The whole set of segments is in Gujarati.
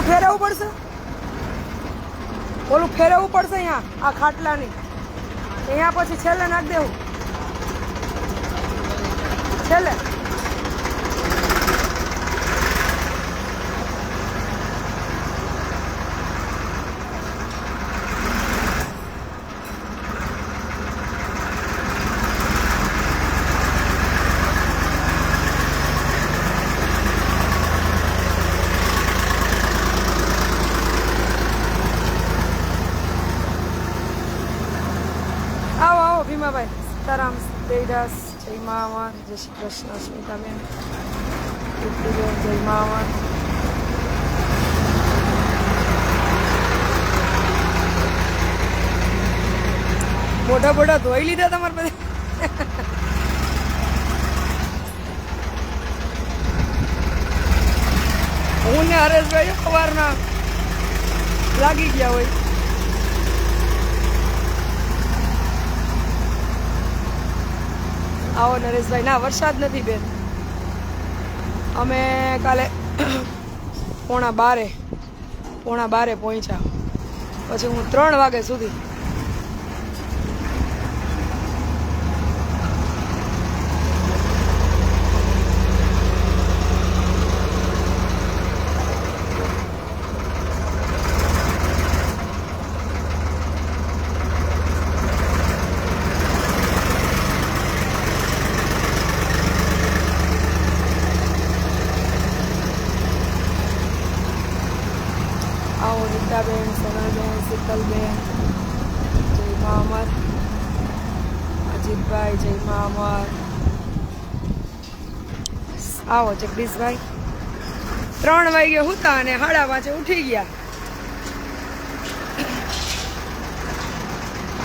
ફેરવવું પડશે, ઓલું ફેરવવું પડશે અહીંયા આ ખાટલાની. અહીંયા પછી છેલ્લે નાખી દેવું, છેલ્લે. આવો આવો ભીમાભાઈ, સીતારામ, દેવદાસ, જય મા અમર, જય શ્રી કૃષ્ણ, સ્મિતાબેન, કીર્તિબેન, જય મા અમર. મોઢા બોઢા ધોઈ લીધા તમારે બધા? હું ને હરેશભાઈ સવારના લાગી ગયા હોય. આવો નરેશભાઈ. ના, વરસાદ નથી બેન. અમે કાલે પોણા બારે પહોંચ્યા, પછી હું 3 વાગે સુધી આવો. રીતાબેન, સોનલબેન, શીતલબેન, જય મા અમર. અજીતભાઈ, જય મા અમર. આવો જગદીશભાઈ. 3 વાગે હુતા અને 5:30 ઉઠી ગયા.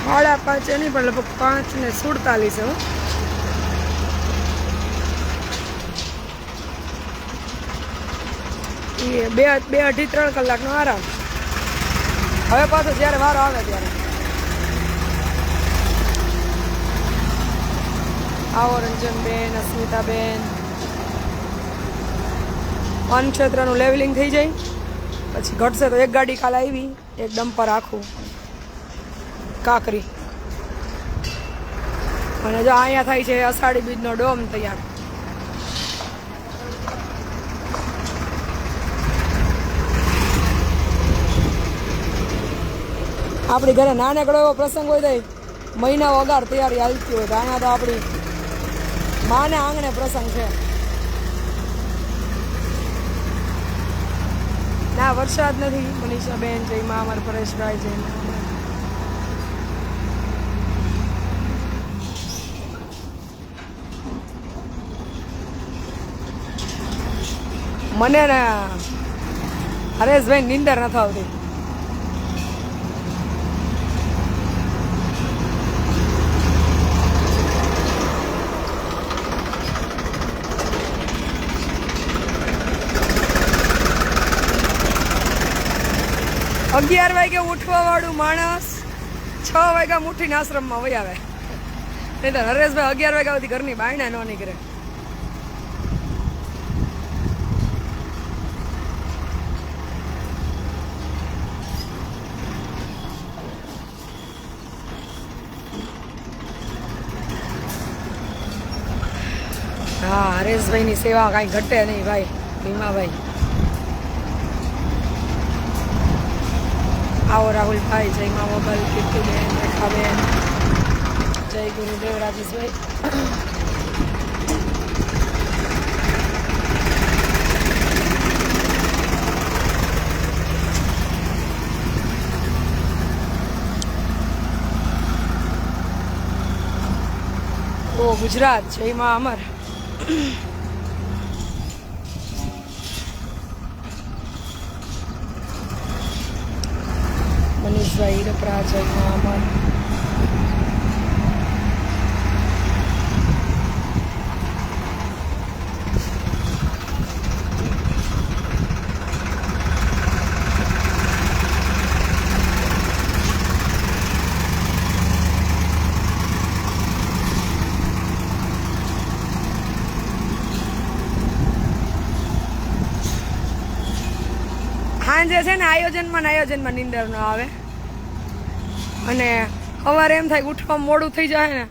5:30 નહીં પણ લગભગ 5:47. એ 2-2.5-3 કલાકનો આરામ. હવે પાછો જ્યારે વારો આવે ત્યારે. આવો રંજનબેન, અસ્મિતાબેન. વન ક્ષેત્રનું લેવલિંગ થઈ જાય પછી ઘટશે તો એક ગાડી કાલે આવી, એક ડમ્પર આખું કાંકરી. અને જો અહીંયા થાય છે અષાઢી બીજનો ડોમ તૈયાર. આપણી ઘરે નાનકડો એવો પ્રસંગ હોય તો મહિના વગાર તૈયારી હાલતી હોય, તો અહીંયા તો આપણી માને આંગણે પ્રસંગ છે. ના, વરસાદ નથી. મનીષાબેન, જય મા અમર. પરેશભાઈ, જય મા અમર. મને ને હરેશભાઈ નીંદર નથી આવતી. અગિયાર વાગે ઉઠવા વાળું માણસ 6 વાગ્યા મુઠ્ઠીના આશ્રમમાં વહી આવે. નહીં તો હરેશભાઈ 11 વાગ્યા સુધી ઘરની બાયણા ન નીકળે. હા, હરેશભાઈની સેવા કાંઈ ઘટે નહીં ભાઈ. ભીમાભાઈ. આવો રાહુલભાઈ, જય મા મોબાઈલ. કીર્તિબેન, રેખાબેન, જય ગુરુદેવ. રાજેશભાઈ. ઓ ગુજરાત, જય મા અમર. મનીષભાઈ હીરપરા, જય મા અમર. સાંજે છે ને આયોજનમાં નીંદર ન આવે અને સવારે એમ થાય ઉઠવામાં મોડું થઈ જાય ને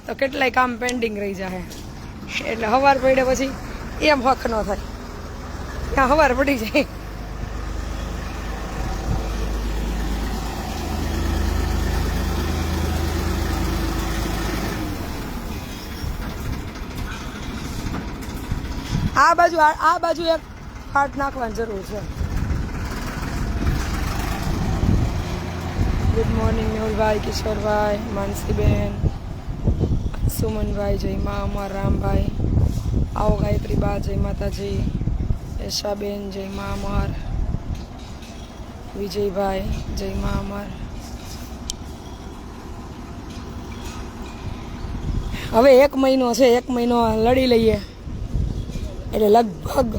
તો કેટલાય કામ પેન્ડિંગ રહી જાય એટલે સવાર પડે પછી એમ હક ન થાય ત્યાં સવાર પડી જાય. આ બાજુ એક હાથ નાખવાની જરૂર છે. ગુડ મોર્નિંગ મેહુલભાઈ, કિશોરભાઈ, માનસીબેન, સુમનભાઈ, જય મા અમર, રામભાઈ, આવો ગાયત્રી બા, જય માતાજી, યશાબેન, જય મા અમર, વિજયભાઈ, જય મા અમર. હવે 1 મહિનો છે, 1 મહિનો લડી લઈએ એટલે લગભગ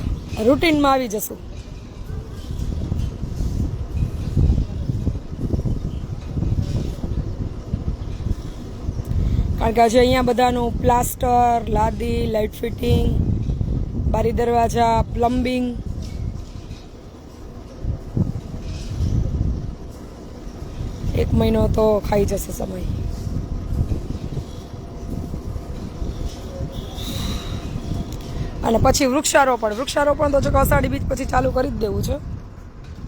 રૂટીનમાં આવી જશું. કારણ કે હજી અહીંયા બધાનું પ્લાસ્ટર, લાદી, લાઇટ ફિટિંગ, બારી દરવાજા, પ્લમ્બિંગ, એક મહિનો તો ખાઈ જશે સમય. અને પછી વૃક્ષારોપણ તો જો કે અષાઢી બીજ પછી ચાલુ કરી જ દેવું છે.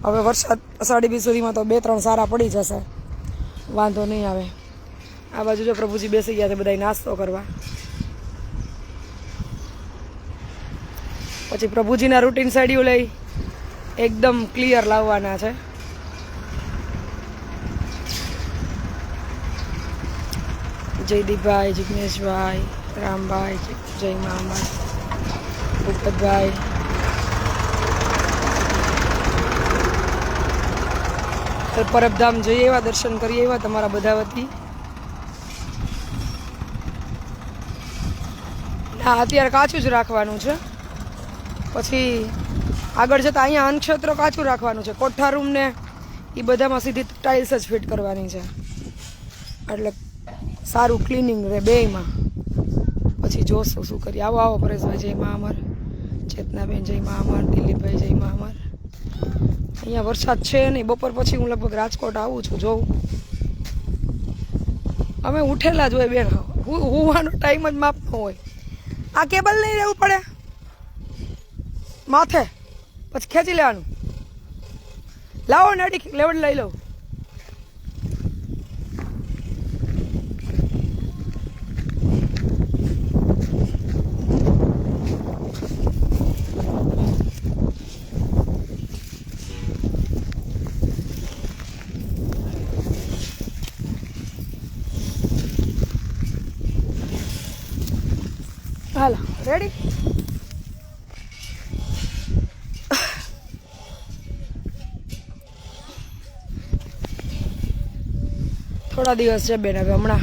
હવે વરસાદ અષાઢી બીજ સુધીમાં તો 2-3 સારા પડી જશે, વાંધો નહીં આવે. આ બાજુ જો પ્રભુજી બેસી ગયા છે બધા નાસ્તો કરવા. પછી પ્રભુજીના રૂટીન શેડ્યુલ એકદમ ક્લિયર લાવવાના છે. જયદીપભાઈ, જિગ્નેશભાઈ, રામભાઈ, જય મા અમર, ભૂપતભાઈ, પરબધામ જઈએ એવા દર્શન કરીએ એવા તમારા બધા વતી. હા, અત્યારે કાચું જ રાખવાનું છે. પછી આગળ જતાં અહીંયા અન્નક્ષેત્ર કાચું રાખવાનું છે. કોઠા રૂમ ને એ બધામાં સીધી ટાઇલ્સ જ ફિટ કરવાની છે એટલે સારું ક્લિનિંગ રહે બેયમાં. પછી જોશું શું કરીએ. આવો પરેશભાઈ, જય મા અમર, ચેતનાબેન, જય મા અમર, દિલીપભાઈ, જય મા અમર. અહીંયા વરસાદ છે નહીં. બપોર પછી હું લગભગ રાજકોટ આવું છું, જોઉં. અમે ઉઠેલા જ હોય બેન, હુવાનો ટાઈમ જ માપનો હોય. આ કેબલ નહીં રહેવું પડે માથે, પછી ખેંચી લેવાનું. લાવો નડી લેવડ લઈ લઉં. હાલો, રેડી? થોડા દિવસ છે બેન. હવે હમણાં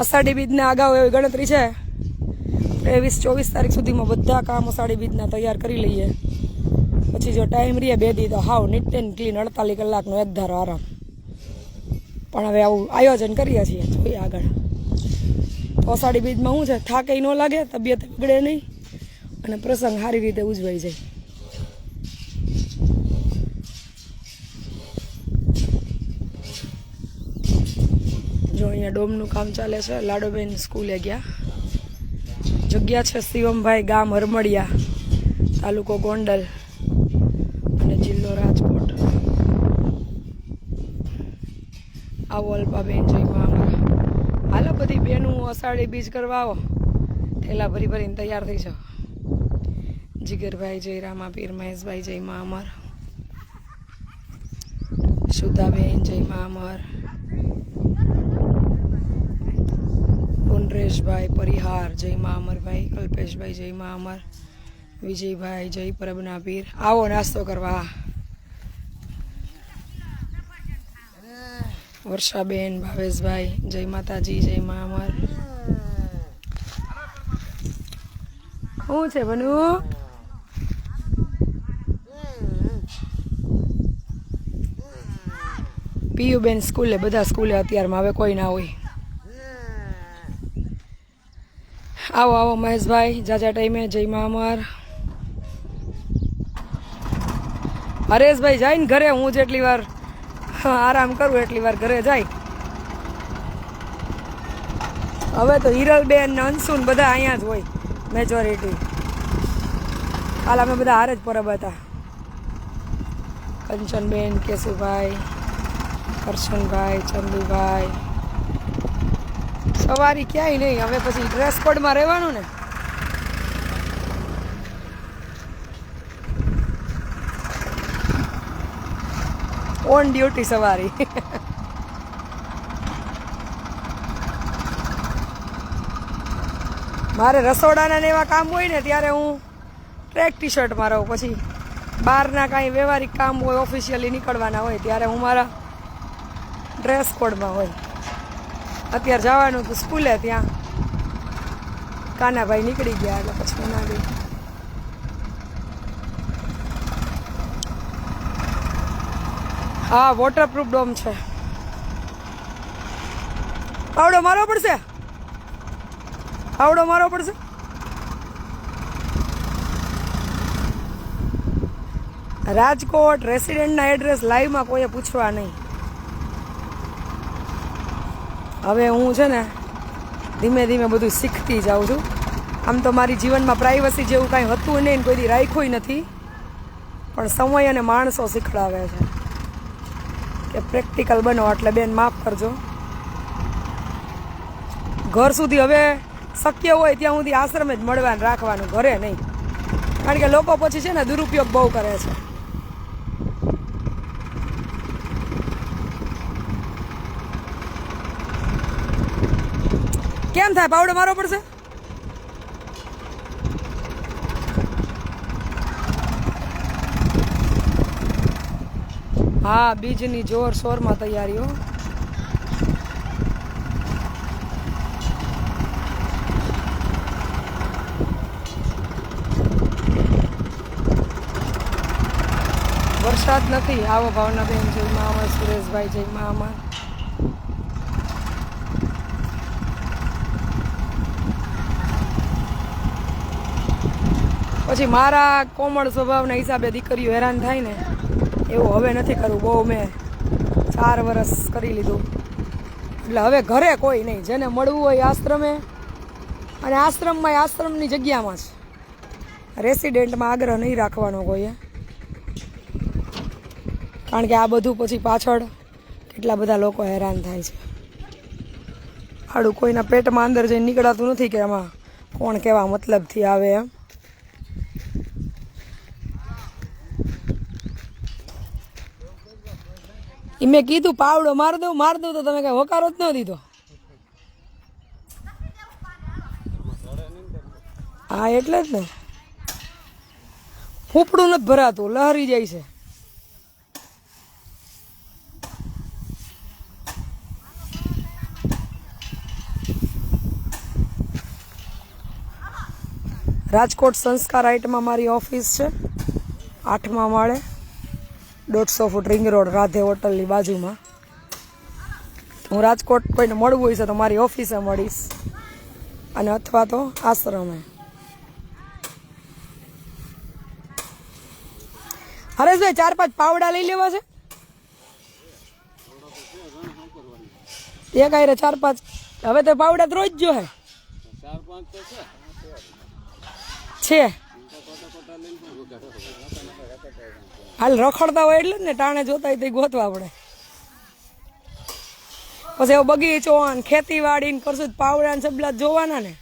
અષાઢી બીજના અગાઉ એવી ગણતરી છે 23-24 તારીખ સુધીમાં બધા કામ અષાઢી બીજના તૈયાર કરી લઈએ. પછી જો ટાઈમ રહે 2 દી તો હાવ નીટ એન્ડ ક્લીન 48 કલાકનો એક ધારો આરામ. પણ હવે આવું આયોજન કરીએ છીએ, જોઈએ આગળ. તો અષાઢી બીજમાં શું છે, થાકે ન લાગે, તબિયત બગડે નહીં અને પ્રસંગ સારી રીતે ઉજવાઈ જાય. જો અહીંયા ડોમનું કામ ચાલે છે. લાડોબેન સ્કૂલે ગયા. જગ્યા છે શિવમભાઈ, ગામ હરમડિયા, તાલુકો ગોંડલ અને જિલ્લો રાજકોટ. આવો અલ્પાબેન, જય મા અમર. હાલો બધી બેનું અષાઢી બીજ કરવા આવો. થેલા ભરીને તૈયાર થઈ જાઓ. જીગરભાઈ, જય રામાપીર, મહેશભાઈ, જય મા અમર, સુધાબેન, જય મા અમર, પુનરેશભાઈ પરિહાર, જય મા અમરભાઈ, કલ્પેશભાઈ, જય મા અમર, વિજયભાઈ, જય પરબના પીર. આવો નાસ્તો કરવા. વર્ષાબેન, ભાવેશભાઈ, જય માતાજી, જય મા અમર. શું છે બનુ? પીયુબેન સ્કૂલે, બધા સ્કૂલે અત્યારમાં, હવે કોઈ ના હોય. આવો મહેશભાઈ, જાજા ટાઈમે, જય મા અમર. હરેશભાઈ જાય ને ઘરે, હું જેટલી વાર આરામ કરું એટલી વાર ઘરે જાય. હવે તો હિરલબેન ને અંશુન બધા અહીંયા જ હોય મેજોરિટી. કાલ અમે બધા હારે જ પરબ હતા. કંચનબેન, કેશુભાઈ, કરશનભાઈ, ચંદુભાઈ. સવારી ક્યાંય નહીં, હવે પછી ડ્રેસ કોડમાં રહેવાનું ને. ઓન ડ્યુટી સવારી. મારે રસોડાના ને એવા કામ હોય ને ત્યારે હું ટ્રેક ટી શર્ટમાં રહું. પછી બહારના કાંઈ વ્યવહારિક કામ હોય, ઓફિશિયલી નીકળવાના હોય ત્યારે હું મારા ડ્રેસ કોડમાં હોય. અત્યારે જવાનું હતું સ્કૂલે, ત્યાં કાનાભાઈ નીકળી ગયા એટલે પછી હું ના ગઈ. હા, વોટરપ્રૂફ ડોમ છે. પાવડો મારવો પડશે, પાવડો મારવો પડશે. રાજકોટ રેસિડેન્ટના એડ્રેસ લાઈવમાં કોઈએ પૂછવા નહીં. હવે હું છે ને ધીમે ધીમે બધું શીખતી જાઉં છું. આમ તો મારી જીવનમાં પ્રાઇવસી જેવું કાંઈ હતું નહીં, કોઈ દી રાખ્યું નથી, પણ સમય અને માણસો શીખડાવે છે કે પ્રેક્ટિકલ બનો. એટલે બેન માફ કરજો. ઘર સુધી હવે શક્ય હોય ત્યાં સુધી આશ્રમે જ મળવાનું રાખવાનું, ઘરે નહીં. કારણ કે લોકો પછી છે ને દુરુપયોગ બહુ કરે છે. કેમ થાય? પાવડો મારવો પડશે. હા, બીજની જોર શોરમાં તૈયારીઓ. વરસાદ નથી. આવો ભાવનાબેન, જય મામા. સુરેશભાઈ, જય મામા. પછી મારા કોમળ સ્વભાવના હિસાબે દીકરીઓ હેરાન થાય ને એવું હવે નથી કરવું. બહુ મેં 4 વર્ષ કરી લીધું. એટલે હવે ઘરે કોઈ નહીં. જેને મળવું હોય આશ્રમે, અને આશ્રમમાં આશ્રમની જગ્યામાં જ. રેસિડેન્ટમાં આગ્રહ નહીં રાખવાનો કોઈએ. કારણ કે આ બધું પછી પાછળ કેટલા બધા લોકો હેરાન થાય છે. આડું કોઈના પેટમાં અંદર જઈને નીકળાતું નથી કે આમાં કોણ કેવા મતલબથી આવે એમ. એ મેં કીધું પાવડો માર દઉં તો તમે કઈ હોકારો જ ન દીધો. હા, એટલે જ ને. ફૂફડું નથી ભરાતું, લહરી જાય છે. રાજકોટ સંસ્કાર આઇટમાં મારી ઓફિસ છે, 8મા માળે, 150 ફૂટ રિંગ રોડ, રાધે હોટલની બાજુમાં. હું રાજકોટ કોઈને મળવું હોય છે તો મારી ઓફિસે મળીશ, અને અથવા તો આશ્રમે. હરેશભાઈ, 4-5 પાવડા લઈ લેવા છે. એક આયરે 4-5. હવે તો પાવડા તો રોજ જો હે છે. હાલ રખડતા હોય એટલે જ ને, ટાણે જોતા હોય તો ગોતવા પડે. પછી એવો બગીચો ને ખેતીવાડી ને કરશું, પાવડા ને સબલા જોવાના ને.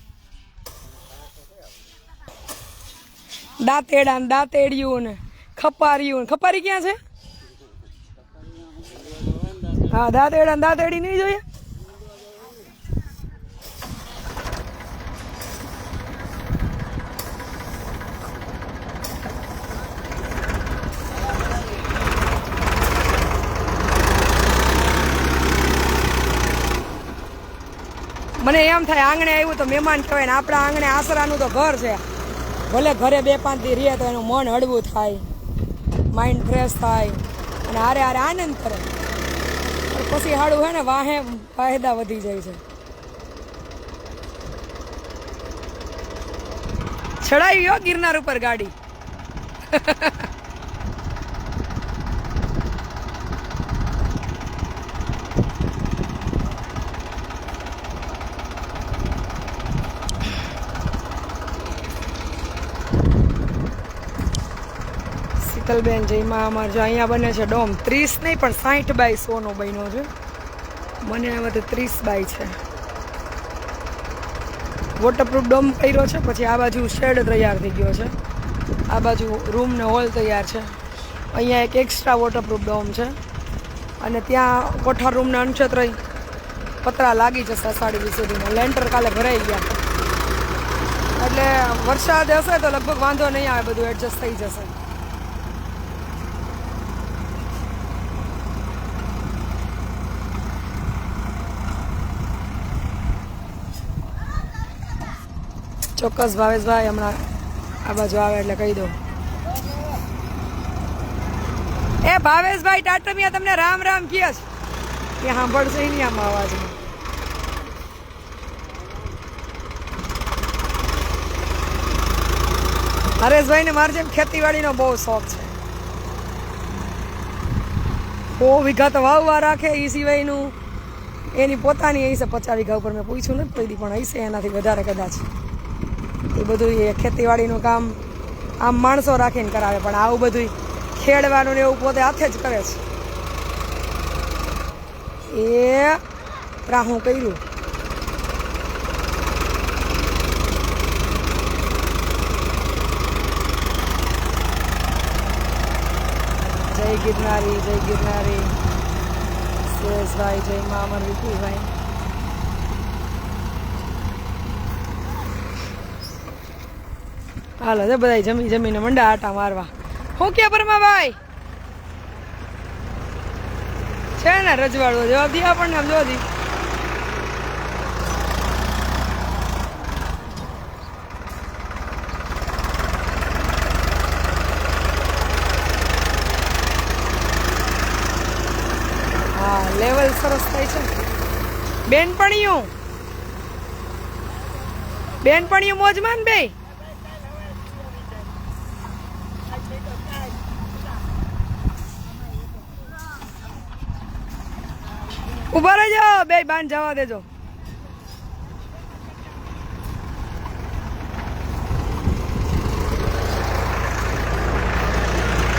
દાંતેડા ને દાંતેડિયું ને ખપારિયું ને. ખપારી ક્યાં છે? હા, દાંતેડા ને દાંતેડી નહીં જોઈએ. મને એમ થાય આંગણે આવ્યું તો મહેમાન કહેવાય ને. આપણા આંગણે આસરાનું તો ઘર છે. ભલે ઘરે 2-5 દી રહે તો એનું મન હળવું થાય, માઇન્ડ ફ્રેશ થાય, અને હારે હારે આનંદ કરે. પછી હાડું હે ને વાહે ફાયદા વધી જાય છે. ચડાવી ગિરનાર ઉપર ગાડી. હેતલબેન જયમાં અમારે જો અહીંયા બને છે ડોમ 30 નહીં પણ 60/100 નો બન્યો છે. મને આ બધે 30 છે. વોટરપ્રૂફ ડોમ કર્યો છે. પછી આ બાજુ શેડ તૈયાર થઈ ગયો છે. આ બાજુ રૂમ ને હોલ તૈયાર છે. અહીંયા એક એક્સ્ટ્રા વોટરપ્રૂફ ડોમ છે અને ત્યાં કોઠાર રૂમના અંશત રહી પતરા લાગી જશે 20:30 સુધીમાં. લેન્ટર કાલે ભરાઈ ગયા એટલે વરસાદ હશે તો લગભગ વાંધો નહીં આવે, બધું એડજસ્ટ થઈ જશે. ચોક્કસ ભાવેશભાઈ હમણાં આ બાજુ આવે એટલે કહી દો. એ ભાવેશભાઈ ટાટમિયા તમને રામ રામ કહે છે. ત્યાં સાંભળશે નહીં આમાં અવાજમાં. હરેશભાઈને મારે જેમ ખેતીવાડીનો બહુ શોખ છે. 100 વીઘા તો વાવવા રાખે. એ સિવાયનું એની પોતાની હશે 50 વીઘા ઉપર. મેં પૂછ્યું નથી કોઈ દી પણ હશે એનાથી વધારે કદાચ. એ બધું એ ખેતીવાડીનું કામ આમ માણસો રાખીને કરાવે, પણ આવું બધું ખેડવાનું ને એવું પોતે હાથે જ કરે છે. એ રાહું કર્યું. જય ગિરનારી, જય ગિરનારી. સુરેશભાઈ જય મા અમર વિપુલભાઈ. હાલો છે બધા જમીને મંડા આટા મારવા. હું કે પરમાભાઈ છે ને રજવાડું જવાબ દી આપણને. આમ જોવા દી. હા લેવલ સરસ થાય છે. બેનપણીયું મોજમાન બે. ઉભા રહેજો બે બાન જવા દેજો.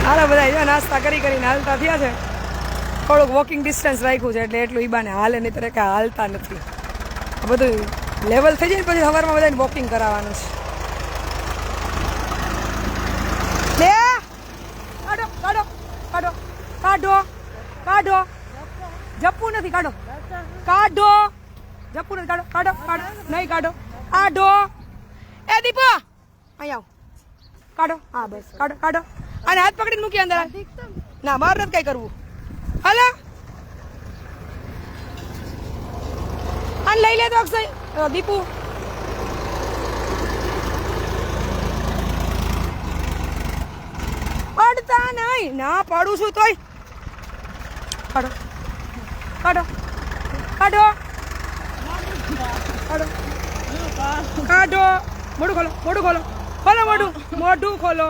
હાલો બધા નાસ્તા કરીને હાલતા થયા છે. થોડુંક વોકિંગ ડિસ્ટન્સ રાખ્યું છે એટલે એટલું ઈબાને હાલે, નહીં તો કાંઈ હાલતા નથી. બધું લેવલ થઈ જાય પછી સવારમાં બધાને વોકિંગ કરાવવાનું છે. લે કાઢો કાઢો કાઢો કાઢો કાઢો. જપવું નથી. કાઢો કાઢો. જપવું નથી. કાઢો કાઢો કાઢો. નહીં કાઢો. કાઢો. એ દીપો અહીં આવ. કાઢો. હા બસ કાઢો કાઢો. અને હાથ પકડીને મૂકી અંદર. ના બહાર નથી કઈ કરવું. હાલો અને લઈ લે તો અક્ષય દીપુ. પડતા નહીં. ના પાડું છું તોય. કાઢો કાઢો કાઢો કાઢો કાઢો. મોઢું ખોલો. મોઢું ખોલો. ખોલો મોઢું. મોઢું ખોલો.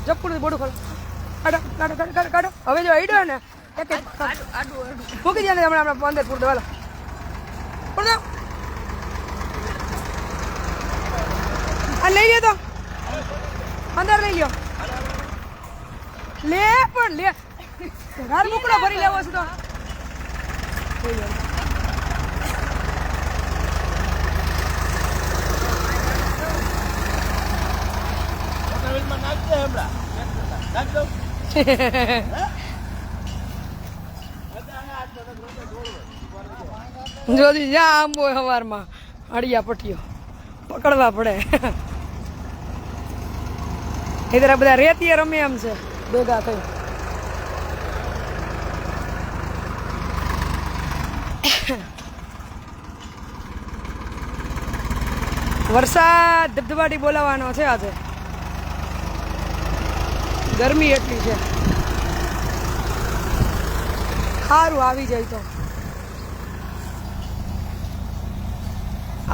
જપકું મોઢું ખોલો. કાઢો કાઢો કાઢો કાઢો. હવે જો ઈડો ને એક મૂકી દે ને હમણાં અંદર પૂર દો. હાલો પૂર દો. આ લઈ લ્યો તો અંદર લઈ લ્યો. લે પણ લે ઘર મુકડો ભરી લેવો છે તો. જોજી જ્યાં આંબો સવારમાં અડિયા પટીઓ પકડવા પડે. એ તરફ બધા રેતીએ રમે એમ છે ભેગા થઈ. વરસાદ ધબધબાટી બોલાવાનો છે આજે. ગરમી એટલી છે. સારું આવી જાય તો.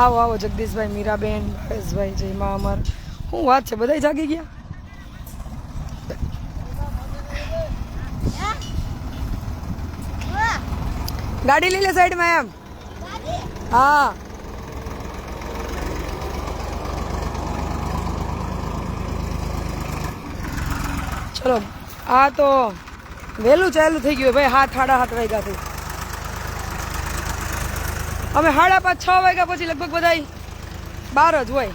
આવો આવો જગદીશભાઈ, મીરાબેન, ભાવેશભાઈ, જય મા અમર. શું વાત છે, બધા જાગી ગયા. ગાડી લઈ લે સાઈડમાં એમ. હા ચલો આ તો વહેલું ચાલુ થઈ ગયું ભાઈ 7 સાડા 7 વાગ્યાથી. અમે 5:30 6 વાગ્યા પછી લગભગ બધા બહાર જ હોય.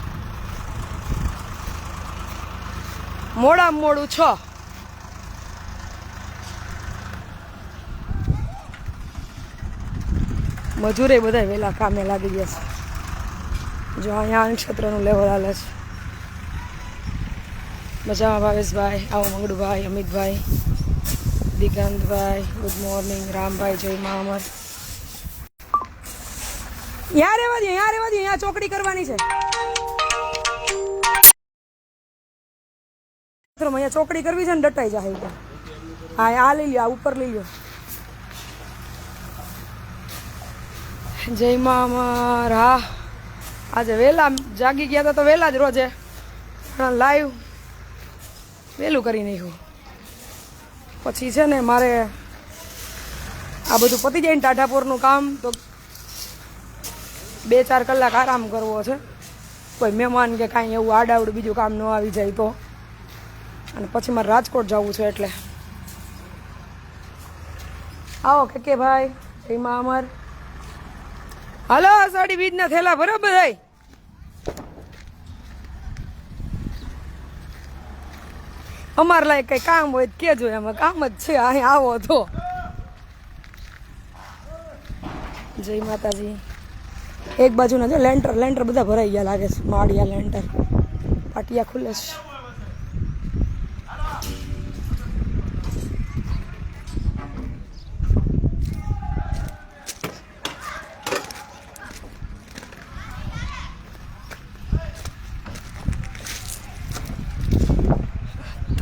મોડામાં મોડું 6. મજૂરે બધા વહેલા કામે લાગી ગયા છે. જો અહીંયા નક્ષત્રનું લેવલ હાલે છે. મજામાં ભાવેશભાઈ, આવો મંગળભાઈ, અમિતભાઈ, દિગંતભાઈ, ગુડ મોર્નિંગ, રામભાઈ, જય મા અમર. यहाँ रेवा दिए, यहाँ चौकड़ी करवानी है. यहाँ चौकड़ी करवी है, डटाई जाए. हाँ आ ली लियो, ऊपर ली लियो. जय मां अमर. हाँ आज वेला जागी गया था तो वेला ज रोजे लाइव वेलू करी नाख्યું. પછી છે ને મારે આ બધું પતી જાય ને ટાઢાપોરનું કામ તો 2-4 કલાક આરામ કરવો છે. કોઈ મહેમાન કે કાંઈ એવું આડાવડું બીજું કામ ન આવી જાય તો. અને પછી મારે રાજકોટ જવું છે એટલે આવો કે ભાઈ એમાં અમાર હાલો સાડી બીજના થેલા બરાબર ભાઈ. અમારે લાયક કઈ કામ હોય તો કેજો, એમાં કામ જ છે. અહીં આવો તો. જય માતાજી. એક બાજુના જો લેન્ટર બધા ભરાઈ ગયા લાગે છે. માળિયા લેન્ટર પાટિયા ખુલે છે.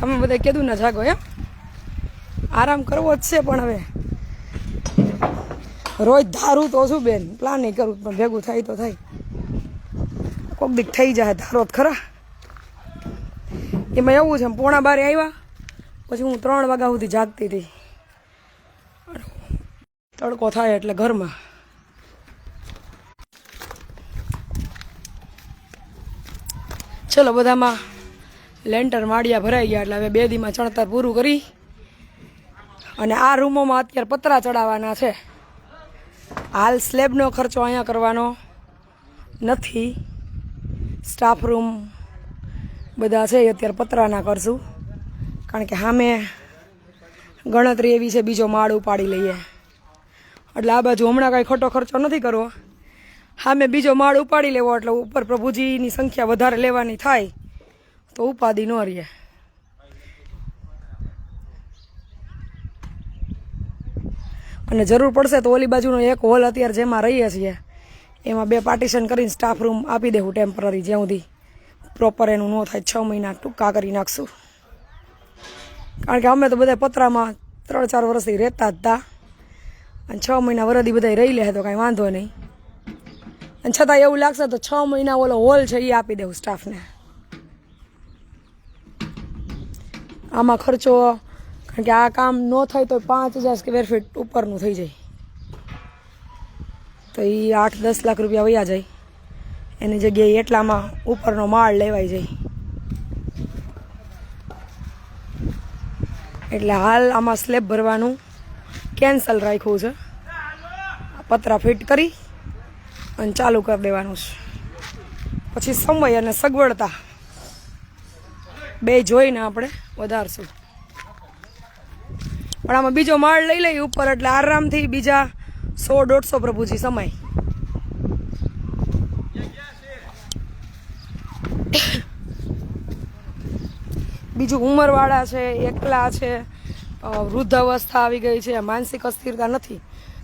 તમે બધા કીધું ના જાગો એમ આરામ કરવો જ છે. પણ હવે રોજ ધારું તો શું બેન, પ્લાન નહીં કરું પણ ભેગું થાય તો થાય. કોક દીક થઈ જાય ધારો જ ખરા. એમાં એવું છે 11:30 આવ્યા પછી હું 3 વાગ્યા સુધી જાગતી હતી. તડકો થાય એટલે ઘરમાં. ચલો બધામાં લેન્ટર માળિયા ભરાઈ ગયા એટલે હવે 2 દીમાં ચણતર પૂરું કરી અને આ રૂમોમાં અત્યારે પતરા ચડાવવાના છે. હાલ સ્લેબનો ખર્ચો અહીંયા કરવાનો નથી. સ્ટાફ રૂમ બધા છે અત્યારે પતરાના કરશું, કારણ કે સામે ગણતરી એવી છે બીજો માળ ઉપાડી લઈએ. એટલે આ બાજુ હમણાં કાંઈ ખોટો ખર્ચો નથી કરવો. સામે બીજો માળ ઉપાડી લેવો એટલે ઉપર પ્રભુજીની સંખ્યા વધારે લેવાની થાય તો ઉપાધિ ન રહે. અને જરૂર પડશે તો ઓલી બાજુનો એક હોલ અત્યારે જેમાં રહીએ છીએ એમાં 2 પાર્ટીશન કરીને સ્ટાફ રૂમ આપી દેવું ટેમ્પરરી, જ્યાં સુધી પ્રોપર એનું ન થાય. 6 મહિના ટૂંકા કરી નાખશું, કારણ કે અમે તો બધા પતરામાં 3-4 વર્ષથી રહેતા જ હતા અને 6 મહિના વરદી બધા રહી લે તો કાંઈ વાંધો નહીં. અને છતાં એવું લાગશે તો 6 મહિના ઓલો હોલ છે એ આપી દેવું સ્ટાફને. આમાં ખર્ચો, કારણ કે આ કામ ન થાય તો 5000 સ્ક્વેર ફીટ ઉપરનું થઈ જાય તો એ 8-10 લાખ રૂપિયા વયા જાય. એની જગ્યાએ એટલામાં ઉપરનો માળ લેવાઈ જાય. એટલે હાલ આમાં સ્લેબ ભરવાનું કેન્સલ રાખ્યું છે. પતરા ફિટ કરી અને ચાલુ કરી દેવાનું છે. પછી સમય અને સગવડતા બે જોઈને આપણે વધારશું. પણ આમાં બીજો માળ લઈ લઈ ઉપર એટલે આરામથી બીજા 100-150 પ્રભુજી સમય. બીજું ઉંમરવાળા છે, એકલા છે, વૃદ્ધ અવસ્થા આવી ગઈ છે, માનસિક અસ્થિરતા નથી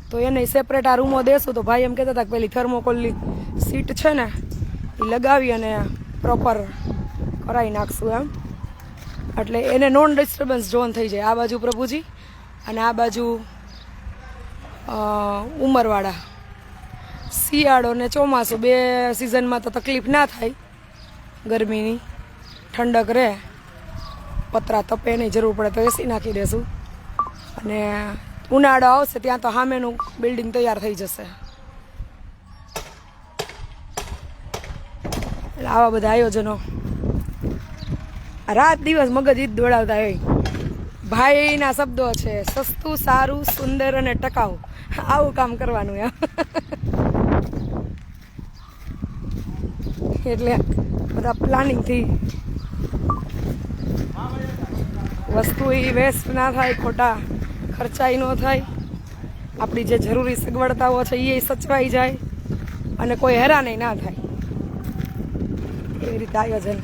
તો એને સેપરેટ આ રૂમો દેશું. તો ભાઈ એમ કહેતા હતા કે પેલી થર્મોકોલની સીટ છે ને એ લગાવી અને પ્રોપર કરાવી નાખશું એમ. એટલે એને નોન ડિસ્ટર્બન્સ ઝોન થઈ જાય. આ બાજુ પ્રભુજી અને આ બાજુ ઉંમરવાળા. શિયાળો ને ચોમાસું 2 સિઝનમાં તો તકલીફ ના થાય, ગરમીની ઠંડક રહે, પતરા તપે નહીં, જરૂર પડે તો એસી નાખી દેશું. અને ઉનાળો આવશે ત્યાં તો સામેનું બિલ્ડિંગ તૈયાર થઈ જશે. એટલે આવા બધા આયોજનો રાત દિવસ મગજ ઈદ દોડાવતા હોય. ભાઈના શબ્દો છે, સસ્તું, સારું, સુંદર અને ટકાઉ. આવું કામ કરવાનું એમ. એટલે બધા પ્લાનિંગથી વસ્તુ વેસ્ટ ના થાય, ખોટા ખર્ચાઈ ન થાય, આપણી જે જરૂરી સગવડતાઓ છે એ સચવાઈ જાય અને કોઈ હેરાન ના થાય, એવી રીતે આયોજન.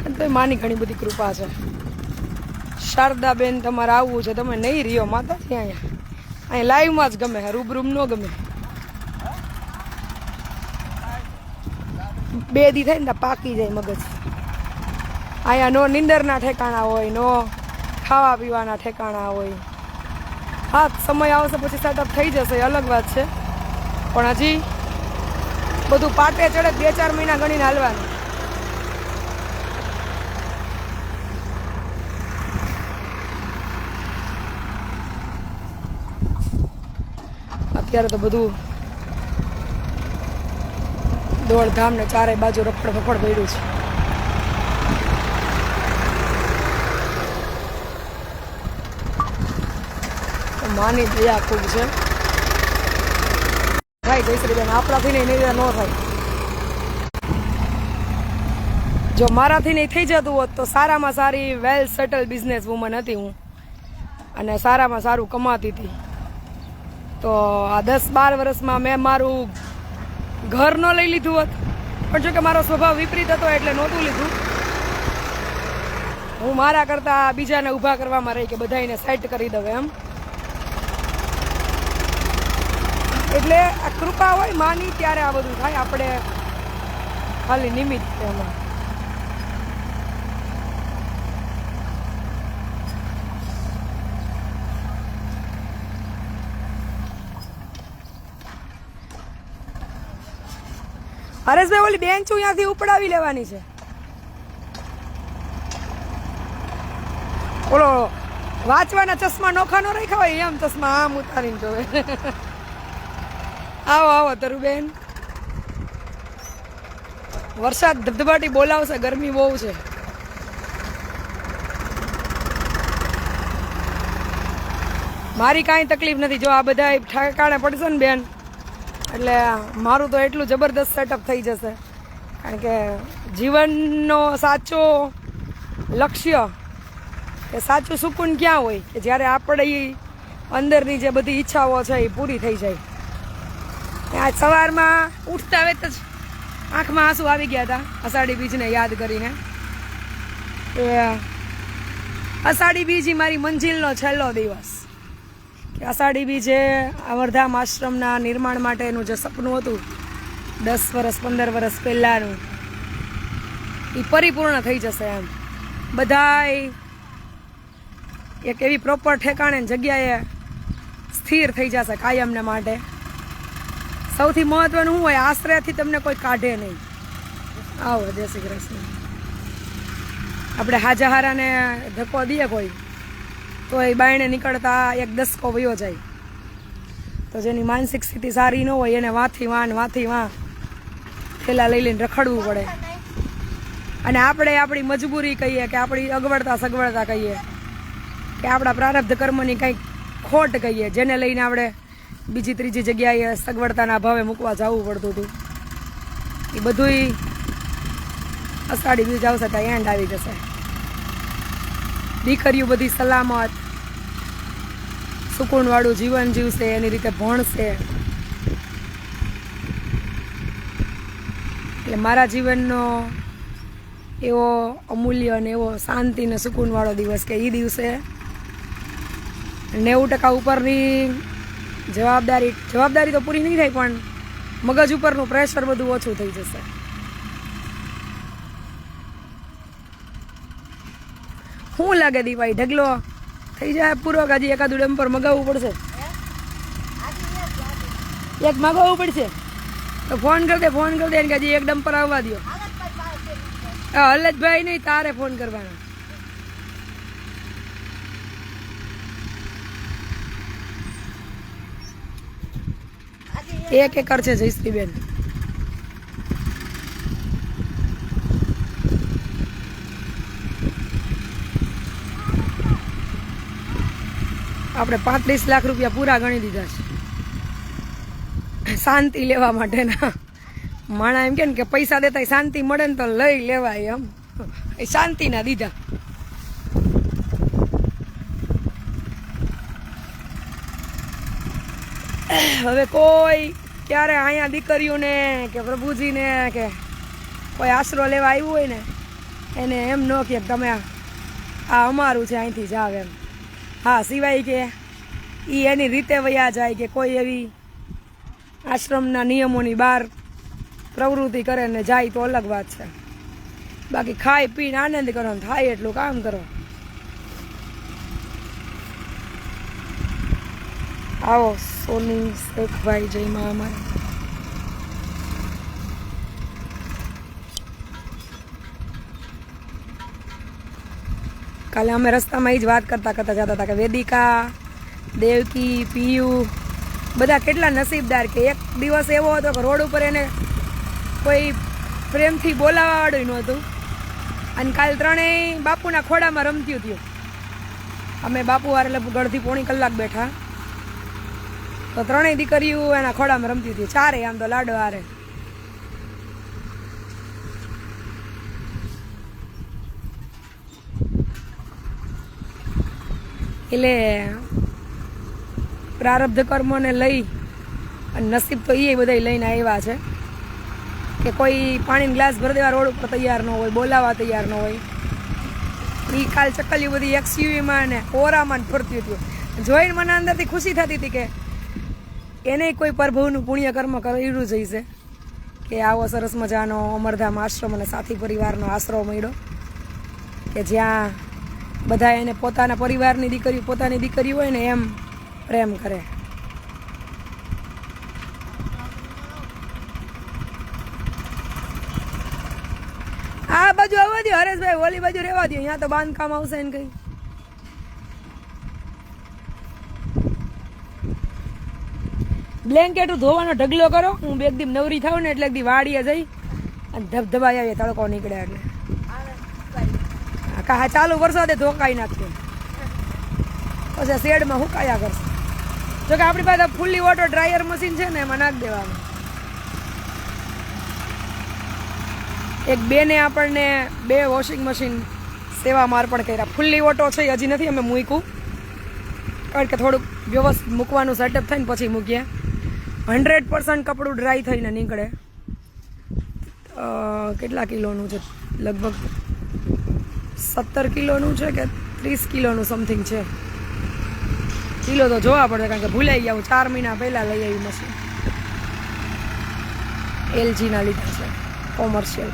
અને તો માની ઘણી બધી કૃપા છે. શારદાબેન, તમારે આવવું છે, તમે નહીં રહ્યો માતાજી. અહીંયા લાઈવમાં જ ગમે, રૂબરૂમ ન ગમે. 2 દી થાય ને પાકી જાય મગજ. અહીંયા નો નીંદરના ઠેકાણા હોય, નો ખાવા પીવાના ઠેકાણા હોય. હા, સમય આવશે પછી સેટઅપ થઈ જશે, એ અલગ વાત છે. પણ હજી બધું પાટે ચડે 2-4 મહિના ગણીને હાલવાનું. અત્યારે તો બધું દોડધામ ને ચારે બાજુ રખડ ફફડ પડ્યું છે. માની દયા ખૂબ છે. થાય જયશ્રીબેન, આપણાથી નહીં ન થાય. જો મારાથી નહીં થઈ જતું હોત તો સારામાં સારી વેલ સેટલ બિઝનેસ વુમન હતી હું, અને સારામાં સારું કમાતી હતી. તો આ 10-12 વર્ષમાં મેં મારું ઘર ન લઈ લીધું હોત. પણ જો કે મારો સ્વભાવ વિપરીત હતો એટલે નહોતું લીધું. હું મારા કરતાં બીજાને ઊભા કરવામાં રહી કે બધાને સેટ કરી દઉં એમ. એટલે આ કૃપા હોય માની ત્યારે આ બધું થાય. આપણે ખાલી નિમિત્ત છે એમાં. હરેશભાઈ, ઓલી બેન્ચ અહીંયાથી ઉપડાવી લેવાની છે. ઓલો વાંચવાના ચશ્મા નોખા નો રાખ્યા હોય એમ ચશ્મા આમ ઉતારીને જોવે. આવો આવો તરુબેન. વરસાદ ધબધબાટી બોલાવશે, ગરમી બહુ છે. મારી કાંઈ તકલીફ નથી. જો આ બધા ઠેકાણે પડશે ને બેન, એટલે મારું તો એટલું જબરદસ્ત સેટઅપ થઈ જશે. કારણ કે જીવનનો સાચો લક્ષ્ય કે સાચું સુકૂન ક્યાં હોય કે જ્યારે આપણી અંદરની જે બધી ઈચ્છાઓ છે એ પૂરી થઈ જાય. આજ સવારમાં ઉઠતા વેત જ આંખમાં આંસુ આવી ગયા હતા અષાઢી બીજને યાદ કરીને. એ અષાઢી બીજ મારી મંજિલનો છેલ્લો દિવસ. કે અષાઢી બીજે અમરધામ આશ્રમના નિર્માણ માટેનું જે સપનું હતું 10 વર્ષ 15 વર્ષ પહેલાંનું, એ પરિપૂર્ણ થઈ જશે એમ. બધાય એક એવી પ્રોપર ઠેકાણે જગ્યાએ સ્થિર થઈ જશે કાયમને માટે. સૌથી મહત્વનું શું હોય, આશ્રયથી તમને કોઈ કાઢે નહીં. આવો જય શ્રી કૃષ્ણ. આપણે હાજાહારાને ધક્કો દઈએ કોઈ તો એ બાયણે નીકળતા 1 દસકો વયો જાય. તો જેની માનસિક સ્થિતિ સારી ન હોય એને વાંથી વાં થેલા લઈ લઈને રખડવું પડે. અને આપણે આપણી મજબૂરી કહીએ કે આપણી અગવડતા સગવડતા કહીએ કે આપણા પ્રારબ્ધ કર્મની કંઈક ખોટ કહીએ, જેને લઈને આપણે બીજી ત્રીજી જગ્યાએ સગવડતાના અભાવે મૂકવા જવું પડતું હતું. એ બધુંય અષાઢી બીજ આવશે ત્યાં એન્ડ આવી જશે. દીકરીઓ બધી સલામત સુકૂનવાળું જીવન જીવશે, એની રીતે ભણશે. એટલે મારા જીવનનો એવો અમૂલ્ય અને એવો શાંતિ અને સુકૂનવાળો દિવસ કે એ દિવસે 90% ઉપરની જવાબદારી તો પૂરી નહીં થાય, પણ મગજ ઉપરનું પ્રેશર બધું ઓછું થઈ જશે. શું લાગે દીભાઈ, ઢગલો થઈ જાય પૂરો? હજી એકાદું ડમ્પર મગાવવું પડશે, એક મગાવવું પડશે. તો ફોન કરી દે કે હજી એક ડમ્પર આવવા દો. હલજભાઈ નહીં, તારે ફોન કરવાનો. એક એકર છે જયશ્રીબેન. આપણે 35 લાખ રૂપિયા પૂરા ગણી દીધા છે શાંતિ લેવા માટેના. માણા એમ કે પૈસા દેતા શાંતિ મળે ને તો લઈ લેવાય, એમ એ શાંતિના દીધા. હવે કોઈ ક્યારે અહીંયા દીકરીઓને કે પ્રભુજીને કે કોઈ આશરો લેવા આવ્યું હોય ને એને એમ ન કે તમે આ અમારું છે અહીંથી જાવ એમ. હા, સિવાય કે એ એની રીતે વયા જાય કે કોઈ એવી આશ્રમના નિયમોની બહાર પ્રવૃત્તિ કરે ને જાય તો અલગ વાત છે. બાકી ખાઈ પીને આનંદ કરો, થાય એટલું કામ કરો. આવો સોની શેખભાઈ, જય મા અમારી. કાલે અમે રસ્તામાં એ જ વાત કરતા જતા હતા કે વેદિકા, દેવકી, પિયુ બધા કેટલા નસીબદાર કે એક દિવસ એવો હતો કે રોડ ઉપર એને કોઈ પ્રેમથી બોલાવાવાળું નહોતું અને કાલ ત્રણેય બાપુના ખોડામાં રમતી હતી. અમે બાપુ હારે લગભગ અડધી પોણી કલાક બેઠા તો ત્રણેય દીકરીઓ એના ખોડામાં રમતી હતી, ચારે આમ તો લાડો હારે. એટલે પ્રારબ્ધ કર્મને લઈ અને નસીબ તો એ બધા લઈને આવ્યા છે કે કોઈ પાણીનો ગ્લાસ ભરી દેવા રોડ ઉપર તૈયાર ન હોય, બોલાવવા તૈયાર ન હોય. એ કાલ ચકલીઓ બધી એક્સયુવીમાં ને ઓરામાં ફરતી હતી. જોઈને મને અંદરથી ખુશી થતી હતી કે એને કોઈ પ્રભુનું પુણ્ય કર્મ કર્યું જઈશે કે આવો સરસ મજાનો અમરધામ આશ્રમ અને સાથી પરિવારનો આશરો મળ્યો કે જ્યાં બધા એને પોતાના પરિવારની દીકરી પોતાની દીકરી હોય ને એમ પ્રેમ કરે. આ બાજુ આવવા દો હરેશભાઈ, ઓલી બાજુ રહેવા દો, અહીંયા તો બાંધકામ આવશે ને કઈ. બ્લેન્કેટ ધોવાનો ઢગલો કરો. હું બે દી નવરી થાવ ને એટલે એક દી વાડીએ જઈ અને ધબધબાઈ આવીએ, તડકો નીકળે એટલે. હા, ચાલુ વરસાદે ધોકાઈ નાખશે પછી શેડમાં હુકાયા કરશે. જોકે આપણી પાસે ફૂલ્લી વોટર ડ્રાયર મશીન છે ને એમાં નાખી દેવાનું. એક બેને આપણને 2 વોશિંગ મશીન સેવા માર્પણ કર્યા. ફૂલ્લી વોટો છે હજી નથી અમે મૂક્યું કારણ કે થોડુંક વ્યવસ્થિત મૂકવાનું સેટઅપ થઈને પછી મૂકીએ. 100% કપડું ડ્રાય થઈને નીકળે. કેટલા કિલોનું છે? લગભગ 17 કિલોનું છે કે 30 કિલોનું સમથિંગ છે. કિલો તો જોવા પડે કારણ કે ભૂલાઈ ગયા. હું 4 મહિના પહેલા લઈ આવી મશીન. LGના લીધા છે, કોમર્શિયલ.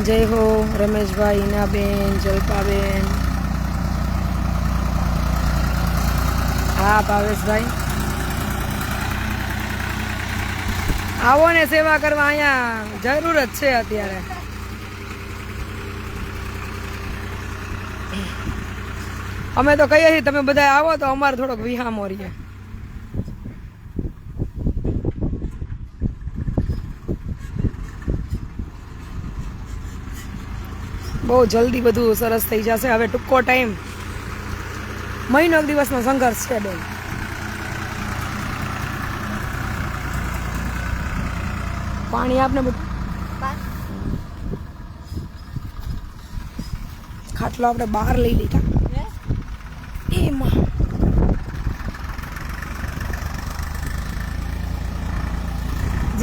જય હો રમેશભાઈ, હિનાબેન, જલ્પાબેન. હા ભાવેશભાઈ, આવો ને સેવા કરવા, અહીંયા જરૂર જ છે અત્યારે. અમે તો કહીએ છીએ તમે બધા આવો તો અમારે થોડોક વિહામો રહીએ. બહુ જલ્દી બધું સરસ થઈ જશે. હવે ટૂંકો ટાઈમ, મહિનો દિવસનો સંઘર્ષ છે બેન. પાણી આપને બધું ખાટલો આપણે બહાર લઈ લીધા એમાં.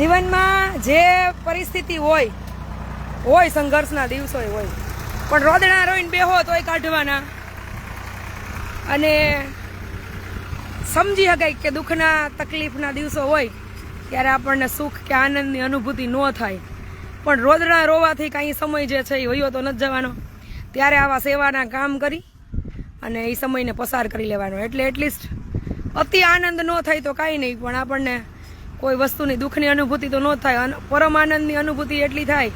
જીવનમાં જે પરિસ્થિતિ હોય સંઘર્ષના દિવસો હોય, પણ રોદણા રોઈને બેહો તોય કાઢવાના. અને સમજી શકાય કે દુઃખના તકલીફના દિવસો હોય ત્યારે આપણને સુખ કે આનંદની અનુભૂતિ ન થાય, પણ રોદણા રોવાથી કાંઈ સમય જે છે એ વયો તો નથી જવાનો. ત્યારે આવા સેવાના કામ કરી અને એ સમયને પસાર કરી લેવાનો. એટલે એટલીસ્ટ અતિ આનંદ ન થાય તો કાંઈ નહીં, પણ આપણને કોઈ વસ્તુની દુઃખની અનુભૂતિ તો ન થાય. અને પરમ આનંદની અનુભૂતિ એટલી થાય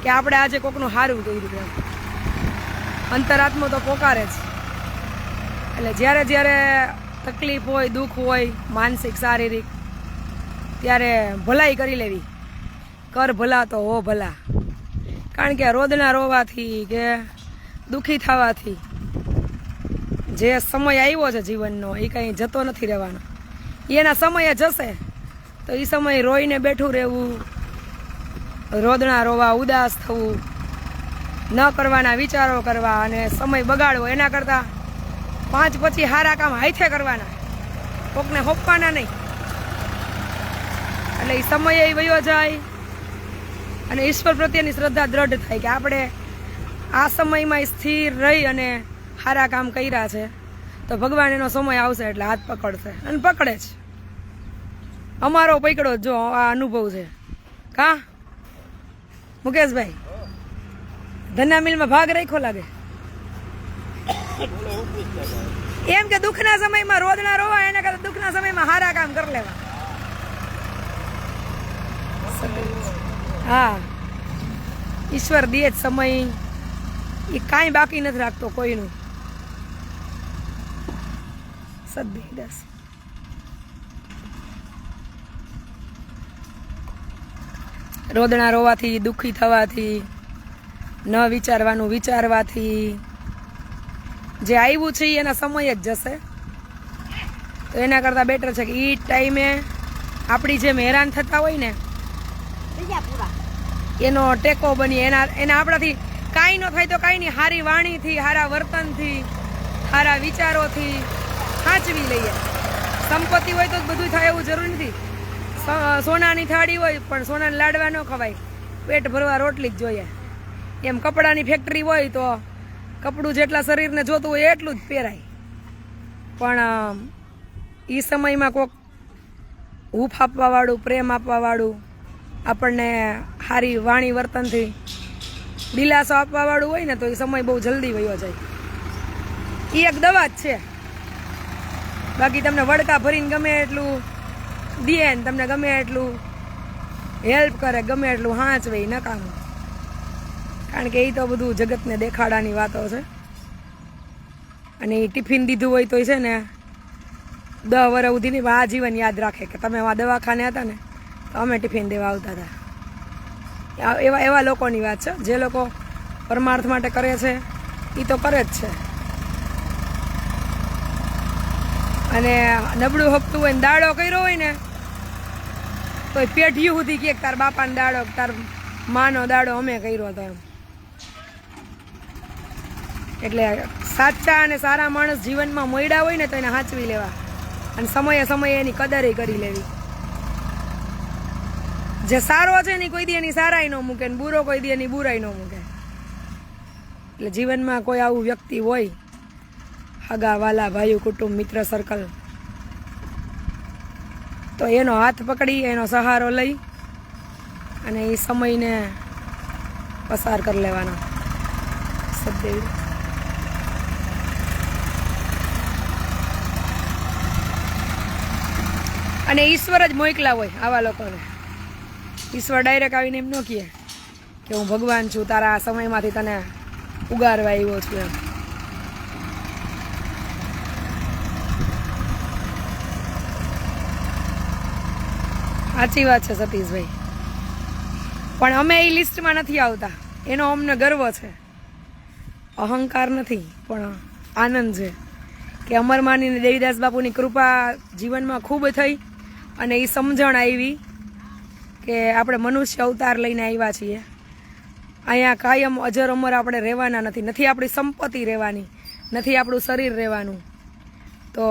કે આપણે આજે કોકનું સારું કર્યું. અંતરાત્મા તો પોકારે જ. એટલે જ્યારે તકલીફ હોય, દુઃખ હોય, માનસિક શારીરિક, ત્યારે ભલાઈ કરી લેવી. કર ભલા તો હો ભલા. કારણ કે રોદના રોવાથી કે દુઃખી થવાથી જે સમય આવ્યો છે જીવનનો એ કંઈ જતો નથી રહેવાનો. એના સમયે જશે તો એ સમય રોઈને બેઠું રહેવું, રોદણા રોવા, ઉદાસ થવું, ન કરવાના વિચારો કરવા અને સમય બગાડવો, એના કરતાં 5 પછી સારા કામ હાથે કરવાના, કોકને હોપવાના નહીં. એટલે એ સમય એ વયો જાય અને ઈશ્વર પ્રત્યેની શ્રદ્ધા દ્રઢ થાય કે આપણે આ સમયમાં સ્થિર રહી અને સારા કામ કર્યા છે તો ભગવાન એનો સમય આવશે એટલે હાથ પકડશે અને પકડે જ. અમારો પકડો જો આ અનુભવ છે. કા મુકેશભાઈ, ધના મિલમાં ભાગ રાખ્યો લાગે એમ કે દુઃખના સમયમાં રોદના રોવા એના કરતા દુઃખના સમયમાં સારા કામ કરી લેવા. હા, ઈશ્વર દે જ સમય, એ કાંઈ બાકી નથી રાખતો કોઈનું. સદભાઈ રોદણા રોવાથી, દુઃખી થવાથી, ન વિચારવાનું વિચારવાથી જે આવ્યું છે એના સમય જ જશે. તો એના કરતાં બેટર છે કે એ ટાઈમે આપણી જેમ હેરાન થતા હોય ને એનો ટેકો બની, એના આપણાથી કાંઈ ન થાય તો કાંઈ નહીં, સારી વાણીથી, સારા વર્તનથી, સારા વિચારોથી સાચવી લઈએ. સંપત્તિ હોય તો બધું થાય એવું જરૂર નથી. સોનાની થાળી હોય પણ સોનાના લાડવા ન ખવાય, પેટ ભરવા રોટલી જ જોઈએ. એમ કપડાની ફેક્ટરી હોય તો કપડું જેટલા શરીરને જોતું હોય એટલું જ પહેરાય. પણ એ સમયમાં કોક હૂફ આપવાવાળું, પ્રેમ આપવાવાળું, આપણને સારી વાણી વર્તનથી દિલાસો આપવાવાળું હોય ને તો એ સમય બહુ જલ્દી વયો જાય. એ એક દવા જ છે. બાકી તમને વડકા ભરીને ગમે એટલું દે ને તમને ગમે એટલું હેલ્પ કરે, ગમે એટલું હાંચવે, નકામું. કારણ કે એ તો બધું જગતને દેખાડાની વાતો છે. અને એ ટિફિન દીધું હોય તો છે ને 10 વર્ષ સુધીની આજીવન યાદ રાખે કે તમે આ દવાખાને હતા ને તો અમે ટિફિન દેવા આવતા હતા. એવા લોકોની વાત છે. જે લોકો પરમાર્થ માટે કરે છે એ તો કરે જ છે. અને નબળું હપતું હોય ને દાડો કર્યો હોય ને તો પેઢીઓ સુધી કે તાર બાપાનો દાડો, તાર માનો દાડો અમે કર્યો હતો એમ. એટલે સાચા અને સારા માણસ જીવનમાં મળ્યા હોય ને તો એને સાચવી લેવા અને સમયે સમયે એની કદર કરી લેવી. જે સારો છે ને કોઈ દી એની સારાઈ ન મૂકે ને બુરો કોઈ દી એની બુરાઈ ન મૂકે. એટલે જીવનમાં કોઈ આવું વ્યક્તિ હોય, હગા વાલા, ભાઈઓ, કુટુંબ, મિત્ર સર્કલ, તો એનો હાથ પકડી, એનો સહારો લઈ અને એ સમયને પસાર કરી લેવાનો. સદદેવ અને ઈશ્વર જ મોકલા હોય આવા લોકોને. ઈશ્વર ડાયરેક્ટ આવીને એમ ન કહે કે હું ભગવાન છું, તારા આ સમયમાંથી તને ઉગારવા આવ્યો છું એમ. સાચી વાત છે સતીશભાઈ. પણ અમે એ લિસ્ટમાં નથી આવતા, એનો અમને ગર્વ છે. અહંકાર નથી પણ આનંદ છે કે અમરમાની ને દેવીદાસ બાપુની કૃપા જીવનમાં ખૂબ થઈ અને એ સમજણ આવી કે આપણે મનુષ્ય અવતાર લઈને આવ્યા છીએ. અહીંયા કાયમ અજર અમર આપણે રહેવાના નથી. નથી આપણી સંપત્તિ રહેવાની, નથી આપણું શરીર રહેવાનું. તો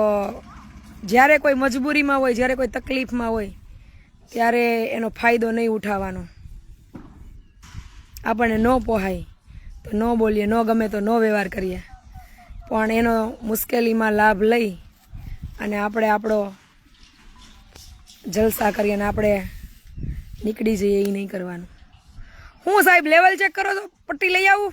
જ્યારે કોઈ મજબૂરીમાં હોય, જ્યારે કોઈ તકલીફમાં હોય ત્યારે એનો ફાયદો નહીં ઉઠાવવાનો. આપણને ન પોહાય તો ન બોલીએ, ન ગમે તો ન વ્યવહાર કરીએ, પણ એનો મુશ્કેલીમાં લાભ લઈ અને આપણે આપણો જલસા કરીએ અને આપણે નીકળી જઈએ એ નહીં કરવાનું. હું સાહેબ લેવલ ચેક કરો તો પટ્ટી લઈ આવું?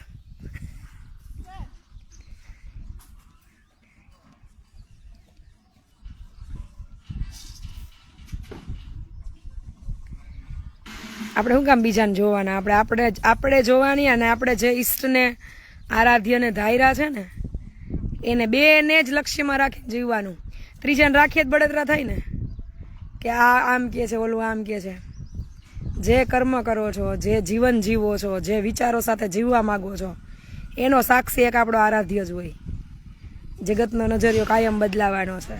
આપણે શું કામ બીજાને જોવાના? આપણે જોવાની અને આપણે જે ઈષ્ટને આરાધ્યને ધાર્યા છે ને એને બેને જ લક્ષ્યમાં રાખીને જીવવાનું. ત્રીજાને રાખીએ જ બળતરા થાય ને કે આ આમ કહે છે, ઓલું આમ કહે છે. જે કર્મ કરો છો, જે જીવન જીવો છો, જે વિચારો સાથે જીવવા માગો છો, એનો સાક્ષી એક આપણો આરાધ્ય જ હોય. જગતનો નજરિયો કાયમ બદલાવાનો છે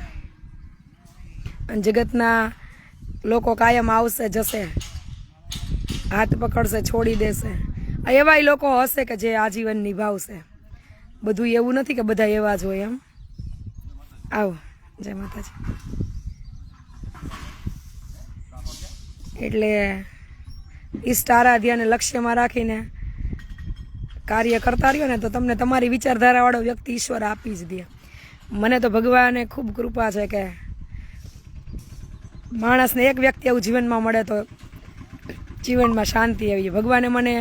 અને જગતના લોકો કાયમ આવશે જશે, હાથ પકડશે છોડી દેશે. એવાય લોકો હશે કે જે આજીવન નિભાવશે. બધું એવું નથી કે બધા એવા જ હોય. એમ આવો જય માતાજી. એટલે ઈષ્ટ આરાધ્યાને લક્ષ્યમાં રાખીને કાર્ય કરતા રહ્યો ને તો તમને તમારી વિચારધારાવાળો વ્યક્તિ ઈશ્વર આપી જ દે. મને તો ભગવાને ખૂબ કૃપા છે કે માણસને એક વ્યક્તિ એવું જીવનમાં મળે તો જીવનમાં શાંતિ આવી. ભગવાને મને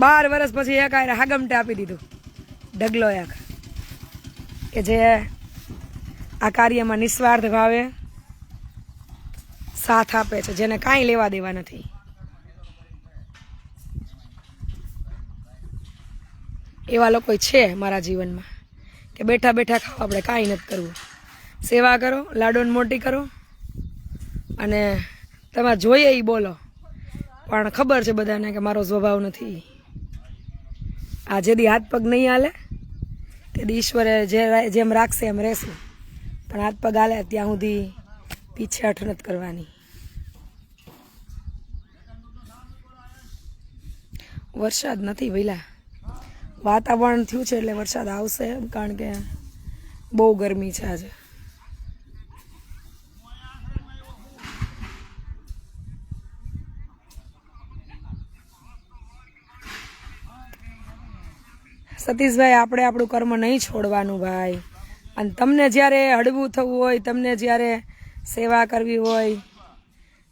12 વર્ષ પછી એક હાગમટે આપી દીધું, ઢગલો એક, કે જે આ કાર્યમાં નિસ્વાર્થ ભાવે સાથ આપે છે, જેને કાંઈ લેવા દેવા નથી. એવા લોકો છે મારા જીવનમાં કે બેઠા બેઠા ખાઓ, આપણે કાંઈ નથી કરવું. સેવા કરો, લાડોને મોટી કરો અને તમે જોઈએ એ બોલો, પણ ખબર છે બધાને કે મારો સ્વભાવ નથી. આ જેદી હાથ પગ નહીં હાલે તેથી ઈશ્વરે જેમ રાખશે એમ રહેશું, પણ હાથ પગ હાલે ત્યાં સુધી પીછેહઠ નથી કરવાની. વરસાદ નથી ભઈલા, વાતાવરણ થયું છે એટલે વરસાદ આવશે, કારણ કે બહુ ગરમી છે આજે. સતીશભાઈ, આપણે આપણું કર્મ નહીં છોડવાનું ભાઈ. અને તમને જ્યારે હળવું થવું હોય, તમને જ્યારે સેવા કરવી હોય,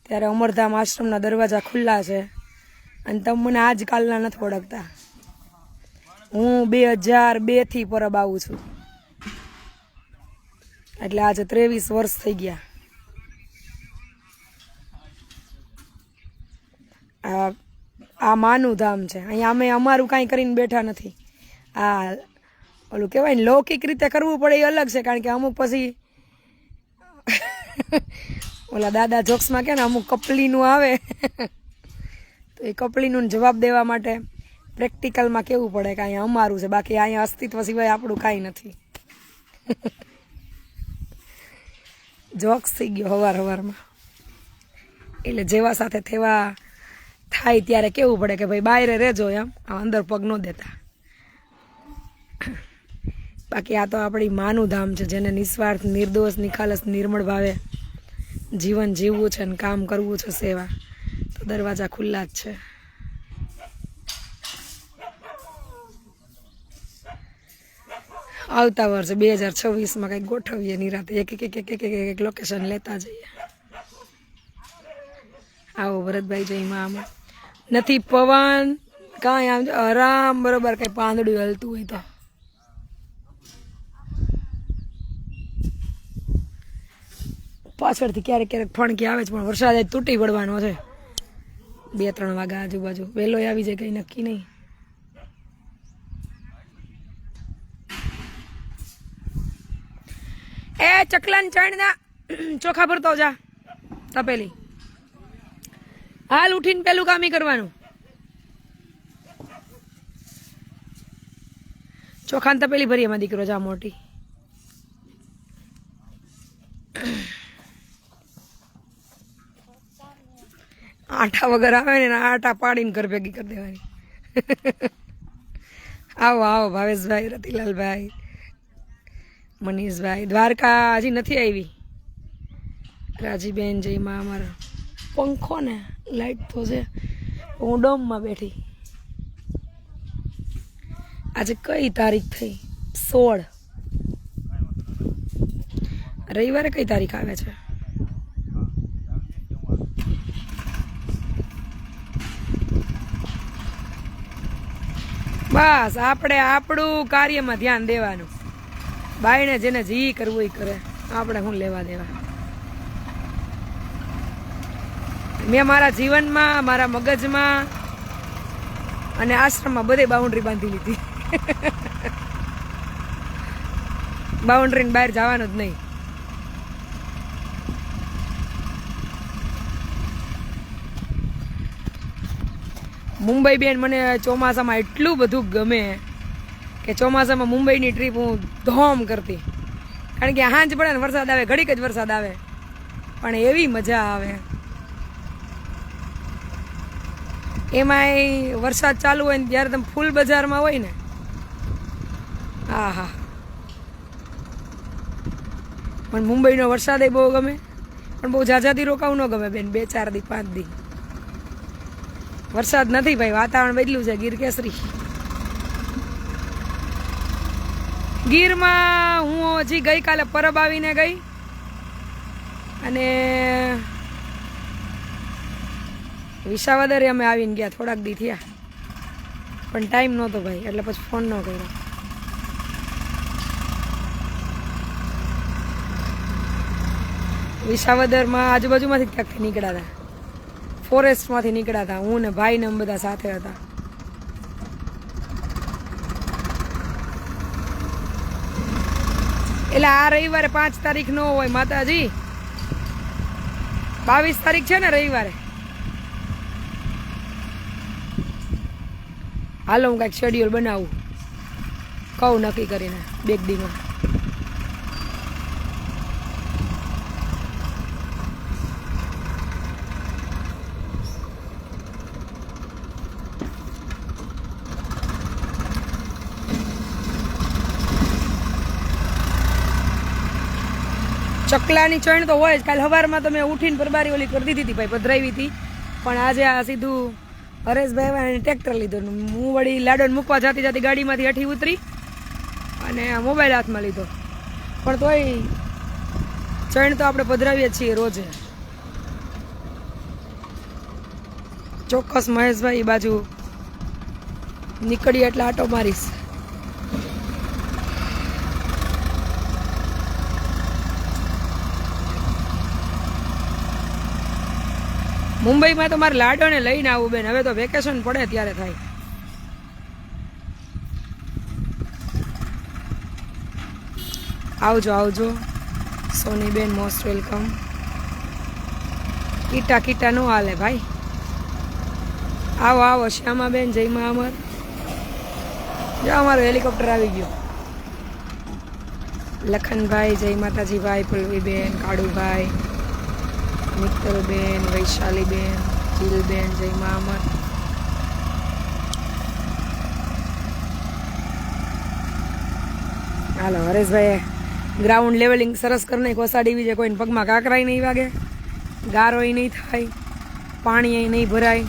ત્યારે અમરધામ આશ્રમના દરવાજા ખુલ્લા છે. અને તમે મને આજકાલના નથી ઓળખતા. હું 2002 થી પરબ આવું છું, એટલે આજે 23 વર્ષ થઈ ગયા. આ માનું ધામ છે. અહીંયા અમે અમારું કાંઈ કરીને બેઠા નથી. આ ઓલું કહેવાય ને, લૌકિક રીતે કરવું પડે એ અલગ છે, કારણ કે અમુક પછી ઓલા દાદા જોક્સમાં કે ને અમુક કપલીનું આવે તો એ કપલીનું જવાબ દેવા માટે પ્રેક્ટિકલમાં કેવું પડે કે અહીંયા અમારું છે, બાકી અહીંયા અસ્તિત્વ સિવાય આપણું કાંઈ નથી. જોક્સ થઈ ગયો હવારમાં. એટલે જેવા સાથે તેવા થાય ત્યારે કેવું પડે કે ભાઈ બહાર રહેજો, એમ અંદર પગ ન દેતા. બાકી આ તો આપણી માનું ધામ છે, જેને નિસ્વાર્થ, નિર્દોષ, નિખાલસ, નિર્મળ ભાવે જીવન જીવવું છે અને કામ કરવું છે, સેવા, તો દરવાજા ખુલ્લા જ છે. આવતા વર્ષે 2026માં કંઈક ગોઠવીએ નિરાતે, એક લોકેશન લેતા જઈએ. આવો ભરતભાઈ, જય માં. નથી પવન કાંઈ, આમ આરામ બરોબર, કંઈ પાંદડું હલતું હોય તો. પાછળથી ક્યારેક ક્યારેક ફણકી આવે છે, પણ વરસાદ આજ તૂટી પડવાનો છે. 2-3 વાગ્યા આજુબાજુ. વહેલો આવી જાય કંઈ નક્કી નહીં. એ ચકલાન ચણના ચોખા ભરતો જા તપેલી. હાલ ઉઠીને પેલું કામ કરવાનું. ચોખાને તપેલી ભરી એમાં દીકરો જા મોટી. આટા વગર આવે ને આટા પાડીને ઘર ભેગી કરી દેવાની. આવો આવો ભાવેશભાઈ, રતિલાલભાઈ, મનીષભાઈ. દ્વારકા હજી નથી આવી. રાજીબેન, જય માં. અમારા પંખો ને લાઈટ તો છે, હું ડોમમાં બેઠી. આજે કઈ તારીખ થઈ? 16. રવિવારે કઈ તારીખ આવે છે? બસ આપણે આપણું કાર્યમાં ધ્યાન દેવાનું. બાયણે જેને જી કરવું એ કરે, આપણે શું લેવા દેવા. મેં મારા જીવનમાં, મારા મગજમાં અને આશ્રમમાં બધે બાઉન્ડ્રી બાંધી લીધી. બાઉન્ડ્રીની બહાર જવાનું જ નહીં. મુંબઈ બેન મને ચોમાસામાં એટલું બધું ગમે કે ચોમાસામાં મુંબઈની ટ્રીપ હું ધોમ કરતી, કારણ કે હાંજ પડે ને વરસાદ આવે, ઘડીક જ વરસાદ આવે પણ એવી મજા આવે. એમાંય વરસાદ ચાલુ હોય ને ત્યારે તમે ફૂલ બજારમાં હોય ને, હા હા. પણ મુંબઈનો વરસાદ બહુ ગમે, પણ બહુ ઝાઝાથી રોકાવું ન ગમે બેન, 2-4 દી 5 દી. વરસાદ નથી ભાઈ, વાતાવરણ બદલ્યું છે. ગીર કેસરી. ગીરમાં હું હજી ગઈકાલે પરબ આવીને ગઈ, અને વિસાવદરે અમે આવીને ગયા થોડાક દી થયા, પણ ટાઈમ નહોતો ભાઈ, એટલે પછી ફોન ન કર્યો. વિસાવદરમાં આજુબાજુમાંથી ક્યાંકથી નીકળ્યા હતા, ફોરેસ્ટમાંથી નીકળ્યા હતા. હું ને ભાઈ ને અમે બધા સાથે હતા. એટલે આ રવિવારે 5 તારીખ ન હોય માતાજી, 22 તારીખ છે ને રવિવારે. હાલો હું કાંઈક શેડ્યુલ બનાવું, કહું નક્કી કરીને 2 દીમાં. ચકલાની ચણ તો હોય જ. કાલે સવારમાં તો મેં ઉઠીને પરબારી ઓલી કરી દીધી હતી ભાઈ, પધરાવી હતી. પણ આજે આ સીધું હરેશભાઈ એને ટ્રેક્ટર લીધું. હું વળી લાડોને મૂકવા જતી જતી ગાડીમાંથી હેઠી ઉતરી અને મોબાઈલ હાથમાં લીધો. પણ તોય ચણ તો આપણે પધરાવીએ છીએ રોજે. ચોક્કસ મહેશભાઈ બાજુ નીકળી એટલે આટો મારીશ. મુંબઈમાં તો મારે લાડોને લઈને આવું બેન, હવે તો વેકેશન પડે ત્યારે થાય. આવજો આવજો સોની બેન, મોસ્ટ વેલકમ. કીટા કીટા નો હાલે ભાઈ, આવો આવો શ્યામા બેન, જય મા અમર. જો અમારું હેલિકોપ્ટર આવી ગયું. લખનભાઈ, જય માતાજી ભાઈ. પુલવીબેન, કાળુભાઈ, મિત્તલબેન, વૈશાલીબેન, જીલબેન, જય મા અમર. હાલો હરેશભાઈ ગ્રાઉન્ડ લેવલિંગ સરસ કરી નાખી. વસાડી બીજે કોઈને પગમાં કાકરાય નહીં વાગે, ગારોય નહીં થાય, પાણી નહીં ભરાય,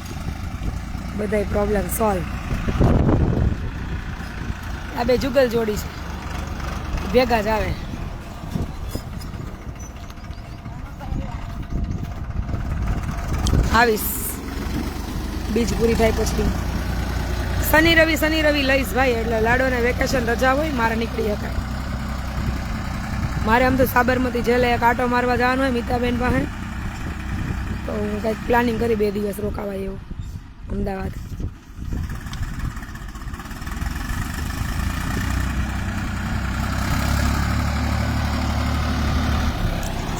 બધાય પ્રોબ્લેમ સોલ્વ. આ બે જુગલ જોડી છે, ભેગા જ આવે. આવીશ બીજ પૂરી થાય પછી. શનિ રવિ લઈશ ભાઈ, એટલે લાડોને વેકેશન રજા હોય, મારે નીકળી શકાય. મારે આમ તો સાબરમતી જેલે એક આટો મારવા જવાનું હોય મિતાબેન પાસે, તો હું કંઈક પ્લાનિંગ કરી 2 દિવસ રોકાવાય એવું અમદાવાદ.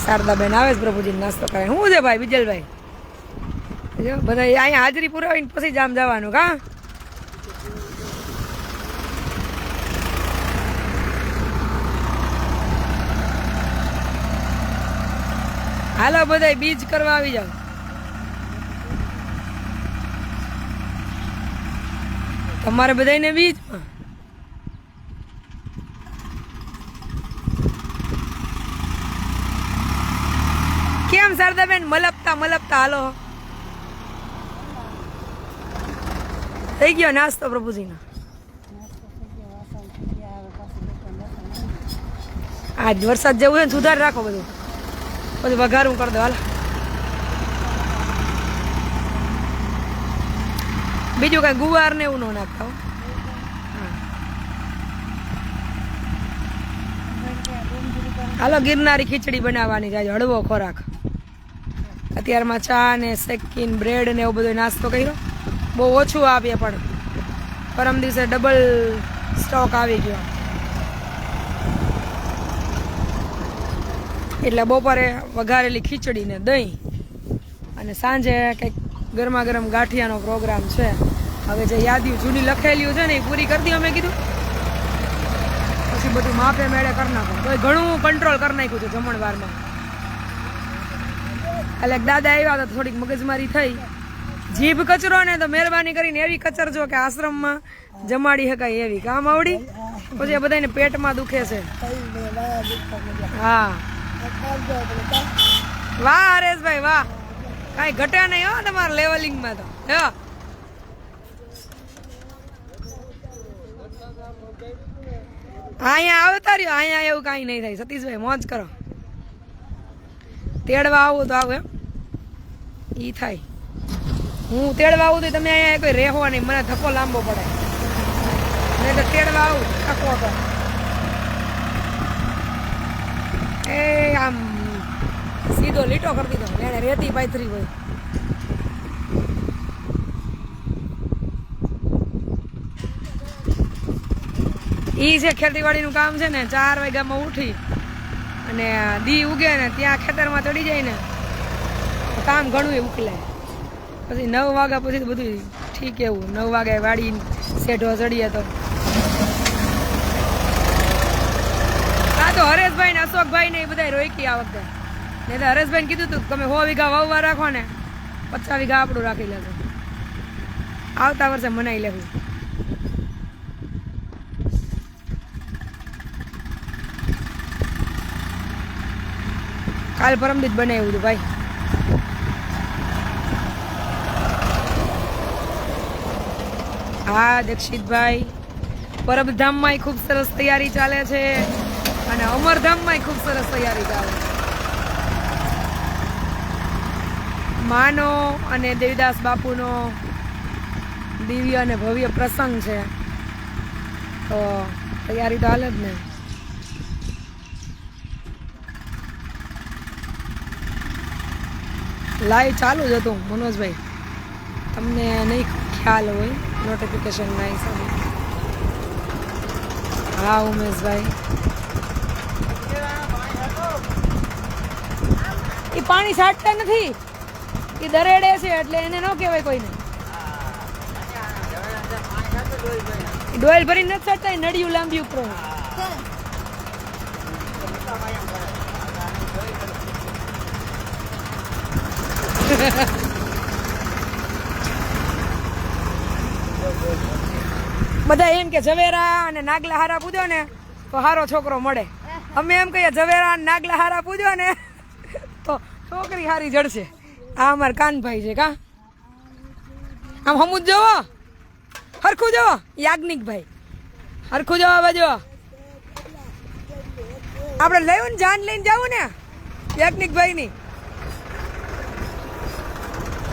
શારદાબેન આવે છે પ્રભુજી નાસ્તો કરે. શું છે ભાઈ વિજલભાઈ? જો બધા અહીંયા હાજરી પુરાવીને પછી જામ જવાનું કા? હાલો બધા બીજ કરવા આવી જાવ. તમારે બધાને બીજમાં કેમ શારદાબેન મલપતા હાલો થઈ ગયો નાસ્તો પ્રભુજીનો? આજ વરસાદ જેવું છે ને, સુધાર રાખો બધું, પછી વઘારું કરી દો. હાલ બીજું કઈ ગુવાર ને એવું ન નાખતા. હાલો ગિરનારી ખીચડી બનાવવાની છે, હળવો ખોરાક. અત્યારમાં ચા ને શેકીન બ્રેડ ને એવું બધો નાસ્તો કર્યો. બહુ ઓછું આપીએ, પણ પરમ દિવસે ડબલ સ્ટોક આવી ગયો, એટલે બપોરે વઘારેલી ખીચડી ને દહીં, અને સાંજે કંઈક ગરમા ગરમ ગાંઠિયાનો પ્રોગ્રામ છે. હવે જે યાદીઓ જૂની લખેલી છે ને એ પૂરી કરી દી અમે કીધું, પછી બધું માપે મેળે કરી નાખો. તો ઘણું કંટ્રોલ કરી નાખ્યું છે જમણવારમાં. એટલે દાદા આવ્યા તો થોડીક મગજમારી થઈ. જીભ કચરો ને તો મહેરબાની કરીને એવી કચરજો કે આશ્રમમાં જમાડી શકાય એવી. કામ આવડી પછી આ બધાને પેટમાં દુખે છે. હા વાહ હરેશભાઈ વાહ, કાંઈ ઘટ્યા નહીં હો તમારા લેવલિંગમાં તો. હા અહીંયા આવતા રહ્યો, અહીંયા એવું કાંઈ નહીં થાય. સતીશભાઈ મોજ કરો, તેડવા આવું તો આવું એમ ઈ થાય. હું તેડવા આવું તો તમે અહીંયા કોઈ રહેવો નહીં, મને ધક્કો લાંબો પડે. નહીં તો તેડવા આવું થકો તો એ આમ સીધો લીટો કરી દીધો. એને રેતી પાથરી હોય. ઈ છે ખેતીવાડીનું કામ છે ને. 4 વાગ્યામાં ઉઠી અને દી ઉગે ને ત્યાં ખેતરમાં ચડી જાય ને કામ ઘણું એ ઉકલાય. પછી 9 વાગ્યા પછી બધું ઠીક. એવું 9 વાગે વાડી શેઢો ચડીએ તો. આ તો હરેશભાઈ ને અશોકભાઈ ને એ બધા રોકી આ વખતે. નહીં તો હરેશભાઈ ને કીધું તું તમે 100 વીઘા વાવવા રાખો ને 50 વીઘા આપણું રાખી લેજો. આવતા વર્ષે મનાઈ લેવું. કાલ પરમદીત બનાવ્યું હતું ભાઈ. હા દીક્ષિતભાઈ, પરબધામમાં ખૂબ સરસ તૈયારી ચાલે છે અને અમરધામમાં ખૂબ સરસ તૈયારી ચાલે છે. માનો અને દેવીદાસ બાપુનો દિવ્ય અને ભવ્ય પ્રસંગ છે તો તૈયારી તો હાલે જ ને. લાઈવ ચાલુ જ હતું મનોજભાઈ, તમને નહીં ખ્યાલ હોય નોટિફિકેશન ના હિસાબે. હા ઉમેશભાઈ, એ પાણી છાંટતા નથી, એ દરેડે છે એટલે એને ન કહેવાય કોઈને. ડોયલ ભરીને નથી છાંટતા, નડિયું લાંબી ઉપર. બધા એમ કે ઝવેરા અને નાગલા હારા પૂજો ને તો હારો છોકરો મળે. અમે એમ કહીએ ઝવેરા અને નાગલા હારા પૂજો ને તો છોકરી હારી જડશે. આ અમાર કાનભાઈ છે. કા આમ હમું જોવો, હરખું જોવો. યાજ્ઞિકભાઈ હરખું જોવા બાજુ. આપણે લેવું ને જાન લઈને જવું ને યાજ્ઞિકભાઈ ની.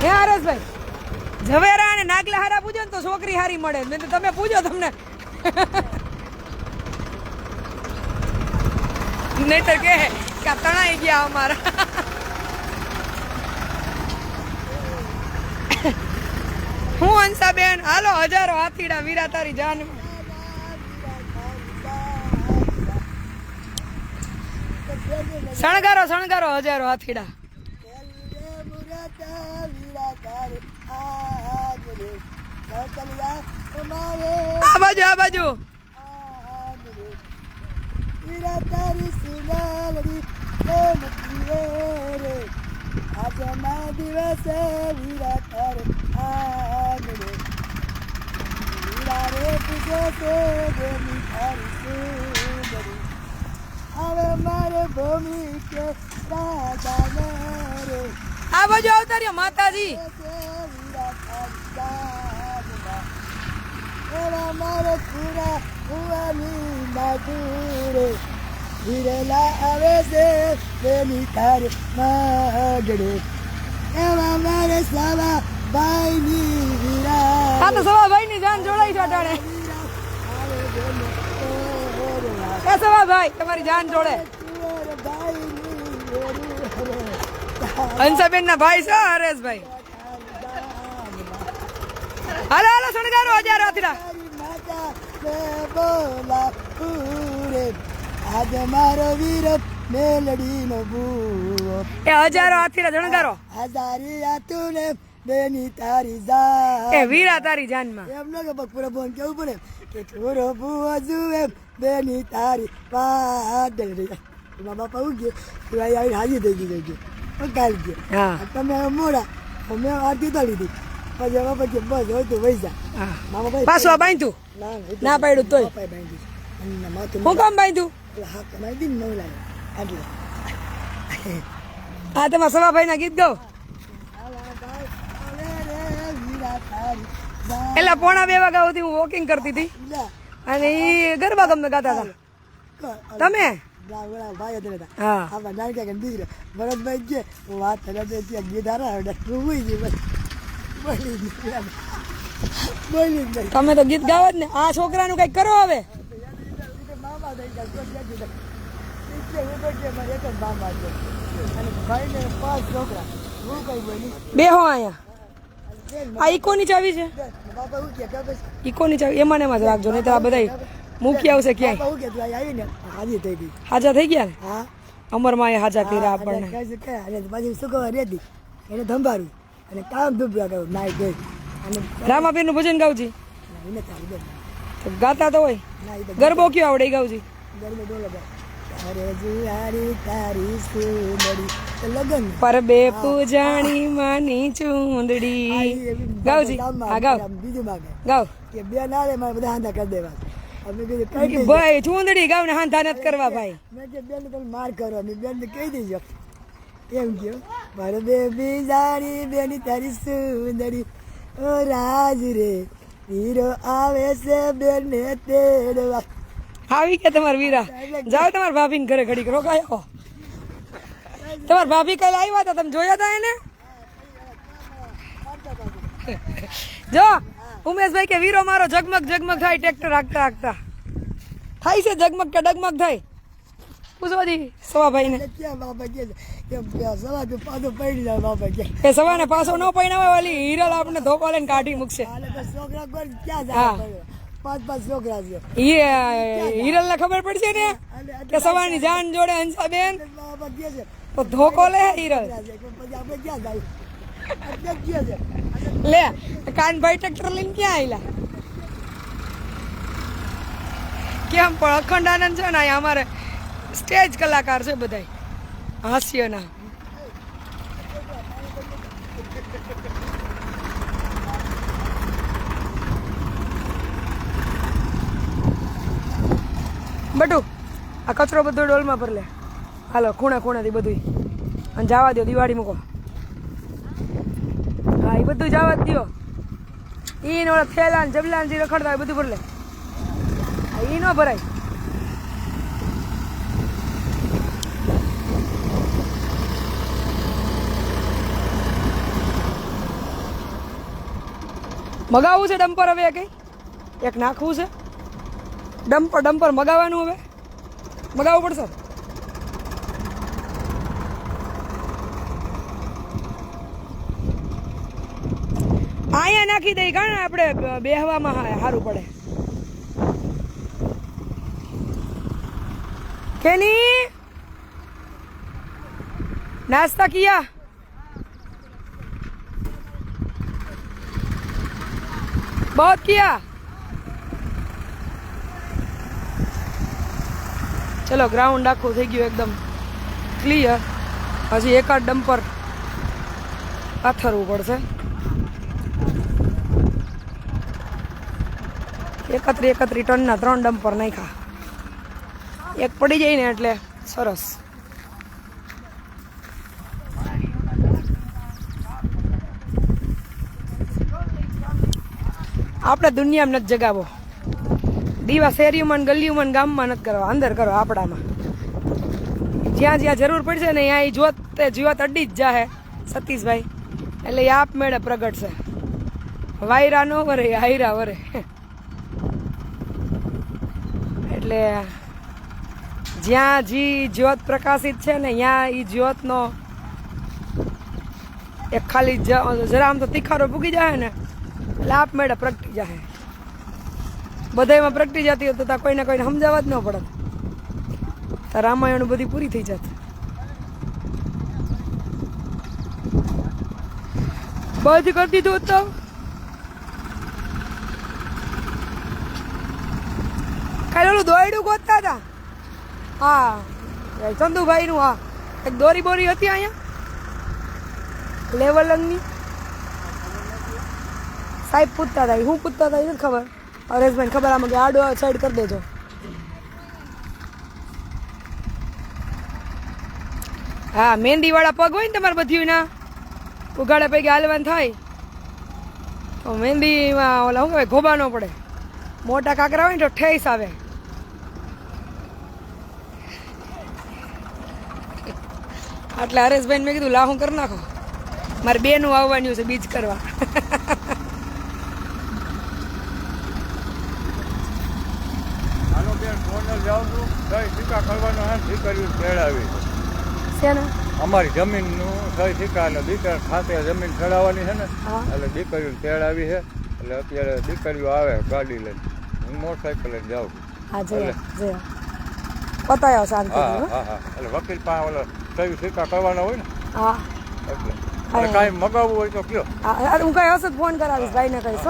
હે હરેશભાઈ, ઝવેરા અને નાગલા હારા પૂજો ને તો છોકરી હારી મળે. નહીં તો તમે પૂજો તમને નહીતર કે તણાઈ ગયા અમારા. હું હંસાબેન, હાલો હજારો હાથીડા વીરા તારી જાન. શણગારો શણગારો હજારો હાથીડા. આ બાજુ આ બાજુ. આ બાજુ આવતા રહ્યો માતાજી. સવાભાઈ ની જાન જોડાઈ છે અટાણે. એ સવાભાઈ તમારી જાન જોડે. હંસાબેન ના ભાઈ છે હરેશભાઈ. હાલો હાલો શણગારો હજાર હાથીડા. આજે મારો વીર મેલડી નો બુઓ. એ હજારો હાથીડા શણગારો. હજારી આતુને બેની તારી જાન એ વીરા તારી જાનમાં એમ ન કે પૂરા બોન કેવું પડે કે છોરો બુઆ જુએ બેની તારી વાત એમાં બાપા હું ગયો તું આવી હાજી થઈ ગઈ કાલ ગયો હા તમે મોડા મેં આરતી તો લીધી પછી બાપા કે બસ હોય તો વહી જા હા મામા ભાઈ પાછું આ બાંધ્યું ના પાડ્યું તોય પાપાએ બાંધી અને માથું હું કામ બાંધ્યું હા કમાઈ દી નવ લાગે આટલે હા તમારા સવાભાઈ ના ગીત ગાઓ એટલે 1:30 વાગ્યા સુધી હું વોકિંગ કરતી હતી અને એ ગરબા ગમે ગાતા હતા તમે ભાઈ હતા હા હા નાનકા દીકરા ભરતભાઈ કે વાત ગીત હારા બોલી તમે તો ગીત ગાવો જ ને આ છોકરાનું કઈક કરો હવે મામા થઈ ગયા એક જ મામા છે અને ભાઈને 5 છોકરા હું કઈ બોલી બેહો અહીંયા આ ઇકોની ચાવી છે બાપા હું કે બસ ઇકોની ચાવી એમાં ને એમાં જ રાખજો નહીં તો આ બધા મૂકી આવશે ક્યાંય બાપા હું કે તું આવીને હાજી થઈ ગઈ હાજા થઈ ગયા ને હા અમરમાં એ હાજા કર્યા આપણને અને પછી શું કહેવા રહેતી એને ધંભારું અને કામ ધૂપ્યા કહ્યું નાઈ ગઈ અને રામાપીરનું ભજન ગાવજી એને ચાલી દે તો ગાતા તો હોય ના એ ગરબો કયો આવડે ઈ ગાવજી ગરમે ડોલે તારે જુવારી તારી સુંદરી લગન પરબે પૂજાણી માની ચૂંદડી ગાવજી હા ગાવ બીજું માગે ગાવ કે બે ના રે મારે બધા હાંધા કરી દેવા અમે કીધું કઈ નહીં ભાઈ ચૂંદડી ગાવ ને હાંધા નથી કરવા ભાઈ મેં કે બેન તમે માર કરો ને બેન કહી દેજો એમ કયો મારે બે બીજારી બેની તારી સુંદરી ઓ રાજ રે હીરો આવે છે બેન ને તેડવા આવી કે તમારા વીરા જાઓ તમારા ભાભીને ઘરે ઘડીક રોકાયો તમારા ભાભી કાલે આવ્યા હતા તમે જોયા હતા એને જો ઉમેશભાઈ કે વીરો મારો ઝગમગ ઝગમગ થાય ટ્રેક્ટર હાંકતા હાંકતા થાય છે ઝગમગ કે ડગમગ થાય પૂછવાજી સવાભાઈ ને ક્યાં બાપા કે સવા તો પાછો પડી જાય બાપા કે એ સવાને પાછો ન પૈણાવે વાલી હિરલ આપણે ધોકો લઈને કાઢી મૂકશે હાલે તો છોકરા કોણ ક્યાં હા. જાય 5 છોકરા છે એ હિરલ ને ખબર પડશે ને કે સવાની જાન જોડે હંસાબેન બાપા કે છે તો ધોકો લે હિરલ પછી આપણે ક્યાં જાય ક્યાં છે લે કાનભાઈ ટ્રેક્ટર લઈને ક્યાં આવેલા કેમ પણ અખંડ આનંદ છે ને અહીંયા અમારે સ્ટેજ કલાકાર છે બધાય હાસ્યના બટુ આ કચરો બધો ડોલમાં ભર લે હાલો ખૂણે ખૂણેથી બધું અને જવા દો દિવાળી મૂકો હા એ બધું જવા જ દો ઈ ઓલા થેલા ને જબલા ને જે રખડતા હોય બધું ભર લે ઈ ન ભરાય મગાવવું છે ડમ્પર હવે કઈ એક નાખવું છે ડમ્પર મગાવવાનું હવે મગાવવું પડશે અહીંયા નાખી દઈ કારણ આપણે બેહવામાં સારું પડે કેની નાસ્તા કિયા बहुत किया चलो ग्राउंड आखું થઈ ગયું એકદમ ક્લિયર હજી એકાદ ડમ્પર પાથરવું પડશે 31 ટનના 3 ડમ્પર નાખ્યા એક પડી જાય ને એટલે સરસ આપણે દુનિયામાં નથી જગાવો દીવા શેરીઓમાં ગલીઓમાં ગામમાં નથી કરવા અંદર કરો આપણામાં જ્યાં જ્યાં જરૂર પડશે ને ત્યાં જીવત અડી જ જાહે સતીશભાઈ એટલે એ આપમેળે પ્રગટશે વાયરા નો વરે હાયરા વરે એટલે જ્યાં જી જ્યોત પ્રકાશિત છે ને ત્યાં એ જ્યોતનો એક ખાલી જરા આમ તો તીખારો પૂગી જાય ને એટલે આપમેળે પ્રગટી જાય બધામાં પ્રગટી જતી હોય તો કોઈને કોઈને સમજાવવા જ ન પડે તો રામાયણ બધી પૂરી થઈ જતી બંધ કરી દીધું તો ખાલી ઓલું દોયડું ગોતતા હતા. હા ચંદુભાઈ નું. હા એક દોરી બોરી હતી અહીંયા લેવલંગની. સાહેબ પૂછતા હતા, હું પૂછતા હતા એ નથી ખબર. હરેશભાઈ ખબર આમાં કે આડો સાઈડ કરી દેજો. હા મહેંદી વાળા પગ હોય ને તમારે બધી ના ઉગાડે પૈકી હાલવાનું થાય તો મહેંદીમાં ઓલા શું કહેવાય ગોબા ન પડે. મોટા કાંકરા હોય ને તો ઠેસ આવે. એટલે હરેશભાઈ મેં કીધું લાહું કરી નાખો, મારે બેનું આવવાનું છે બીજ કરવા. અમારી જમીન નું સહી સિક્કા અને દીકરા ખાતે જમીન ચડાવવાની છે ને એટલે દીકરીઓ તેડાવી છે. એટલે અત્યારે દીકરીઓ આવે ગાડી લઈને, હું મોટરસાઇકલ લઈને જાઉં છું. પતાયો શાંતિ. હા હા હા એટલે વકીલ પાસે ઓલા સહી સિક્કા કરવાના હોય ને હા એટલે કાંઈ મગાવવું હોય તો કયો. હું કઈ હશે ફોન કરાવીશ ભાઈ ને કહીશ.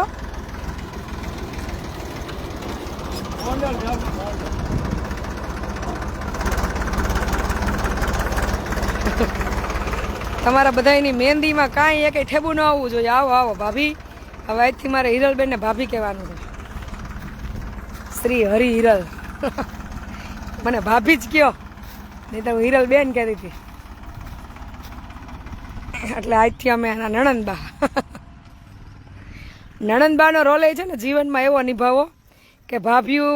તમારા બધાની મહેંદીમાં કાંઈ એક ઠેબુ ન આવવું જોઈએ. આવો આવો ભાભી. હવે આજથી મારે હિરલબેન ને ભાભી કહેવાનું છે. શ્રી હરિ હિરલ. મને ભાભી જ કયો, નહીં તો હું હિરલબેન કહેતી હતી. એટલે આજથી અમે એના નણંદબા. નણંદબાનો રોલ એ છે ને જીવનમાં એવો નિભાવો કે ભાભીઓ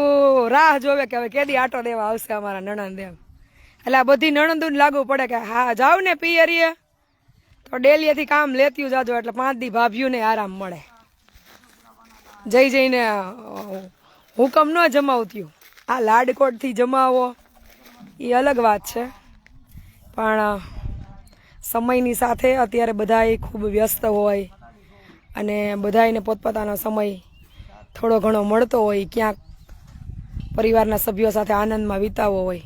રાહ જોવે કે હવે કેદી આટો દેવા આવશે અમારા નણંદ એમ. એટલે આ બધી નણંદુને લાગુ પડે કે હા જાવ ને પિયરીએ તો ડેલીએથી કામ લેતી જાજો એટલે 5 દી ભાભીઓને આરામ મળે. જઈને હુકમ ન જમાવતી. આ લાડકોટથી જમાવો એ અલગ વાત છે, પણ સમયની સાથે અત્યારે બધાય ખૂબ વ્યસ્ત હોય અને બધાયને પોતપોતાનો સમય થોડો ઘણો મળતો હોય, ક્યાંક પરિવારના સભ્યો સાથે આનંદમાં વિતાવવો હોય.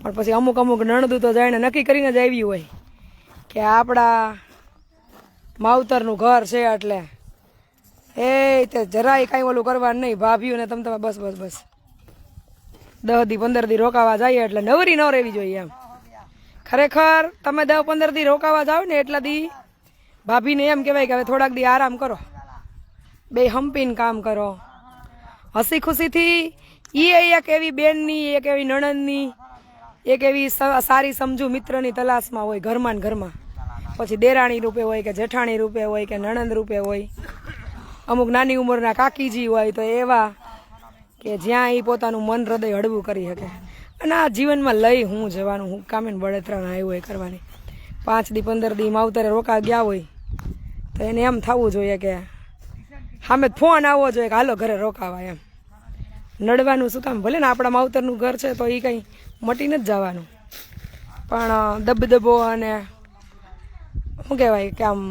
પણ પછી અમુક નણદું તો જાણે નક્કી કરીને જ આવ્યું હોય કે આપણા માવતરનું ઘર છે એટલે એ તે જરાય કાંઈ ઓલું કરવાનું નહીં. ભાભીઓને તમે બસ બસ બસ 10 દી 15 દી રોકાવા જઈએ એટલે નવરી ન રહેવી જોઈએ એમ. ખરેખર તમે 10-15 દી રોકાવા જાઓ ને એટલા દી ભાભીને એમ કહેવાય કે હવે થોડાક દી આરામ કરો, બે હંપીને કામ કરો, હસી ખુશીથી. એ એક એવી બેનની, એક એવી નણંદની, એક એવી સારી સમજુ મિત્રની તલાશમાં હોય ઘરમાં ને ઘરમાં. પછી દેરાણી રૂપે હોય કે જેઠાણી રૂપે હોય કે નણંદ રૂપે હોય. અમુક નાની ઉંમરના કાકીજી હોય તો એવા કે જ્યાં એ પોતાનું મન હૃદય હળવું કરી શકે. અને આ જીવનમાં લઈ હું જવાનું, હું કામે બળતરા આવ્યું હોય કરવાની. 5 દી 15 દી માવતરે રોકા ગયા હોય તો એને એમ થવું જોઈએ કે સામે ફોન આવવો જોઈએ કે હાલો ઘરે રોકાવા એમ. નડવાનું શું કામ? ભલે ને આપણા માવતરનું ઘર છે તો એ કંઈ મટી નથી જવાનું, પણ દબદબો અને શું કહેવાય કે આમ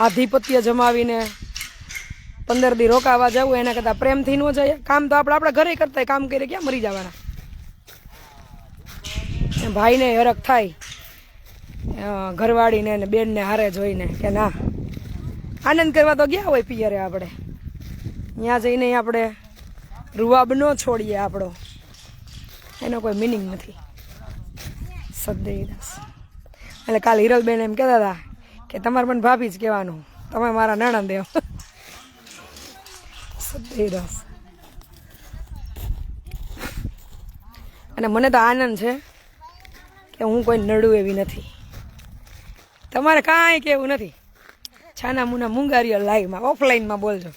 આધિપત્ય જમાવીને 15 દી રોકાવા જવું એના કરતાં પ્રેમથી ન જાય. કામ તો આપણા ઘરે કરતા કામ કરીએ ક્યાં મરી જવાના. ભાઈને હરખ થાય ઘરવાળીને ને બેનને હારે જોઈને કે ના આનંદ કરવા તો ગયા હોય પિયરે આપણે, ત્યાં જઈને આપણે રૂવાબ ન છોડીએ આપણો, એનો કોઈ મિનિંગ નથી. સદૈદાસ. એટલે કાલે હિરલબેન એમ કહેતા હતા કે તમારે મને ભાભી જ કહેવાનું, તમે મારા નણંદ એમ. સદૈદાસ. અને મને તો આનંદ છે કે હું કોઈ નડું એવી નથી. તમારે કાંઈ કહેવું નથી. છાના મુના મુંગારીઓ લાઈવમાં ઓફલાઈનમાં બોલજો,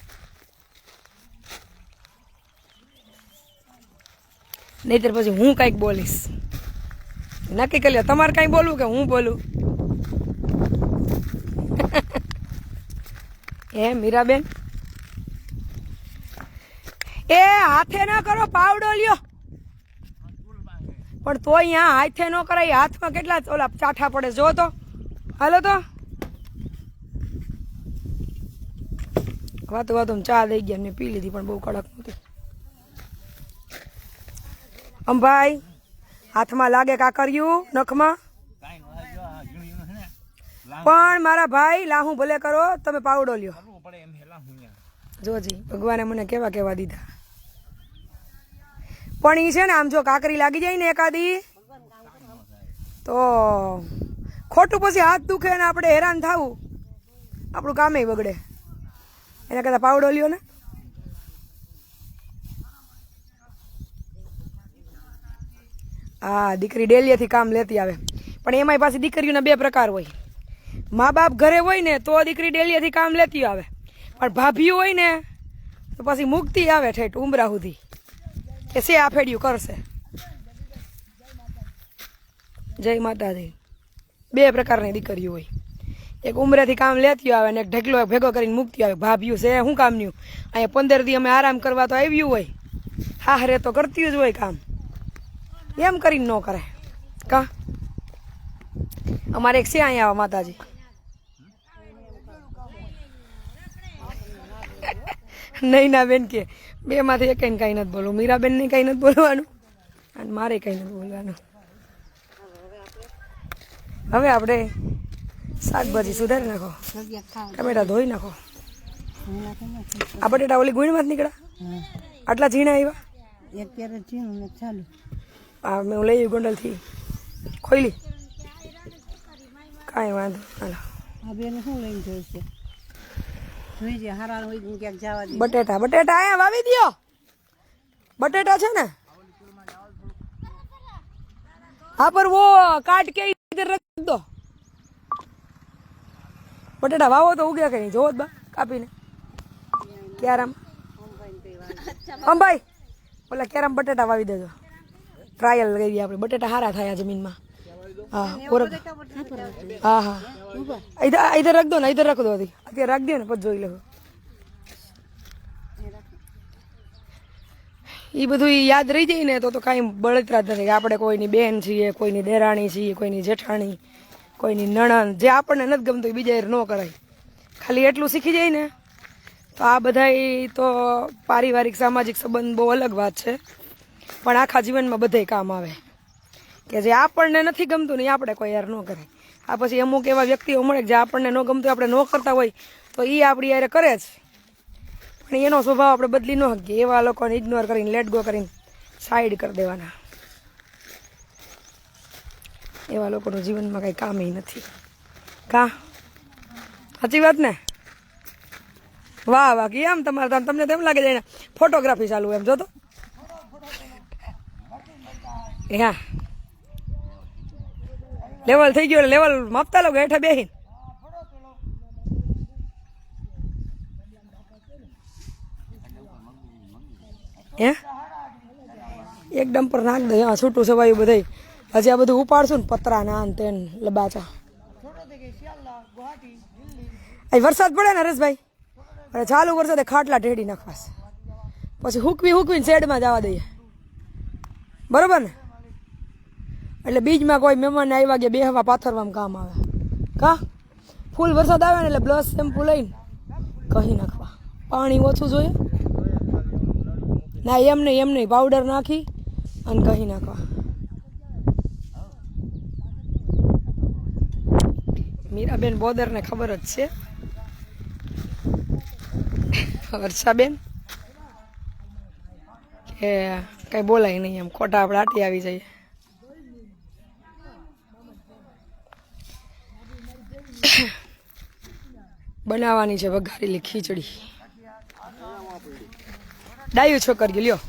નહીતર પછી હું કંઈક બોલીશ. નક્કી કરી લો તમારે કાંઈ બોલવું કે હું બોલું. હે મીરાબેન, એ હાથે ના કરો પાવડો લ્યો. પણ તો અહીંયા હાથે ન કરાય, હાથમાં કેટલા ઓલા ચાઠા પડે જો તો. હાલો તો વાતું વાતું ચા દઈ ગયા, મેં પી લીધી પણ બહુ કડક નહોતી. ભાઈ હાથમાં લાગે કાકરિયું નખમાં. પણ મારા ભાઈ લાહું ભલે કરો, તમે પાવડો લ્યો. જોજી ભગવાને મને કેવા કેવા દીધા. પણ ઈ છે ને આમ જો કાકરી લાગી જાય ને એકાદી તો ખોટું પછી હાથ દુખે ને આપણે હેરાન થાવું, આપણું કામે બગડે. એના કરતા પાવડો લ્યો ને. હા, દીકરી ડેલીએથી કામ લેતી આવે, પણ એમાંય પાછી દીકરીઓના બે પ્રકાર હોય. મા બાપ ઘરે હોય ને તો દીકરી ડેલીએથી કામ લેતી આવે, પણ ભાભીઓ હોય ને તો પછી મુકતી આવે ઠેઠ ઉમરા સુધી કે સે આ ફેડ્યું કરશે. જય માતાજી. બે પ્રકારની દીકરીઓ હોય, એક ઉમરેથી કામ લેતી આવે ને એક ઢગલો ભેગો કરીને મૂકતી આવે. ભાભીઓ છે શું કામનું, અહીંયા 15 દી અમે આરામ કરવા તો આવ્યું હોય, હારે તો કરતી જ હોય કામ, એમ કરીને ન કરે કા. અમારે એક છે અહીંયા આવા માતાજી, નહીં ના બેન કે બે માંથી એક કઈ નથી બોલવું. મીરાબેન ને કઈ નથી બોલવાનું અને મારે કઈ નથી બોલવાનું. હવે આપણે શાકભાજી સુધારી નાખો, ટમેટા ધોઈ નાખો. આ બટેટા ઓલી ગુણીમાં જ નીકળ્યા, આટલા ઝીણા આવ્યા. હા, મેં લઈ આવ્યું ગોંડલથી, ખોઈલી, કાંઈ વાંધો. હાલો બટેટા બટેટા અહીંયા વાવી દો. બટેટા છે ને હા, પર વો કાટ કે ઇધર રખ દો. બટેટા વાવો તો ઉગ્યા કઈ જોવો બા કાપીને. ક્યારામ ભાઈ ઓલા ક્યારામ બટેટા વાવી દેજો, ટ્રાયલ કરીએ આપણે. બટેટા સારા થયા જમીનમાં. હા હા હા, ઇધર રખ દો ને, ઇધર રખ દો. અત્યારે રાખ દો ને પછી જોઈ લેવું. એ બધું યાદ રહી જાય ને તો કાંઈ બળતરા જ નથી કે આપણે કોઈની બેન છીએ, કોઈની દેરાણી છીએ, કોઈની જેઠાણી, કોઈની નણંદ. જે આપણને નથી ગમતું એ બીજા ન કરાય. ખાલી એટલું શીખી જાય ને તો આ બધા તો પારિવારિક સામાજિક સંબંધ બહુ અલગ વાત છે, પણ આખા જીવનમાં બધે કામ આવે. કે જે આપણને નથી ગમતું ને એ આપણે કોઈ યાર ન કરે. આ પછી અમુક એવા વ્યક્તિઓ મળે જે આપણને ન ગમતું આપણે ન કરતા હોય તો એ આપણી યારે કરે જ, પણ એનો સ્વભાવ આપણે બદલી ન શકીએ. એવા લોકોને ઇગ્નોર કરીને લેટ ગો કરીને સાઈડ કરી દેવાના. એવા લોકોનું જીવનમાં કંઈ કામ નથી કા. સાચી વાત ને? વાહ વાહ, કેમ તમારે તમને તેમ લાગે છે ફોટોગ્રાફી ચાલુ એમ જોતો. હા, લેવલ થઈ ગયો, લેવલ માપતા લોકો હેઠા બેહીન. હે એક ડમ્પર નાખ દે. હા, છૂટું સવાયું બધે. હજી આ બધું ઉપાડશું ને, પતરા ના તેન લબાચા. વરસાદ પડે ને હરેશભાઈ, અને ચાલુ વરસાદે ખાટલા ઢેડી નાખવાસ, પછી હુકવીને શેડમાં જવા દઈએ, બરોબર ને? એટલે બીજમાં કોઈ મહેમાન આવ્યા ગયા બેહવા પાથરવામાં કામ આવે કા. ફૂલ વરસાદ આવે ને એટલે બ્લશ શેમ્પુ લઈને કહી નાખવા. પાણી ઓછું જોઈએ ના, એમ નહીં પાવડર નાખી અને કહી નાખવા. મીરાબેન બોદરને ખબર જ છે. વર્ષાબેન કે કઈ બોલાય નહીં, એમ ખોટા આપણે આટી આવી જઈએ. બનાવવાની છે વઘારેલી ખીચડી. ડાયું છોકરી લ્યો.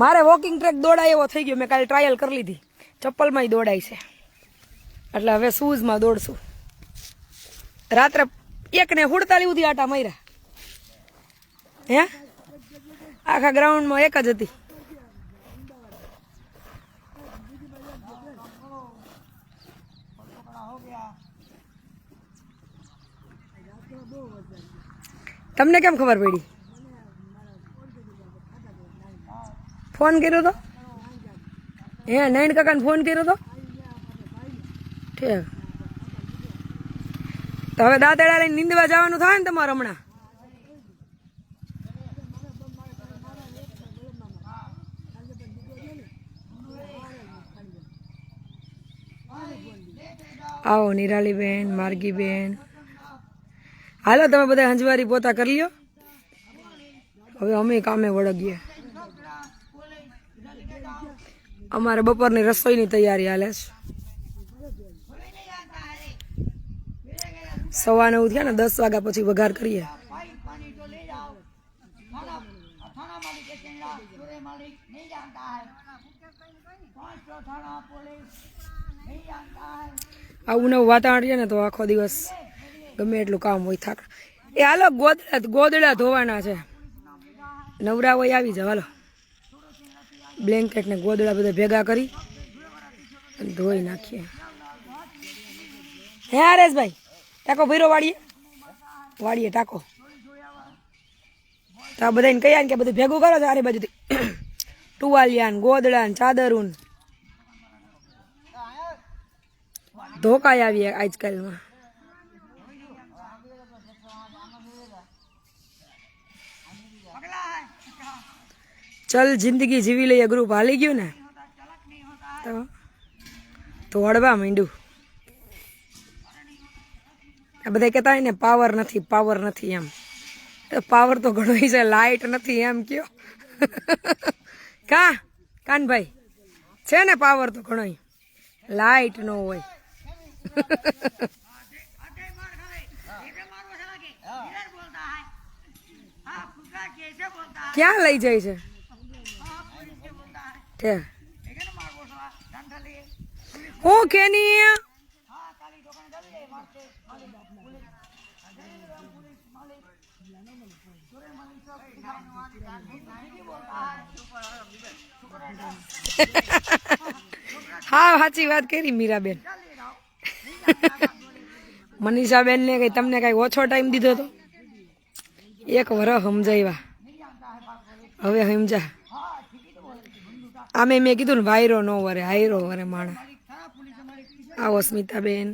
મારે વોકિંગ ટ્રેક દોડાય એવો થઈ ગયો. મેં કાલે ટ્રાયલ કરી લીધી, ચપ્પલમાં દોડાય છે, એટલે હવે શૂઝમાં દોડશું. રાત્રે 1:47 સુધી આટા માર્યા. હે આખા ગ્રાઉન્ડમાં એક જ હતી. તમને કેમ ખબર પડી? ફોન કર્યો તો? હે નાઈન કાકાને ફોન કર્યો તો? ઠીક. તો હવે દાંતેડા લઈને નીંદવા જવાનું થાય ને તમારે હમણાં? આવો નિરાલીબેન, માર્ગીબેન. હાલો તમે બધા હંજવારી પોતા કરી લ્યો. હવે અમે કામે વળગીએ. અમારે બપોરની રસોઈની તૈયારી હાલે છે. 9:15 થયા ને, 10 વાગ્યા પછી વઘાર કરીએ. આવું નવું વાતાવરણ છે ને તો આખો દિવસ ગમે એટલું કામ હોય થાક. એ હાલો ગોદડા ધોવાના છે. નવરા હોય આવી જાવ. હાલો બ્લેન્કેટ ને ગોદડા બધા ભેગા કરી અને ધોઈ નાખીએ. હે હરેશભાઈ, ટાકો ભર્યો વાડીએ ટાકો. તો આ બધાને કહીએ કે બધું ભેગું કરો છો આરે બાજુથી. ટુવાલિયા ગોદડા ને ચાદરું ધોકાઈ આવીએ આજકાલમાં. ચલ જિંદગી જીવી લઈએ ગ્રુપ હાલી ગયું ને તો હળવા માંડ્યું. આ બધા કહેતા હોય ને પાવર નથી એમ. પાવર તો ઘણો છે, લાઇટ નથી એમ કયો. કાનભાઈ છે ને પાવર તો ઘણો, લાઇટ ન હોય. ક્યાં લઈ જાય છે હું કેની હા સાચી વાત કરી મીરાબેન. મનીષાબેન ને કઈ તમને કઈ ઓછો ટાઈમ દીધો તો 1 વર્ષ સમજાવ્યા. હવે સમજા. આમે મેં કીધું ને વાયરો નો વરે હાયરો વરે માણા. આવો સ્મિતાબેન.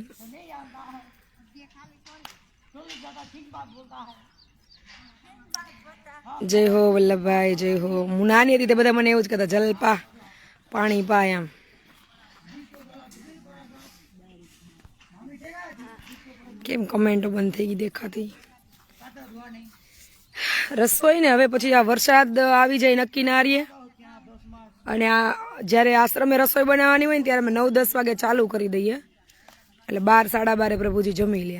જય હો વલ્લભભાઈ, જય હો. હું નાની હતી તે બધા મને એવું જ કહેતા જલપા પાણી પા એમ. કેમ કમેન્ટો બંધ થઈ ગઈ દેખાતી. રસોઈ ને હવે પછી આ વરસાદ આવી જાય નક્કી ના રહીએ. અને આ જ્યારે આશ્રમે રસોઈ બનાવવાની હોય ને ત્યારે અમે 9-10 વાગે ચાલુ કરી દઈએ. એટલે 12-12:30 પ્રભુજી જમી લે.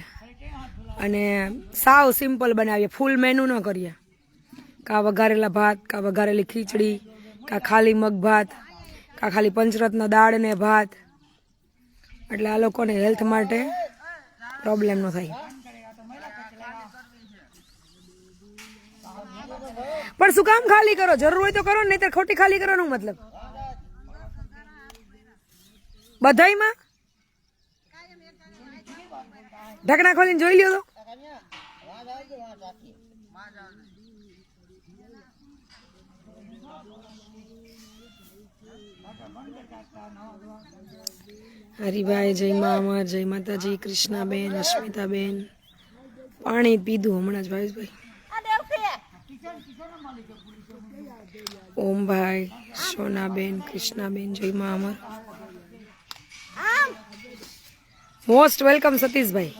અને સાવ સિમ્પલ બનાવીએ, ફૂલ મેનુ ન કરીએ. કાં વઘારેલા ભાત, કાં વઘારેલી ખીચડી, કાં ખાલી મગ ભાત, કાં ખાલી પંચરત્ન દાળ ને ભાત. એટલે આ લોકોને હેલ્થ માટે પ્રોબ્લેમ ન થાય. પણ શું કામ ખાલી કરો? જરૂર હોય તો કરો, નહીં તો ખોટી ખાલી કરવાનો મતલબ બધાયમાં ઢાંકણા ખોલીને જોઈ લ્યો તો. હરિભાઈ જય મા અમર, જય માતાજી. કૃષ્ણાબેન, અસ્મિતાબેન. પાણી પીધું હમણાં જ ભાવેશભાઈ. ઓમભાઈ, સોનાબેન, કૃષ્ણાબેન, જય મા અમર. Most welcome Satishbhai.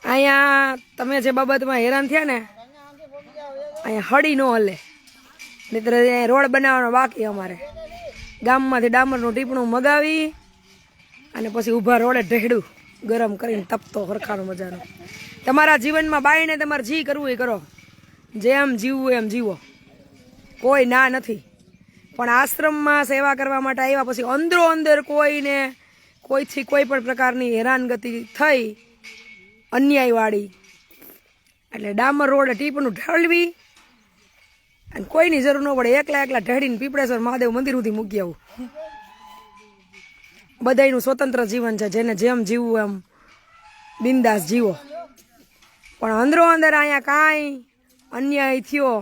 અહીંયા તમે જે બાબતમાં હેરાન થયા ને, અહીંયા હળી ન હલે. નહીતર રોડ બનાવવાનો બાકી અમારે. ગામમાંથી ડામરનું ટીપણું મગાવી અને પછી ઊભા રોડે ઢેડું ગરમ કરીને તપતો હરખાનો મજાનો. તમારા જીવનમાં બાઈને તમારે જી કરવું એ કરો, જેમ જીવવું એમ જીવો, કોઈ ના નથી. પણ આશ્રમમાં સેવા કરવા માટે આવ્યા પછી અંદરો અંદર કોઈને કોઈથી કોઈ પણ પ્રકારની હેરાનગતિ થઈ અન્યાયવાળી, એટલે ડામર રોડે ટીપણું ઢળવી અને કોઈની જરૂર ન પડે. એકલા ઢળીને પીપળેશ્વર મહાદેવ મંદિર સુધી મૂકી આવું. બધાયનું સ્વતંત્ર જીવન છે, જેને જેમ જીવવું એમ બિંદાસ જીવો. પણ અંદરો અંદર અહીંયા કાંઈ અન્યાય થયો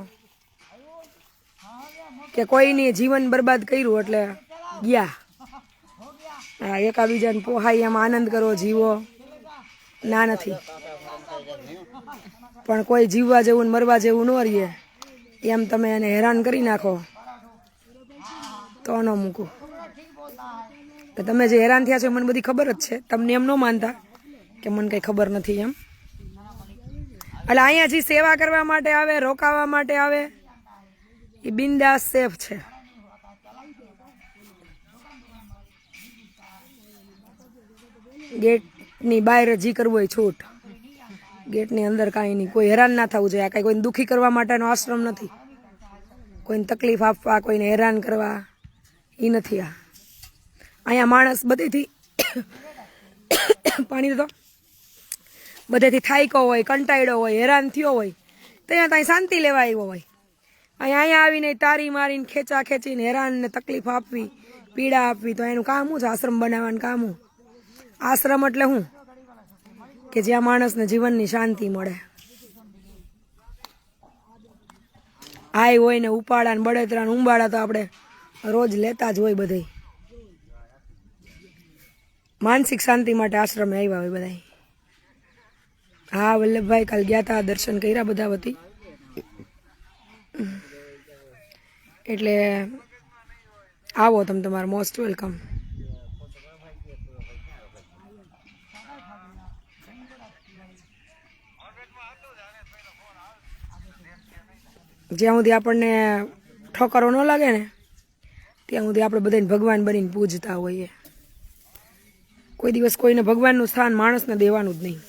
કે કોઈની જીવન બરબાદ કર્યું એટલે ગયા. એકાબીજાને પોહાય એમ આનંદ કરો, જીવો. ના નથી, પણ કોઈ જીવવા જેવું ને મરવા જેવું ન રહીએ એમ તમે એને હેરાન કરી નાખો તો ન મૂકું. તો તમે જે હેરાન થયા છો મને બધી ખબર જ છે, તમને એમ ન માનતા કે મને કંઈ ખબર નથી એમ. એટલે અહીંયા જે સેવા કરવા માટે આવે, રોકાવા માટે આવે, એ બિંદાસ સેફ છે. ગેટની બહાર જી કરવું હોય છૂટ, ગેટની અંદર કાંઈ નહીં. કોઈ હેરાન ના થવું જોઈએ. આ કાંઈ કોઈને દુઃખી કરવા માટેનો આશ્રમ નથી. કોઈને તકલીફ આપવા, કોઈને હેરાન કરવા એ નથી. અહીંયા માણસ બધેથી પાણી તો બધેથી થાક્યો હોય, કંટાળ્યો હોય, હેરાન થયો હોય, ત્યાં ત્યાં શાંતિ લેવા આવ્યો હોય. અહીંયા આવીને તારી મારીને ખેંચા ખેંચીને હેરાન ને તકલીફ આપવી, પીડા આપવી, તો એનું કામ શું છે? આશ્રમ બનાવવાનું કામ શું? આશ્રમ એટલે શું? કે જ્યાં માણસને જીવનની શાંતિ મળે. આય હોય ને ઉપાડા ને બળેતરા ને ઉંબાડા તો આપણે રોજ લેતા જ હોય. બધે માનસિક શાંતિ માટે આશ્રમે આવ્યા હોય બધા. હા વલ્લભભાઈ કાલ ગયા હતા, દર્શન કર્યા બધા વતી. એટલે આવો તમે, તમારું મોસ્ટ વેલકમ. જ્યાં સુધી આપણને ઠોકરો ન લાગે ને ત્યાં સુધી આપણે બધાને ભગવાન બનીને પૂજતા હોઈએ. કોઈ દિવસ કોઈને ભગવાનનું સ્થાન માણસને દેવાનું જ નહીં.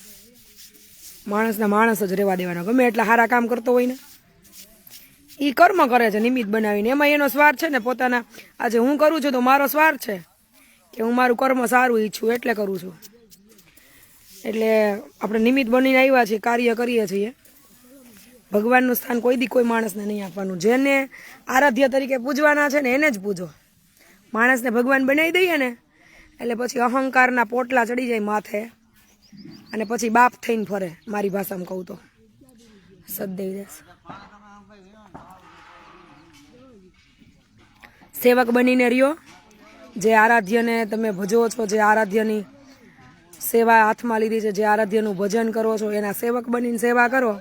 માણસને માણસ જ રહેવા દેવાનો. ગમે એટલા સારા કામ કરતો હોય ને એ કર્મ કરે છે નિમિત્ત બનાવીને. એમાં એનો સ્વાર્થ છે ને પોતાના. આજે હું કરું છું તો મારો સ્વાર્થ છે કે હું મારું કર્મ સારું ઈચ્છું એટલે કરું છું. એટલે આપણે નિમિત્ત બનીને આવ્યા છીએ, કાર્ય કરીએ છીએ. ભગવાનનું સ્થાન કોઈ દી કોઈ માણસને નહીં આપવાનું. જેને આરાધ્ય તરીકે પૂજવાના છે ને એને જ પૂજો. માણસને ભગવાન બનાવી દઈએ ને એટલે પછી અહંકારના પોટલા ચડી જાય માથે અને પછી બાપ થઈને ફરે. મારી ભાષામાં કહું તો સદદેવ દેશ. સેવક બનીને રહ્યો. જે આરાધ્યને તમે ભજો છો, જે આરાધ્યની સેવા હાથમાં લીધી છે, જે આરાધ્યનું ભજન કરો છો, એના સેવક બનીને સેવા કરો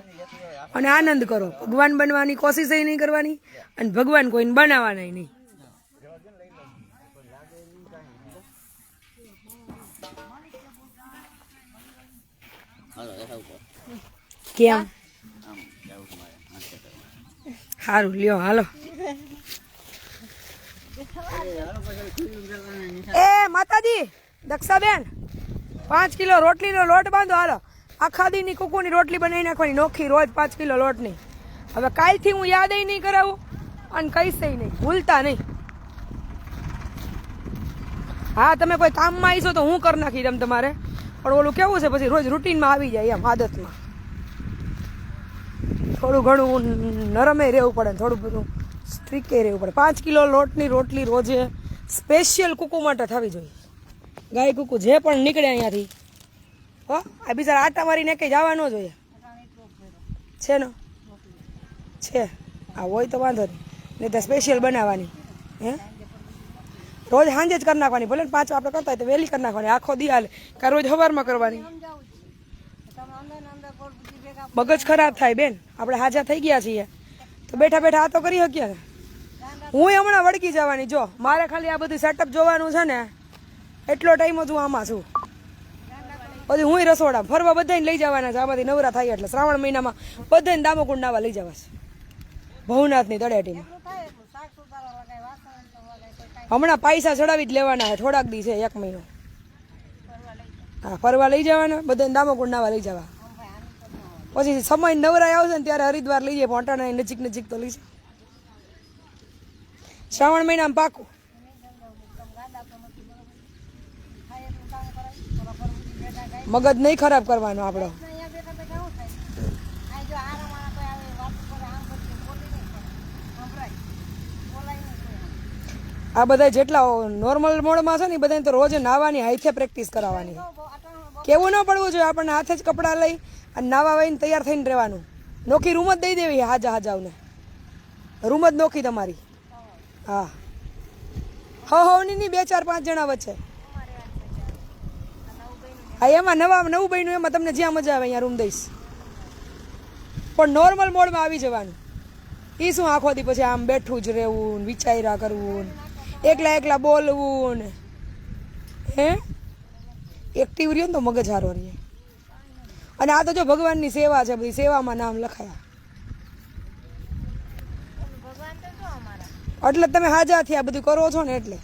અને આનંદ કરો. ભગવાન બનવાની કોશિશ નહીં કરવાની અને ભગવાન કોઈને બનાવવાના નહીં. કેમ સારું લ્યો હાલો. એ માતાજી દક્ષાબેન 5 કિલો રોટલીનો લોટ બાંધો. હાલો આખા દીની કુકુની રોટલી બનાવી નાખવાની નોખી, રોજ 5 કિલો લોટની. હવે કાલથી હું યાદ નહીં કરાવું અને કહીશ નહીં, ભૂલતા નહીં. હા તમે કોઈ કામમાં આવીશો તો હું કરી નાખી દમ તમારે, પણ ઓલું કેવું છે પછી રોજ રૂટીનમાં આવી જાય એમ આદતમાં. થોડું ઘણું નરમે રહેવું પડે, થોડું બધું સ્ટ્રીકે રહેવું પડે. 5 કિલો લોટની રોટલી રોજે સ્પેશિયલ કુકુ માટે થવી જોઈએ. ગાય કુકુ જે પણ નીકળે અહીંયાથી, હો આ બિચારા આટા મારીને કંઈ જવા ન જોઈએ. છે ને છે આ હોય તો વાંધો નહીં તો સ્પેશિયલ બનાવવાની. હે રોજ સાંજે જ કરી નાખવાની. ભલે 5 આપણે કરતા હોય તો વહેલી કરી નાખવાની. આખો દી હાલે કાં રોજ સવારમાં કરવાની. મગજ ખરાબ થાય બેન. આપણે હાજા થઈ ગયા છીએ તો બેઠા બેઠા આ તો કરી શકીએ ને. હું હમણાં વળગી જવાની. જો મારે ખાલી આ બધું સેટઅપ જોવાનું છે ને એટલો ટાઈમ જ હું આમાં છું. પછી હું રસોડા ફરવા બધાને લઈ જવાના છે. આમાંથી નવરા થાય એટલે શ્રાવણ મહિનામાં બધાને દામોકુંડ નાવા લઈ જવા છે ભવનાથની તળેટીમાં. હમણાં પૈસા ચડાવી જ લેવાના છે. થોડાક દી છે, 1 મહિનો. હા ફરવા લઈ જવાના બધાને દામોકુંડ નાવા લઈ જવા. પછી સમય નવરાય આવશે ને ત્યારે હરિદ્વાર લઈ જાય. પોટાણા નજીક નજીક તો લઈ જાય. શ્રાવણ મહિનામાં પાકું. મગજ નહીં ખરાબ કરવાનો આપણો. આ બધા જેટલા નોર્મલ મોડમાં છે ને એ બધાને તો રોજ નાવાની હાથે પ્રેક્ટિસ કરાવવાની. કેવું ન પડવું જોઈએ. આપણને હાથે જ કપડાં લઈ અને નાવા વહીને તૈયાર થઈને રહેવાનું. નોખી રૂમ જ દઈ દેવી હાજાવને. રૂમ જ નોખી તમારી. હા હવની નહીં 2 4 5 જણા વચ્ચે. હા એમાં નવું બન્યું એમાં તમને જ્યાં મજા આવે અહીંયા રૂમ દઈશ. પણ નોર્મલ મોડમાં આવી જવાનું. એ શું આખો દી પછી આમ બેઠું જ રહેવું, વિચાર્યા કરવું, એકલા બોલવું ને હે એક્ટિવ રહ્યો ને તો મગજ હારો રહે. અને આ તો જો ભગવાનની સેવા છે, બધી સેવામાં નામ લખાયા એટલે તમે હાજા થયા બધું કરો છો ને, એટલે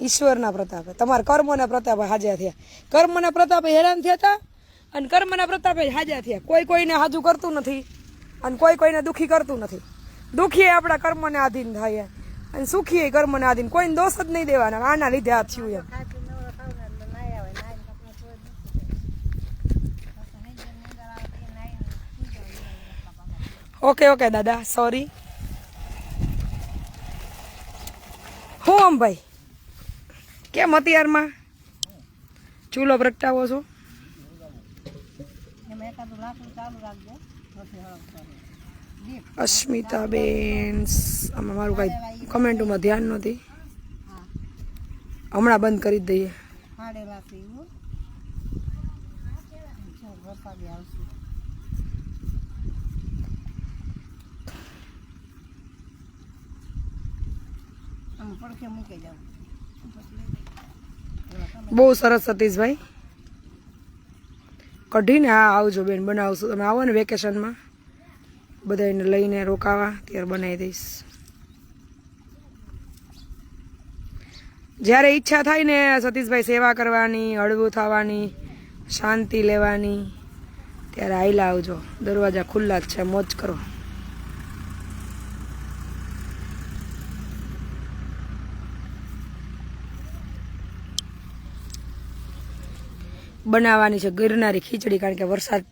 ઈશ્વરના પ્રતાપે તમારા કર્મોના પ્રતાપે હાજા થયા. કર્મના પ્રતાપે હેરાન થયા હતા અને કર્મના પ્રતાપે હાજા થયા. કોઈ કોઈને હાજુ કરતું નથી અને કોઈ કોઈને દુઃખી કરતું નથી. દુઃખી આપણા કર્મને આધીન થાય અને સુખી કર્મને આધીન. કોઈને દોષ જ નહીં દેવાના, આના લીધે આ થયું એમ. ઓકે ઓકે દાદા, સોરી. હું આમ ભાઈ કેમ અત્યારમાં ચૂલો પ્રગટાવો છો? અસ્મિતાબેન આમાં મારું કાંઈ કમેન્ટમાં ધ્યાન નહોતી, હમણાં બંધ કરી જ દઈએ. બહુ સરસ સતીશભાઈ, કઢીને હા આવજો બેન, બનાવશું. તમે આવો ને વેકેશનમાં બધાને લઈને રોકાવા, ત્યારે બનાવી દઈશ. જ્યારે ઈચ્છા થાય ને સતીશભાઈ સેવા કરવાની, હળવું થવાની, શાંતિ લેવાની, ત્યારે આયલા આવજો. દરવાજા ખુલ્લા જ છે, મોજ કરો. બનાવવાની છે ગિરનારી ખીચડી, કારણ કે વરસાદ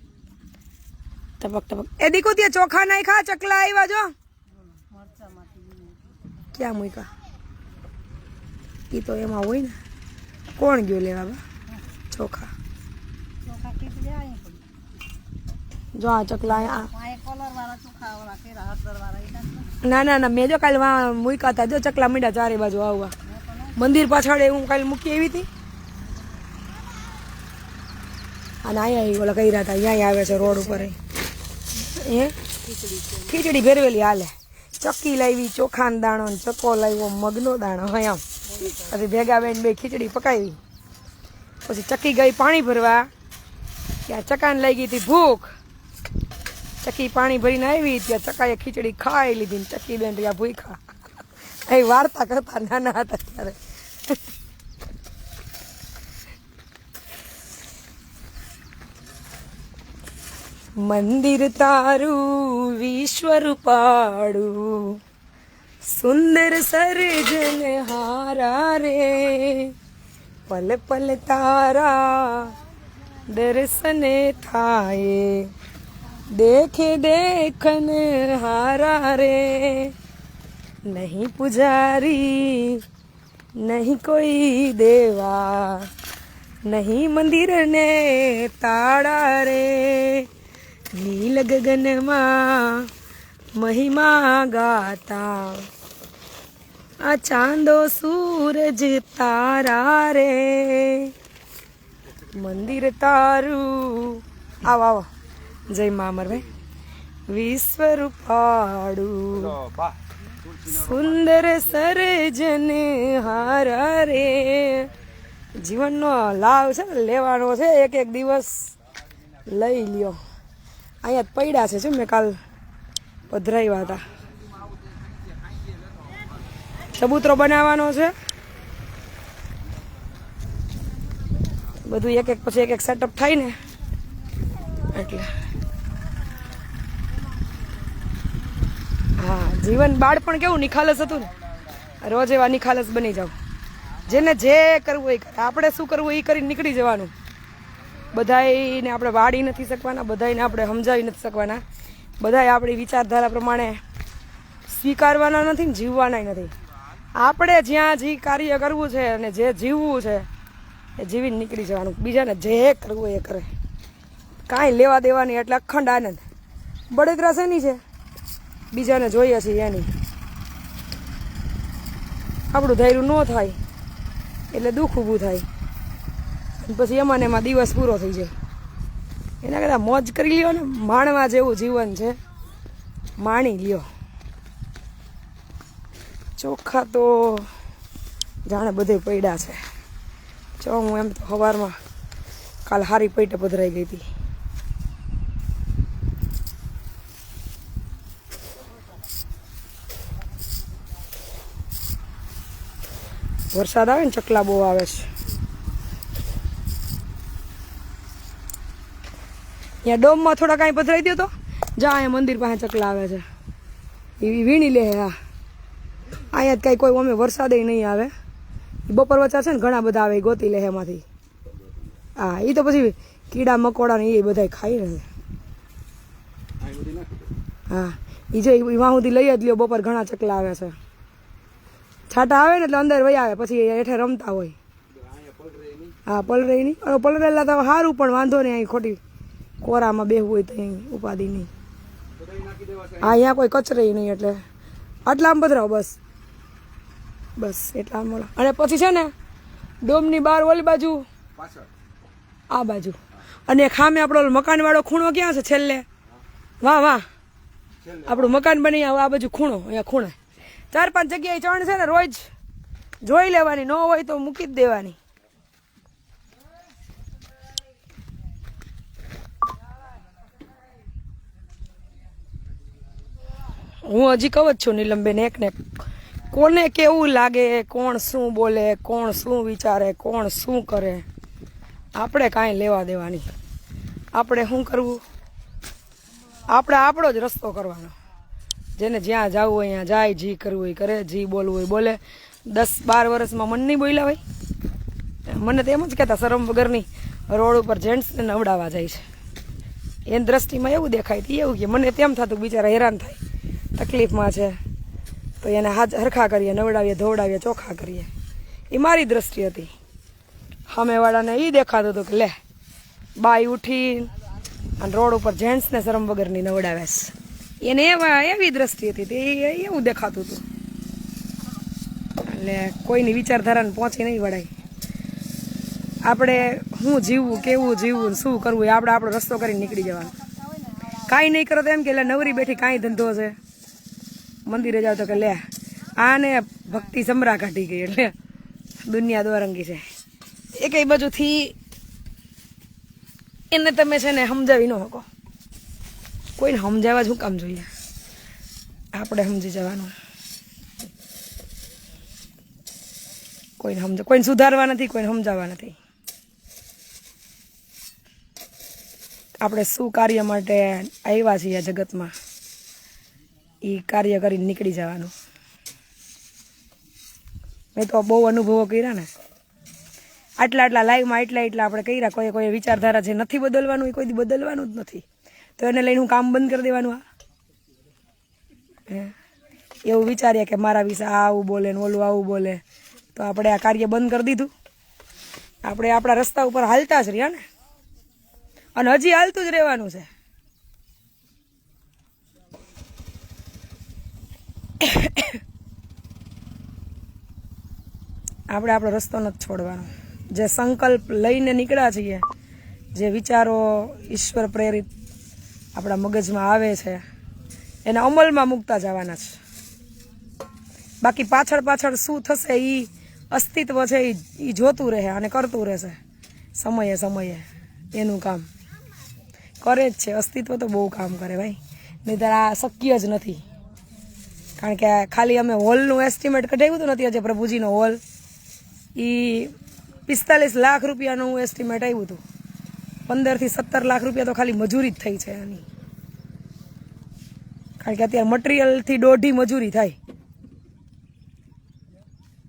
ટપક ટપક. એ દીકુ ત્યાં ચોખા નાખ્યા, ચકલા આવ્યા જો. ક્યાં મૂક્યા? એ તો એમાં હોય ને. કોણ ગયો લેવા બા ચોખા? જો આ ચકલા ના ના ના, મેં જો કાલે મૂક્યા હતા. જો ચકલા મીડા ચારે બાજુ આવવા. મંદિર પાછળ હું કાલે મૂકી આવી હતી. અને અહીંયા ઓલા કર્યા હતા, અહીંયા આવે છે રોડ ઉપર. એ ખીચડી ભેરવેલી હાલે. ચક્કી લાવી, ચોખાનો દાણો, ચકો લાવ્યો, મગનો દાણો. હા એમ પછી ભેગા બેન બે ખીચડી પકાવી. પછી ચક્કી ગઈ પાણી ભરવા, ત્યાં ચકાને લાગી હતી ભૂખ. ચક્કી પાણી ભરીને આવી, ત્યાં ચકાએ ખીચડી ખાઈ લીધી ને ચક્કી બેન રહ્યા ભૂખા. એ વાર્તા કરતા નાના હતા ત્યારે. મંદિર તારું વિશ્વ રૂપાળું, સુંદર સર્જન હારા રે. પલ પલ તારા દર્શને થાય, દેખે દેખન હારા રે. નહીં પુજારી નહીં કોઈ દેવા, નહીં મંદિરને તાળા રે. નીલ ગગનમાં મહિમા ગાતા, આ ચાંદો સૂરજ તારા રે. મંદિર તારું આવો આવો. જય મા અમરભાઈ. વિશ્વ રૂપાળું, સુંદર સર્જન હારા રે. જીવનનો લાભ છે ને લેવાનો છે, એક એક દિવસ લઈ લ્યો. અહીંયા જ પડ્યા છે. શું મેં કાલ પધરાવ્યા હતા. ચબૂતરો બનાવવાનો છે. બધું એક એક પછી એક એક સેટઅપ થાય ને એટલે. હા, જીવન બાળપણ કેવું નિખાલસ હતું ને, રોજ એવા નિખાલસ બની જાવ. જેને જે કરવું એ કરે. આપણે શું કરવું એ કરીને નીકળી જવાનું. બધાને આપણે વાળી નથી શકવાના, બધાને આપણે સમજાવી નથી શકવાના, બધાએ આપણી વિચારધારા પ્રમાણે સ્વીકારવાના નથી ને જીવવાના નથી. આપણે જ્યાં જે કાર્ય કરવું છે અને જે જીવવું છે એ જીવીને નીકળી જવાનું. બીજાને જે કરવું એ કરે, કાંઈ લેવા દેવા નહીં. એટલે અખંડ આનંદ. બળતરા શેની છે? બીજાને જોઈએ છીએ એની. આપણું ધૈર્ય ન થાય એટલે દુઃખ ઊભું થાય, પછી એમાં ને એમાં દિવસ પૂરો થઈ જાય. એના કરતાં મોજ કરી લ્યો ને. માણવા જેવું જીવન છે, માણી લ્યો. ચોખા તો જાણે બધે પડ્યા છે. જો હું એમ તો સવારમાં કાલ હારી પેટે પધરાઈ ગઈ હતી. વરસાદ આવે ને ચકલા બહુ આવે છે. અહીંયા ડોમમાં થોડા કાંઈ પધરાઈ દો તો જા અહીંયા મંદિર પાસે ચકલા આવે છે એવી વીણી લે. હા અહીંયા જ કાંઈ કોઈ અમે વરસાદે નહીં આવે. બપોર વચ્ચે છે ને ઘણા બધા આવે ગોતી લે એમાંથી. હા એ તો પછી કીડા મકોડા ને એ બધા ખાઈ ને. હા એ જો વાં સુધી લઈ જ લ્યો. બપોર ઘણા ચકલા આવે છે. છાંટા આવે ને એટલે અંદર વહી આવે પછી હેઠે રમતા હોય. હા પલરે નહીં. પલરેલા તો સારું પણ વાંધો નહીં. અહીં ખોટી કોરામાં બેહવું હોય તો અહીં ઉપાધિ નહીં. હા અહીંયા કોઈ કચરે નહીં એટલે આટલામાં પધરાવો બસ બસ એટલા મળે. અને પછી છે ને ડોમની બહાર ઓલી બાજુ આ બાજુ અને ખામે આપણો મકાનવાળો ખૂણો ક્યાં છે છેલ્લે? વાહ વાહ આપણું મકાન બની આ બાજુ ખૂણો. અહીંયા ખૂણે 4-5 જગ્યાએ ચણ છે ને રોજ જોઈ લેવાની. ન હોય તો મૂકી જ દેવાની. હું હજી કહું જ છું નીલમબેન એકને કોને કેવું લાગે, કોણ શું બોલે, કોણ શું વિચારે, કોણ શું કરે, આપણે કાંઈ લેવા દેવાની. આપણે શું કરવું? આપણે આપણો જ રસ્તો કરવાનો. જેને જ્યાં જવું હોય ત્યાં જાય, જી કરવું હોય કરે, જી બોલવું હોય બોલે. 10-12 વર્ષમાં મન નહીં બોલ્યા હોય. મને તો એમ જ કહેતા શરમ વગરની રોડ ઉપર જેન્ટ્સને નવડાવવા જાય છે. એની દ્રષ્ટિમાં એવું દેખાય હતું એવું કે મને તેમ થતું બિચારા હેરાન થાય, તકલીફમાં છે તો એને હાથ હરખા કરીએ, નવડાવીએ, ધોવડાવીએ, ચોખ્ખા કરીએ. એ મારી દ્રષ્ટિ હતી. સામેવાળાને એ દેખાતું હતું કે લે બાઈ ઉઠી અને રોડ ઉપર જેન્ટ્સને શરમ વગરની નવડાવે છે. એને એવી દ્રષ્ટિ હતી તે એવું દેખાતું હતું. એટલે કોઈની વિચારધારાને પહોંચી નહીં વળાય. આપણે શું જીવવું, કેવું જીવવું, શું કરવું એ આપણે આપણો રસ્તો કરીને નીકળી જવાનો. કાંઈ નહીં કરો તો એમ કે એટલે નવરી બેઠી કાંઈ ધંધો છે. મંદિરે જાવ તો કે લે આને ભક્તિ સમરા કાઢી ગઈ એટલે દુનિયા દોરંગી છે. એ કઈ બાજુથી એને તમે છે ને સમજાવી ન શકો. કોઈને સમજાવવા જ શું કામ જોઈએ? આપણે સમજી જવાનું. કોઈને સુધારવા નથી, કોઈને સમજાવવા નથી. આપણે શું કાર્ય માટે આવ્યા છીએ આ જગતમાં એ કાર્ય કરીને નીકળી જવાનું. મેં તો બહુ અનુભવો કર્યા ને. આટલા લાઈવમાં એટલા આપણે કર્યા. કોઈ વિચારધારા જે નથી બદલવાનું એ કોઈ દી બદલવાનું જ નથી. તો એને લઈને હું કામ બંધ કરી દેવાનું? એવું વિચારીએ કે મારા વિશે આવું બોલે ને ઓલું આવું બોલે તો આપણે આ કાર્ય બંધ કરી દીધું. આપણે આપણા રસ્તા ઉપર હાલતા જ રહ્યા ને, અને હજી હાલતું જ રહેવાનું છે. આપણે આપણો રસ્તો નથી છોડવાનો. જે સંકલ્પ લઈને નીકળ્યા છીએ, જે વિચારો ઈશ્વર પ્રેરિત આપણા મગજમાં આવે છે એને અમલમાં મૂકતા જવાના છે. બાકી પાછળ શું થશે એ અસ્તિત્વ છે એ જોતું રહે અને કરતું રહેશે. સમયે એનું કામ કરે જ છે. અસ્તિત્વ તો બહુ કામ કરે ભાઈ, નહીંતર આ શક્ય જ નથી. કારણ કે ખાલી અમે હોલનું એસ્ટિમેટ કઢાવ્યું હતું નથી આજે પ્રભુજીનો હોલ, એ 45 લાખ રૂપિયાનું એસ્ટિમેટ આવ્યું હતું. 15 થી 17 લાખ રૂપિયા તો ખાલી મજૂરી જ થઈ છે એની. કારણ કે અત્યારે મટીરિયલથી 1.5 મજૂરી થાય.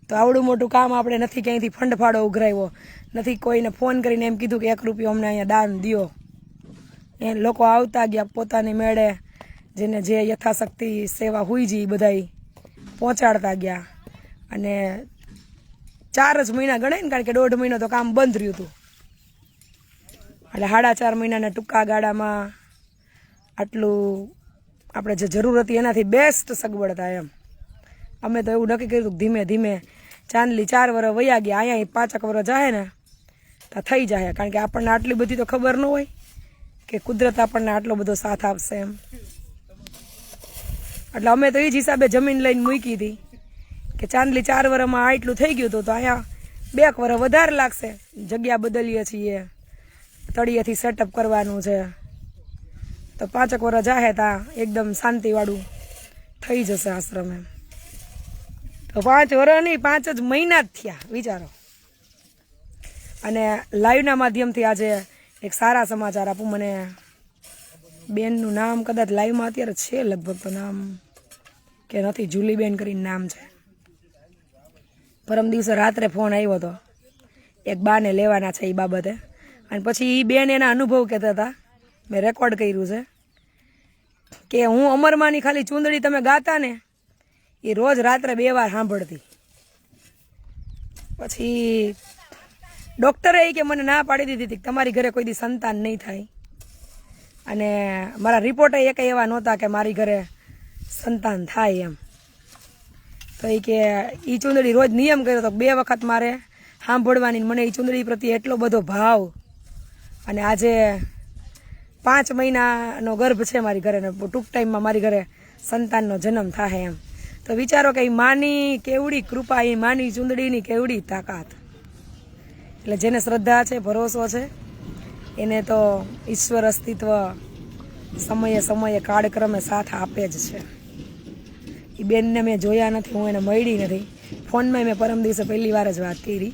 તો આવડું મોટું કામ આપણે નથી ક્યાંયથી ફંડ ફાળો ઉઘરાવ્યો નથી. કોઈને ફોન કરીને એમ કીધું કે 1 રૂપિયો અમને અહીંયા દાન દો. એ લોકો આવતા ગયા પોતાની મેળે, જેને જે યથાશક્તિ સેવા હોય છે એ બધા પહોંચાડતા ગયા. અને 4 જ મહિના ગણાય ને, કારણ કે 1.5 મહિનો તો કામ બંધ રહ્યું હતું. એટલે 4.5 મહિનાના ટૂંકા ગાળામાં આટલું આપણે જે જરૂર હતી એનાથી બેસ્ટ સગવડ થાય એમ. અમે તો એવું નક્કી કર્યું ધીમે ધીમે ચાંદલી 4 વર્ષ વયા ગયા, અહીંયા 5 વર્ષ જાય ને તો થઈ જાય. કારણ કે આપણને આટલી બધી તો ખબર ન હોય કે કુદરત આપણને આટલો બધો સાથ આપશે એમ. એટલે અમે તો એ જ હિસાબે જમીન લઈને મૂકી હતી કે કે ચાંદલી 4 વર્ષમાં આટલું થઈ ગયું હતું, તો અહીંયા 2 વર્ષ વધારે લાગશે. જગ્યા બદલીએ છીએ, તળિયેથી સેટઅપ કરવાનું છે, તો 5 વર્ષ જાહે તા એકદમ શાંતિવાળું થઈ જશે આશ્રમ એમ. તો 5 વર્ષ નહીં, 5 જ મહિના જ થયા, વિચારો. અને લાઈવના માધ્યમથી આજે એક સારા સમાચાર આપું. મને બેનનું નામ કદાચ લાઈવમાં અત્યારે છે લગભગ, તો નામ કે નથી, જુલીબેન કરીને નામ છે. પરમ દિવસે રાત્રે ફોન આવ્યો હતો, એક બાને લેવાના છે એ બાબતે. અને પછી એ બેન એના અનુભવ કહેતા હતા, મેં રેકોર્ડ કર્યું છે, કે હું અમરમાની ખાલી ચૂંદડી તમે ગાતા ને એ રોજ રાત્રે 2 વાર સાંભળતી. પછી ડૉક્ટરે કે મને ના પાડી દીધી હતી કે તમારી ઘરે કોઈ દી સંતાન નહીં થાય. અને મારા રિપોર્ટે એક એવા નહોતા કે મારી ઘરે સંતાન થાય એમ. તો એ કે એ ચૂંદડી રોજ નિયમ કર્યો હતો, 2 વખત મારે સાંભળવાની. મને એ ચૂંદડી પ્રત્યે એટલો બધો ભાવ. અને આજે 5 મહિનાનો ગર્ભ છે મારી ઘરે, ને ટૂંક ટાઈમમાં મારી ઘરે સંતાનનો જન્મ થાય એમ. તો વિચારો કે એ માની કેવડી કૃપા, એ માની ચૂંદડીની કેવડી તાકાત. એટલે જેને શ્રદ્ધા છે, ભરોસો છે, એને તો ઈશ્વર અસ્તિત્વ સમયે સમયે કાળક્રમે સાથ આપે જ છે. એ બેનને મેં જોયા નથી, હું એને મળી નથી. ફોનમાં મેં પરમ દિવસે પહેલી વાર જ વાત કરી,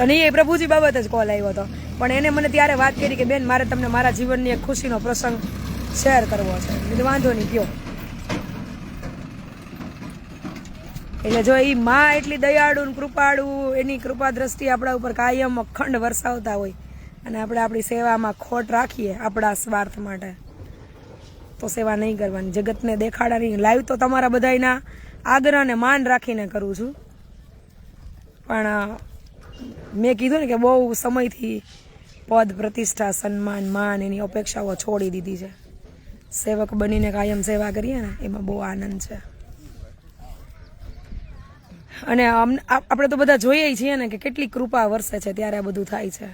અને એ પ્રભુજી બાબત જ કોલ આવ્યો હતો. પણ એને મને ત્યારે વાત કરી કે બેન મારે તમને મારા જીવનની એક ખુશીનો પ્રસંગ શેર કરવો છે. બીજું વાંધો નહીં, કયો. એટલે જો એ માં એટલી દયાળુ ને કૃપાળુ, એની કૃપા દ્રષ્ટિ આપણા ઉપર કાયમ અખંડ વરસાવતા હોય, અને આપણે આપણી સેવામાં ખોટ રાખીએ આપણા સ્વાર્થ માટે, તો સેવા નહીં કરવાની, જગતને દેખાડવાની. લાઈવ તો તમારા બધાના આગ્રહને માન રાખીને કરું છું. પણ મેં કીધું ને કે બહુ સમયથી પદ, પ્રતિષ્ઠા, સન્માન, માન એની અપેક્ષાઓ છોડી દીધી છે. સેવક બનીને કાયમ સેવા કરીએ ને એમાં બહુ આનંદ છે. અને આપણે તો બધા જોઈએ છીએ ને કે કેટલી કૃપા વરસે છે ત્યારે આ બધું થાય છે.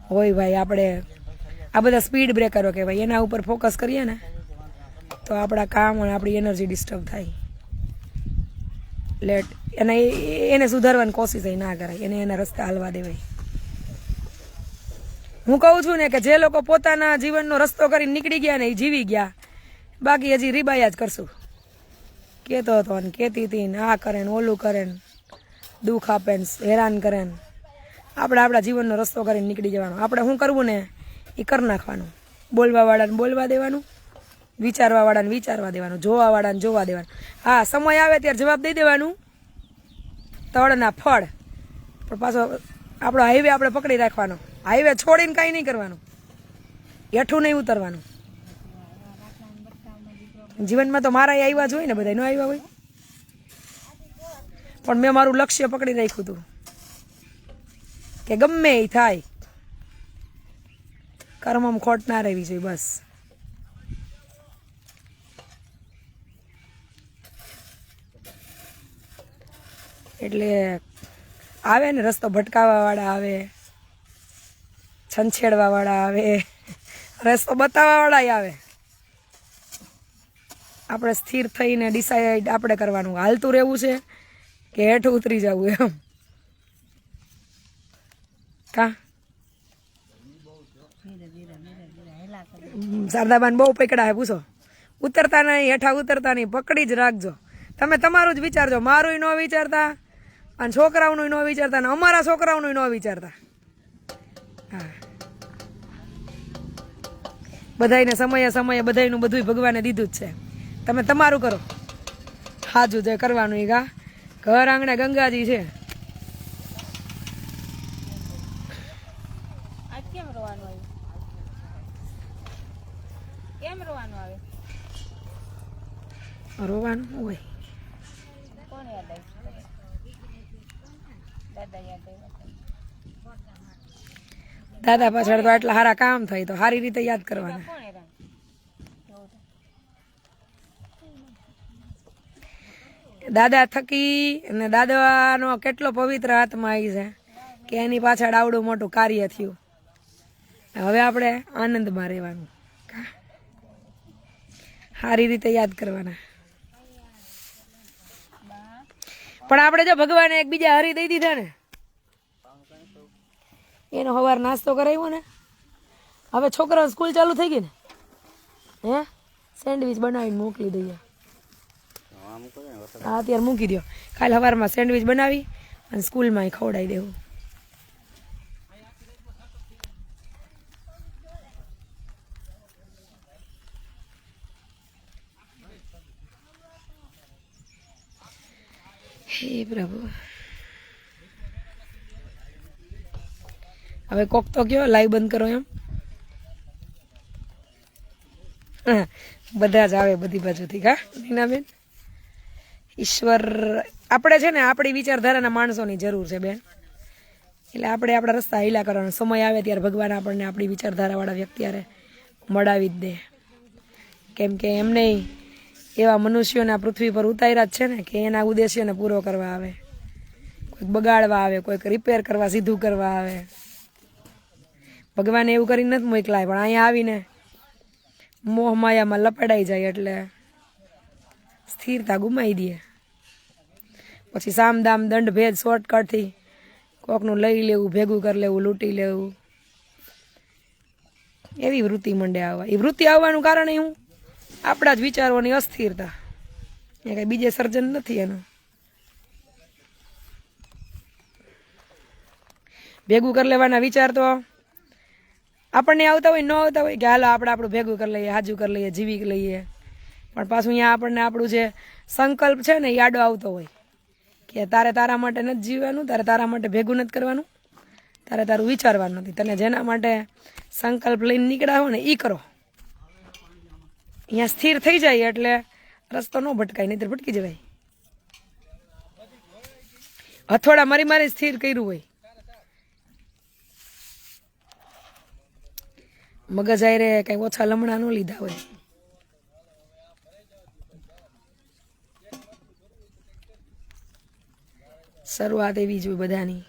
હોય ભાઈ, આપણે આ બધા સ્પીડ બ્રેકરો કહેવાય, એના ઉપર ફોકસ કરીએ ને તો આપણા કામ અને આપણી એનર્જી ડિસ્ટર્બ થાય. લેટ એને સુધારવાની કોશિશ ના કરાય, એને એના રસ્તે હાલવા દેવાય. હું કહું છું ને કે જે લોકો પોતાના જીવનનો રસ્તો કરીને નીકળી ગયા ને એ જીવી ગયા, બાકી હજી રીબાયા જ કરશું. કહેતો હતો ને કહેતી હતી ને, આ કરે ને ઓલું કરે ને, દુઃખ આપે ને, હેરાન કરે ને. આપણે આપણા જીવનનો રસ્તો કરીને નીકળી જવાનો. આપણે શું કરવું ને એ કરી નાખવાનું. બોલવાવાળાને બોલવા દેવાનું, વિચારવાવાળાને વિચારવા દેવાનું, જોવાવાળાને જોવા દેવાનું. હા, સમય આવે ત્યારે જવાબ દઈ દેવાનું, તળના ફળ. પણ પાછો આપણો હાઈવે આપણે પકડી રાખવાનો. હાઈવે છોડીને કાંઈ નહીં કરવાનું, હેઠું નહીં ઉતરવાનું. જીવનમાં તો મારા આવ્યા જ હોય ને, બધા ન આવ્યા હોય, પણ મેં મારું લક્ષ્ય પકડી રાખ્યું હતું કે ગમે એ થાય કર્મમાં ખોટ ના રહેવી જોઈએ, બસ. એટલે આવે ને રસ્તો ભટકાવવા વાળા આવે, છંછેડવા વાળા આવે, રસ્તો બતાવવા વાળા આવે. આપણે સ્થિર થઈને ડિસાઈડ આપણે કરવાનું, હાલતું રહેવું છે કે હેઠું ઉતરી જવું એમ. કા શારદાબાન બહુ પકડા હે, પૂછો. ઉતરતા નહીં, હેઠા ઉતરતા નહીં, પકડી જ રાખજો. તમે તમારું જ વિચારજો, મારું ન વિચારતા, અને છોકરાઓનું ન વિચારતા, અને અમારા છોકરાઓનું ન વિચારતા. હા, બધાને સમયે સમયે બધાનું બધું ભગવાને દીધું જ છે. તમે તમારું કરો, હાજુ જે કરવાનું એ ગા. ઘર આંગણે ગંગાજી છે. રોવાનું હોય દાદા પાછળ તો આટલા સારા કામ થાય તો સારી રીતે યાદ કરવાના. દાદા થકી અને દાદાનો કેટલો પવિત્ર આત્મા આવી છે કે એની પાછળ આવડું મોટું કાર્ય થયું. હવે આપણે આનંદમાં રહેવાનું, સારી રીતે યાદ કરવાના. પણ આપણે જો ભગવાને એકબીજા હરી દઈ દીધા ને, એનો સવાર નાસ્તો કરાવ્યો ને, હવે છોકરાઓ સ્કૂલ ચાલુ થઈ ગઈ ને, હે સેન્ડવિચ બનાવીને મોકલી દઈએ. હા અત્યારે મૂકી દો, કાલે સવારમાં સેન્ડવિચ બનાવી અને સ્કૂલમાં ખવડાવી દેવું. હે પ્રભુ, હવે કોક તો કયો લાઈવ બંધ કરો એમ. બધા જ આવે બધી બાજુથી. કા નીનાબેન, ઈશ્વર આપણે છે ને આપણી વિચારધારાના માણસોની જરૂર છે બેન. એટલે આપણે આપણા રસ્તા હિલા કરવાનો, સમય આવે ત્યારે ભગવાન આપણને આપણી વિચારધારાવાળા વ્યક્તિ હારે મળાવી જ દે. કેમ કે એમને એવા મનુષ્યોના પૃથ્વી પર ઉતાર્યા જ છે ને કે એના ઉદ્દેશ્યને પૂરો કરવા આવે. કોઈક બગાડવા આવે, કોઈક રિપેર કરવા, સીધું કરવા આવે. ભગવાને એવું કરીને નથી મોકલાય, પણ અહીંયા આવીને મોહ માયામાં લપડાઈ જાય એટલે સ્થિરતા ગુમાવી દે. પછી સામ દામ દંડ ભેદ શોર્ટકટથી કોકનું લઈ લેવું, ભેગું કરી લેવું, લૂંટી લેવું, એવી વૃત્તિ મંડે આવવા. એ વૃત્તિ આવવાનું કારણ હું આપણા જ વિચારોની અસ્થિરતા, એ કઈ બીજે સર્જન નથી એનું. ભેગું કરી લેવાના વિચાર તો આપણને આવતા હોય, ન આવતા હોય કે હાલો આપણે આપણું ભેગું કરી લઈએ, હાજુ કરી લઈએ, જીવી લઈએ. પણ પાછું અહીંયા આપણને આપણું જે સંકલ્પ છે ને એ આડો આવતો હોય કે તારે તારા માટે નથી જીવવાનું, તારે તારા માટે ભેગું નથી કરવાનું, તારે તારું વિચારવાનું નથી. તને જેના માટે સંકલ્પ લઈને નીકળ્યા હોય ને એ કરો. અહીંયા સ્થિર થઈ જાય એટલે રસ્તો ન ભટકાય, નહીતર ભટકી જવાય. હથોડા મારી મારી સ્થિર કર્યું હોય, મગજ આયરે કઈ ઓછા લમણા ન લીધા હોય. શરૂઆત એવી જ હોય બધાની,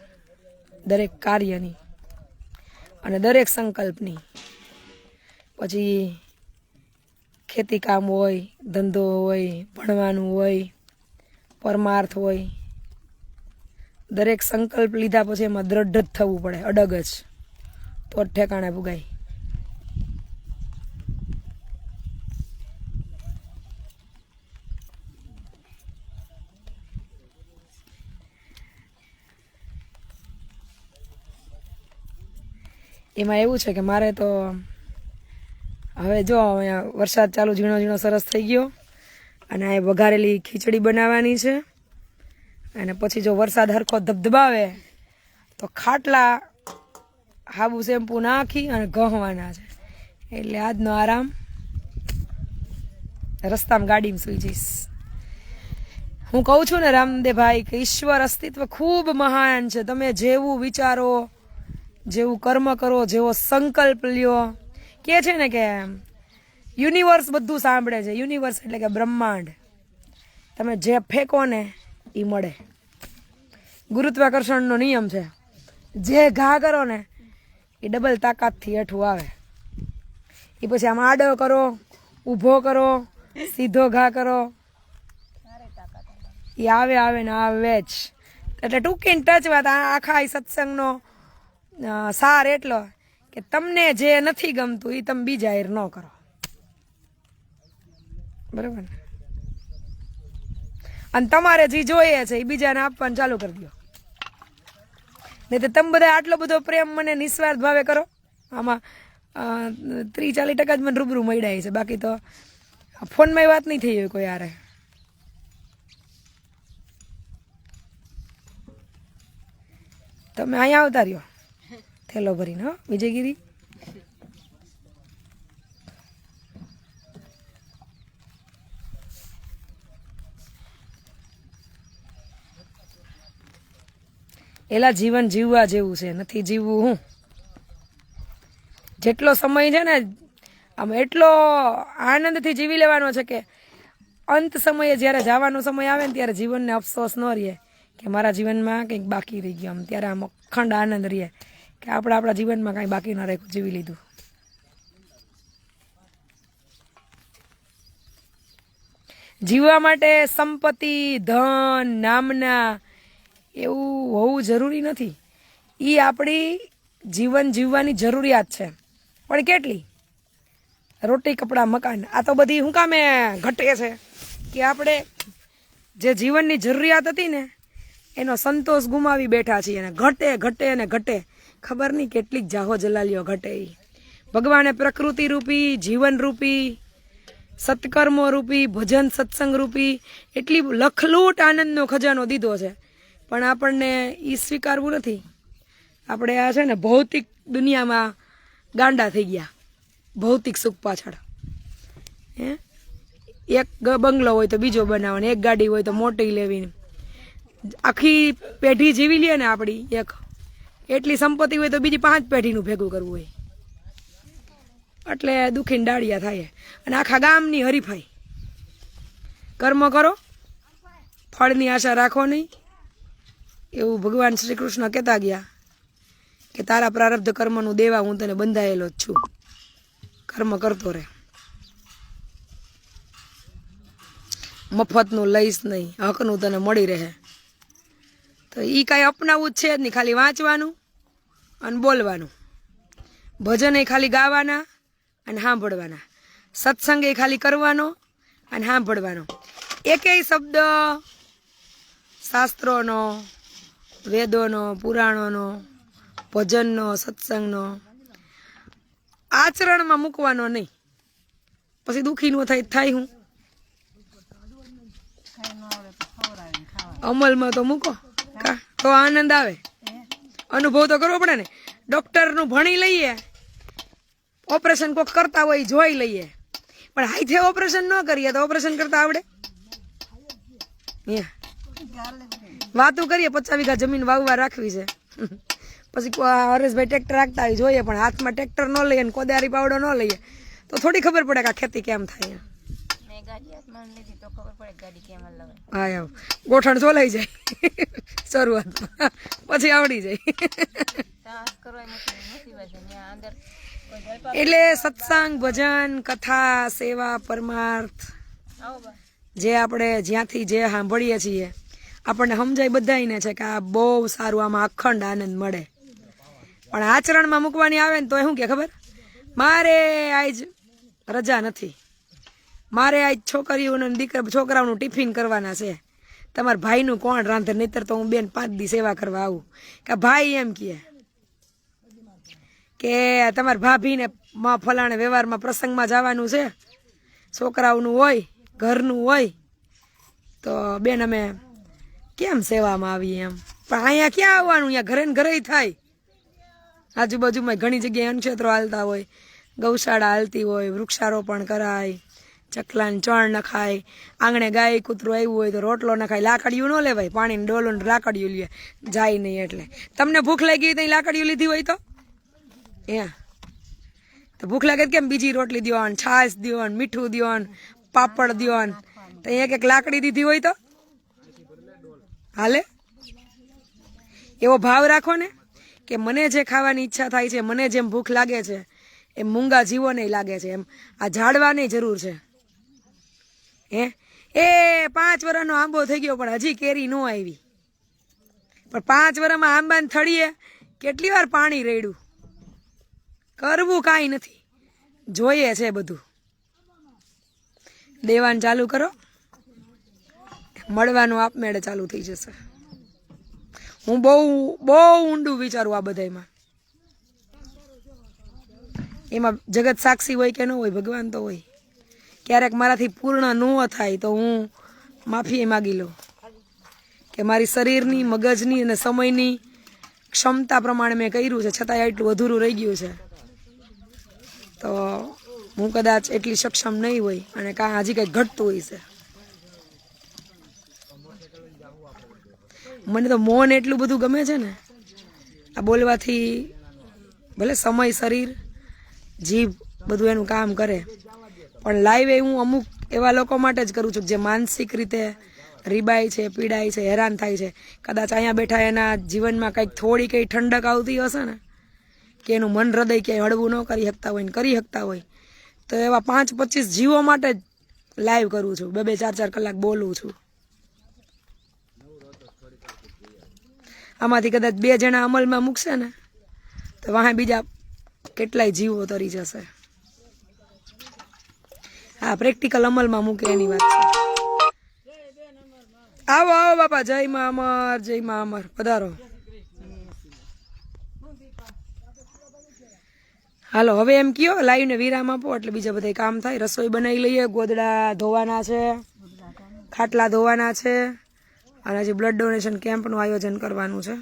દરેક કાર્યની અને દરેક સંકલ્પની. પછી ખેતી કામ હોય, ધંધો હોય, ભણવાનું હોય, પરમાર્થ હોય, દરેક સંકલ્પ લીધા પછી એમાં દ્રઢ જ થવું પડે, અડગ જ, તો જ ઠેકાણે પુગાય. એમાં એવું છે કે મારે તો હવે જો અહીંયા વરસાદ ચાલુ ઝીણો ઝીણો સરસ થઈ ગયો અને આ વઘારેલી ખીચડી બનાવવાની છે. અને પછી જો વરસાદ હરખો ધબધબાવે તો ખાટલા હાબુ શેમ્પુ નાખી અને ઘહવાના છે. એટલે આજનો આરામ, રસ્તામાં ગાડીમાં સુઈ જઈશ. હું કહું છું ને રામદેવભાઈ કે ઈશ્વર અસ્તિત્વ ખૂબ મહાન છે. તમે જેવું વિચારો, જેવું કર્મ કરો, જેવો સંકલ્પ લ્યો, કે છે ને કે યુનિવર્સ બધું સાંભળે છે. યુનિવર્સ એટલે કે બ્રહ્માંડ. તમે જે ફેંકો ને એ મળે. ગુરુત્વાકર્ષણનો નિયમ છે, જે ઘા કરો ને એ ડબલ તાકાતથી હેઠું આવે. એ પછી આમ આડો કરો, ઊભો કરો, સીધો ઘા કરો, એ આવે આવે ને આવે જ. એટલે ટૂંકી ટચ વાત આખા સત્સંગનો સાર એટલો કે તમને જે નથી ગમતું એ તમે બીજા ન કરો. બરાબર ને? અને તમારે જે જોઈએ છે એ બીજાને આપવાનું ચાલુ કરી દો. નહીં તો તમે બધા આટલો બધો પ્રેમ મને નિસ્વાર્થ ભાવે કરો. આમાં 30-40% જ મને રૂબરૂ મળ્યા છે, બાકી તો ફોનમાં વાત નહીં થઈ હોય કોઈ યારે. તમે અહીંયા આવતા રહ્યો થેલો ભરીને, હો વિજયગીરી. એલા જીવન જીવવા જેવું છે, નથી જીવવું હું. જેટલો સમય છે ને આમ એટલો આનંદથી જીવી લેવાનો છે કે અંત સમયે જ્યારે જવાનો સમય આવે ને ત્યારે જીવનને અફસોસ ન રહે કે મારા જીવનમાં કંઈક બાકી રહી ગયું. આમ ત્યારે આમ અખંડ આનંદ રહે કે આપણે આપણા જીવનમાં કાંઈ બાકી ન રાખ્યું, જીવી લીધું. જીવવા માટે સંપત્તિ, ધન, નામના એવું હોવું જરૂરી નથી. એ આપણી જીવન જીવવાની જરૂરિયાત છે, પણ કેટલી? રોટી, કપડાં, મકાન, આ તો બધી શું કામે ઘટે છે કે આપણે જે જીવનની જરૂરિયાત હતી ને એનો સંતોષ ગુમાવી બેઠા છીએ. અને ઘટે ઘટે અને ઘટે, ખબર નહીં કેટલીક જાહો જલાલીઓ ઘટે. ભગવાને પ્રકૃતિ રૂપી, જીવન રૂપી, સત્કર્મો રૂપી, ભજન સત્સંગ રૂપી એટલી લખલૂટ આનંદનો ખજાનો દીધો છે, પણ આપણને એ સ્વીકારવું નથી. આપણે આ છે ને ભૌતિક દુનિયામાં ગાંડા થઈ ગયા, ભૌતિક સુખ પાછળ. એક બંગલો હોય તો બીજો બનાવવાનો, એક ગાડી હોય તો મોટી લેવી, આખી પેઢી જીવી લે ને આપણી. એક એટલી સંપત્તિ હોય તો બીજી 5 પેઢીનું ભેગું કરવું હોય, એટલે દુખીને ડાળિયા થાય. અને આખા ગામની હરીફાઈ. કર્મ કરો, ફળની આશા રાખો નહીં, એવું ભગવાન શ્રી કૃષ્ણ કહેતા ગયા કે તારા પ્રારબ્ધ કર્મનું દેવા હું તને બંધાયેલો જ છું, કર્મ કરતો રહે, મફતનું લઈશ નહીં, હકનું તને મળી રહે. તો એ કાંઈ અપનાવવું જ છે જ નહીં, ખાલી વાંચવાનું અને બોલવાનું. ભજન એ ખાલી ગાવાના અને સાંભળવાના, સત્સંગ એ ખાલી કરવાનો અને સાંભળવાનો. એકેય શબ્દ શાસ્ત્રોનો, વેદોનો, પુરાણોનો, ભજનનો, સત્સંગનો આચરણમાં મૂકવાનો નહીં. પછી દુઃખી ન થાય હું. અમલમાં તો મૂકો, તો આનંદ આવે. અનુભવ તો કરવો પડે ને. ડોક્ટરનું ભણી લઈએ, ઓપરેશન કોક કરતા હોય જોઈ લઈએ, પણ હાથે ઓપરેશન ન કરીએ તો ઓપરેશન કરતા આવડે? વાતું કરીએ 50 વીઘા જમીન વાવવા રાખવી છે, પછી હરેશભાઈ ટ્રેક્ટર રાખતા હોય જોઈએ, પણ હાથમાં ટ્રેક્ટર ન લઈએ ને કોદારી પાવડો ન લઈએ તો થોડી ખબર પડે કે આ ખેતી કેમ થાય. હા એમ ગોઠણ ચોલાઈ જાય શરૂઆતમાં, પછી આવડી જાય. એટલે સત્સંગ, ભજન, કથા, સેવા, પરમાર્થ જે આપણે જ્યાંથી જે સાંભળીએ છીએ આપણને સમજાય બધાને છે કે આ બહુ સારું, આમાં અખંડ આનંદ મળે. પણ આચરણમાં મૂકવાની આવે ને તો શું કે ખબર, મારે આજ રજા નથી, મારે આજ છોકરીઓનું છોકરાઓનું ટિફિન કરવાના છે, તમારા ભાઈનું કોણ રાંધે, નહીતર તો હું બેન 5 દી સેવા કરવા આવું. કે ભાઈ એમ કે તમારા ભાભીને ફલાણે વ્યવહારમાં પ્રસંગમાં જવાનું છે, છોકરાઓનું હોય, ઘરનું હોય, તો બેન અમે કેમ સેવામાં આવીએ એમ. પણ અહીંયા ક્યાં આવવાનું, અહીંયા ઘરે ને ઘરે થાય. આજુબાજુમાં ઘણી જગ્યાએ અનક્ષેત્રો હાલતા હોય, ગૌશાળા હાલતી હોય, વૃક્ષારોપણ કરાય, ચકલાને ચણ નખાય, આંગણે ગાય કૂતરું આવ્યું હોય તો રોટલો નખાય. લાકડીયું ન લેવાય, પાણીની ડોલો ને લાકડીયું લે જાય નહીં. એટલે તમને ભૂખ લાગી હોય તો લાકડીયું લીધી હોય તો તો ભૂખ લાગે કેમ બીજી રોટલી દ્યો, છાશ દ્યો, મીઠું દ્યો, પાપડ દ્યો, તો એક લાકડી દીધી હોય તો હાલે? એવો ભાવ રાખો ને કે મને જે ખાવાની ઈચ્છા થાય છે, મને જેમ ભૂખ લાગે છે એમ મૂંગા જીવો નહીં લાગે છે, એમ આ ઝાડવાની જરૂર છે. એ 5 વર્ષનો આંબો થઈ ગયો પણ હજી કેરી ન આવી, પણ 5 વર્ષમાં આંબાને થળીએ કેટલી વાર પાણી રેડ્યું, કરવું કાંઈ નથી, જોઈએ છે બધું. દેવાનું ચાલુ કરો, મળવાનું આપમેળે ચાલુ થઈ જશે. હું બહુ ઊંડું વિચારું આ બધામાં. એમાં જગત સાક્ષી હોય કે ન હોય, ભગવાન તો હોય. ક્યારેક મારાથી પૂર્ણ ન થાય તો હું માફી માગી લઉં કે મારી શરીરની, મગજની અને સમયની ક્ષમતા પ્રમાણે મેં કર્યું છે, છતાંય એટલું અધૂરું રહી ગયું છે. તો હું કદાચ એટલી સક્ષમ નહીં હોય અને કાં હજી કંઈક ઘટતું હોય છે. મને તો મૌન એટલું બધું ગમે છે ને, આ બોલવાથી ભલે સમય, શરીર, જીભ બધું એનું કામ કરે, પણ લાઈવ એ હું અમુક એવા લોકો માટે જ કરું છું જે માનસિક રીતે રીબાય છે, પીડાય છે, હેરાન થાય છે. કદાચ અહીંયા બેઠા એના જીવનમાં કંઈક થોડી કંઈ ઠંડક આવતી હશે ને કે એનું મન હૃદય ક્યાંય હળવું ન કરી શકતા હોય ને કરી શકતા હોય તો એવા 5-25 જીવો માટે જ લાઈવ કરું છું, 2-4 કલાક બોલું છું. આમાંથી કદાચ 2 જણા અમલમાં મૂકશે ને તો વાહે બીજા કેટલાય જીવો તરી જશે. હા, પ્રેક્ટિકલ અમલમાં મૂકે એની વાત છે. આવો આવો બાપા, જય માં અમર, જય માં અમર, પધારો. હાલો હવે એમ કયો લાઈવ ને વિરામ આપો એટલે બીજા બધા કામ થાય. રસોઈ બનાવી લઈએ, ગોદડા ધોવાના છે, ખાટલા ધોવાના છે અને હજી બ્લડ ડોનેશન કેમ્પનું આયોજન કરવાનું છે.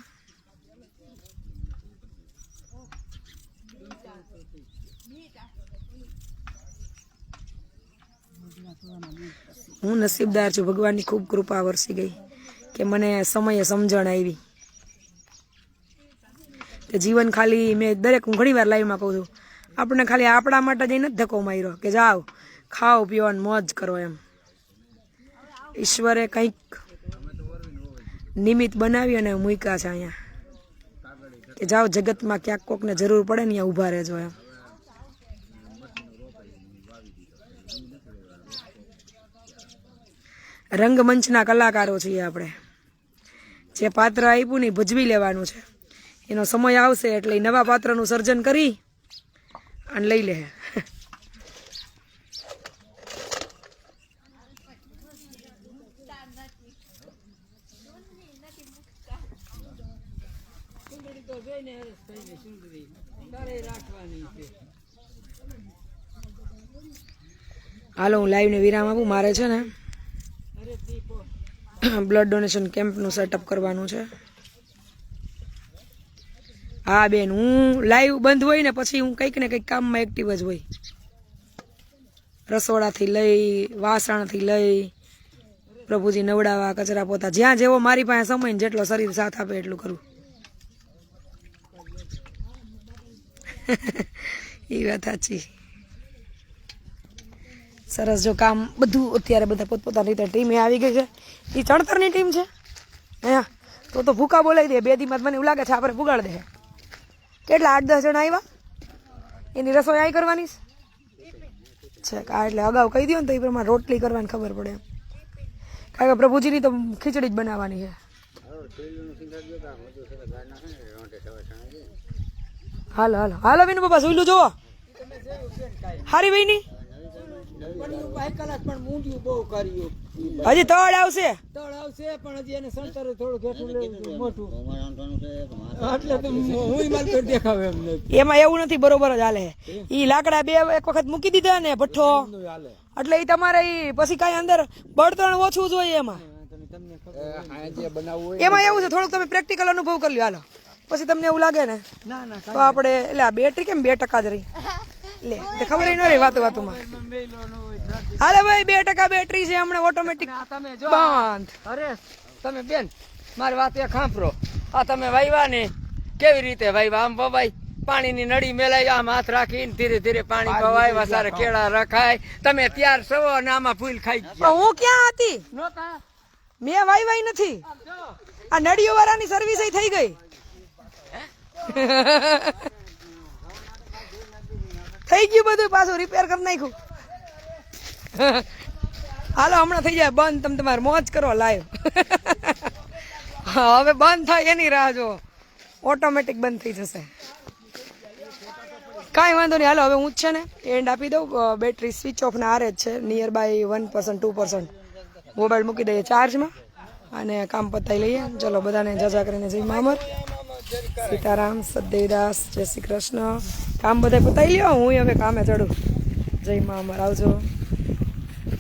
હું નસીબદાર છું, ભગવાનની ખૂબ કૃપા વરસી ગઈ કે મને સમયે સમજણ આવી. કે જીવન ખાલી મેં દરેક હું ઘણી વાર લાઈવમાં કહું છું, આપણને ખાલી આપણા માટે જઈને જ ધક્કો માર્યો કે જાઓ ખાઓ પીઓ અને મોજ કરો એમ. ઈશ્વરે કંઈક નિમિત્ત બનાવી અને મૂક્યા છે અહીંયા કે જાઓ જગતમાં ક્યાંક કોકને જરૂર પડે ને ત્યાં ઊભા રહેજો એમ. રંગમંચના કલાકારો છીએ આપણે. જે પાત્ર આપ્યું ને ભજવી લેવાનું છે. એનો સમય આવશે એટલે એ નવા પાત્રનું સર્જન કરી અને લઈ લે. હાલો હું લાઈવ ને વિરામ આપું. મારે છે ને બ્લડ ડોનેશન કેમ્પનું સેટઅપ કરવાનું છે. હા બેન, હું લાઈવ બંધ હોય ને પછી હું કંઈક ને કંઈક કામમાં એક્ટિવ જ હોય. રસોડાથી લઈ વાસણથી લઈ પ્રભુજી નવડાવવા, કચરા પોતા, જ્યાં જેવો મારી પાસે સમય ને જેટલો શરીર સાથ આપે એટલું કરું. એ વાત સાચી. સરસ. જો કામ બધું અત્યારે બધા પોતપોતાની રીતે ટીમે આવી ગઈ છે. એ ચણતરની ટીમ છે અહીંયા તો ભૂકા બોલાવી દે. 2 દિવસ મને એવું લાગે છે આપણે પુગાડ દે. કેટલા 8-10 જણા આવ્યા, એની રસોઈ અહીં કરવાની છે. આ એટલે અગાઉ કહી દો ને તો એ પ્રમાણે રોટલી કરવાની ખબર પડે એમ. કારણ કે પ્રભુજીની તો ખીચડી જ બનાવવાની છે. હાલો હાલો હાલો બેન બાપા, સુઈલું જોવો હારી ભાઈ ની હજી તળ આવશે પણ હજી એને સંતર થોડું મોટું એમાં એવું નથી. બરોબર જ હાલે. ઈ લાકડા 2 એક વખત મૂકી દીધા ને ભઠ્ઠો એટલે ઈ તમારે ઈ પછી કઈ અંદર બળતણ ઓછું જોઈએ. એમાં એવું છે થોડુંક તમે પ્રેક્ટિકલ અનુભવ કરી લો. હાલો પછી તમને એવું લાગે ને તો આપણે એટલે આ બેટરી કેમ 2% જ રહી લે ખબર ન રહી વાતોમાં. હાલે ભાઈ 2% બેટરી છે હમણાં ઓટોમેટિક બંધ. અરે તમે બેન મારી વાત એ ખાંભરો. આ તમે વાયવા ને કેવી રીતે વાયવા? આમ પવાય, પાણીની નળી મેલાઈ, આમ હાથ રાખીને ધીરે ધીરે પાણી પવાય, વસારે કેળા રખાય. તમે ત્યાર સવો અને આમાં ફૂલ ખાઈ ગયા. હું ક્યાં હતી? મેં વાઈ નથી. આ નળીઓ વાળાની સર્વિસ થઈ ગઈ. થઈ ગયું બધું, પાછું રિપેર કરી નાખ્યું. હાલો હમણાં થઈ જાય બંધ. તમે તમારે મોજ કરો લાઈવ. હવે બંધ થાય એની રાહ જો, ઓટોમેટિક બંધ થઈ જશે. કાંઈ વાંધો નહીં. હાલો હવે હું જ છે ને એન્ડ આપી દઉં. બેટરી સ્વિચ ઓફ ના આરે જ છે. નિયર બાય 1% 2% મોબાઈલ મૂકી દઈએ ચાર્જમાં અને કામ પતાવી લઈએ. ચલો બધાને જજા કરીને જય મામર, સીતારામ, સદદેવદાસ, જય શ્રી કૃષ્ણ. કામ બધા પતાવી લ્યો, હું હવે કામે ચડું. જય મામર, આવજો.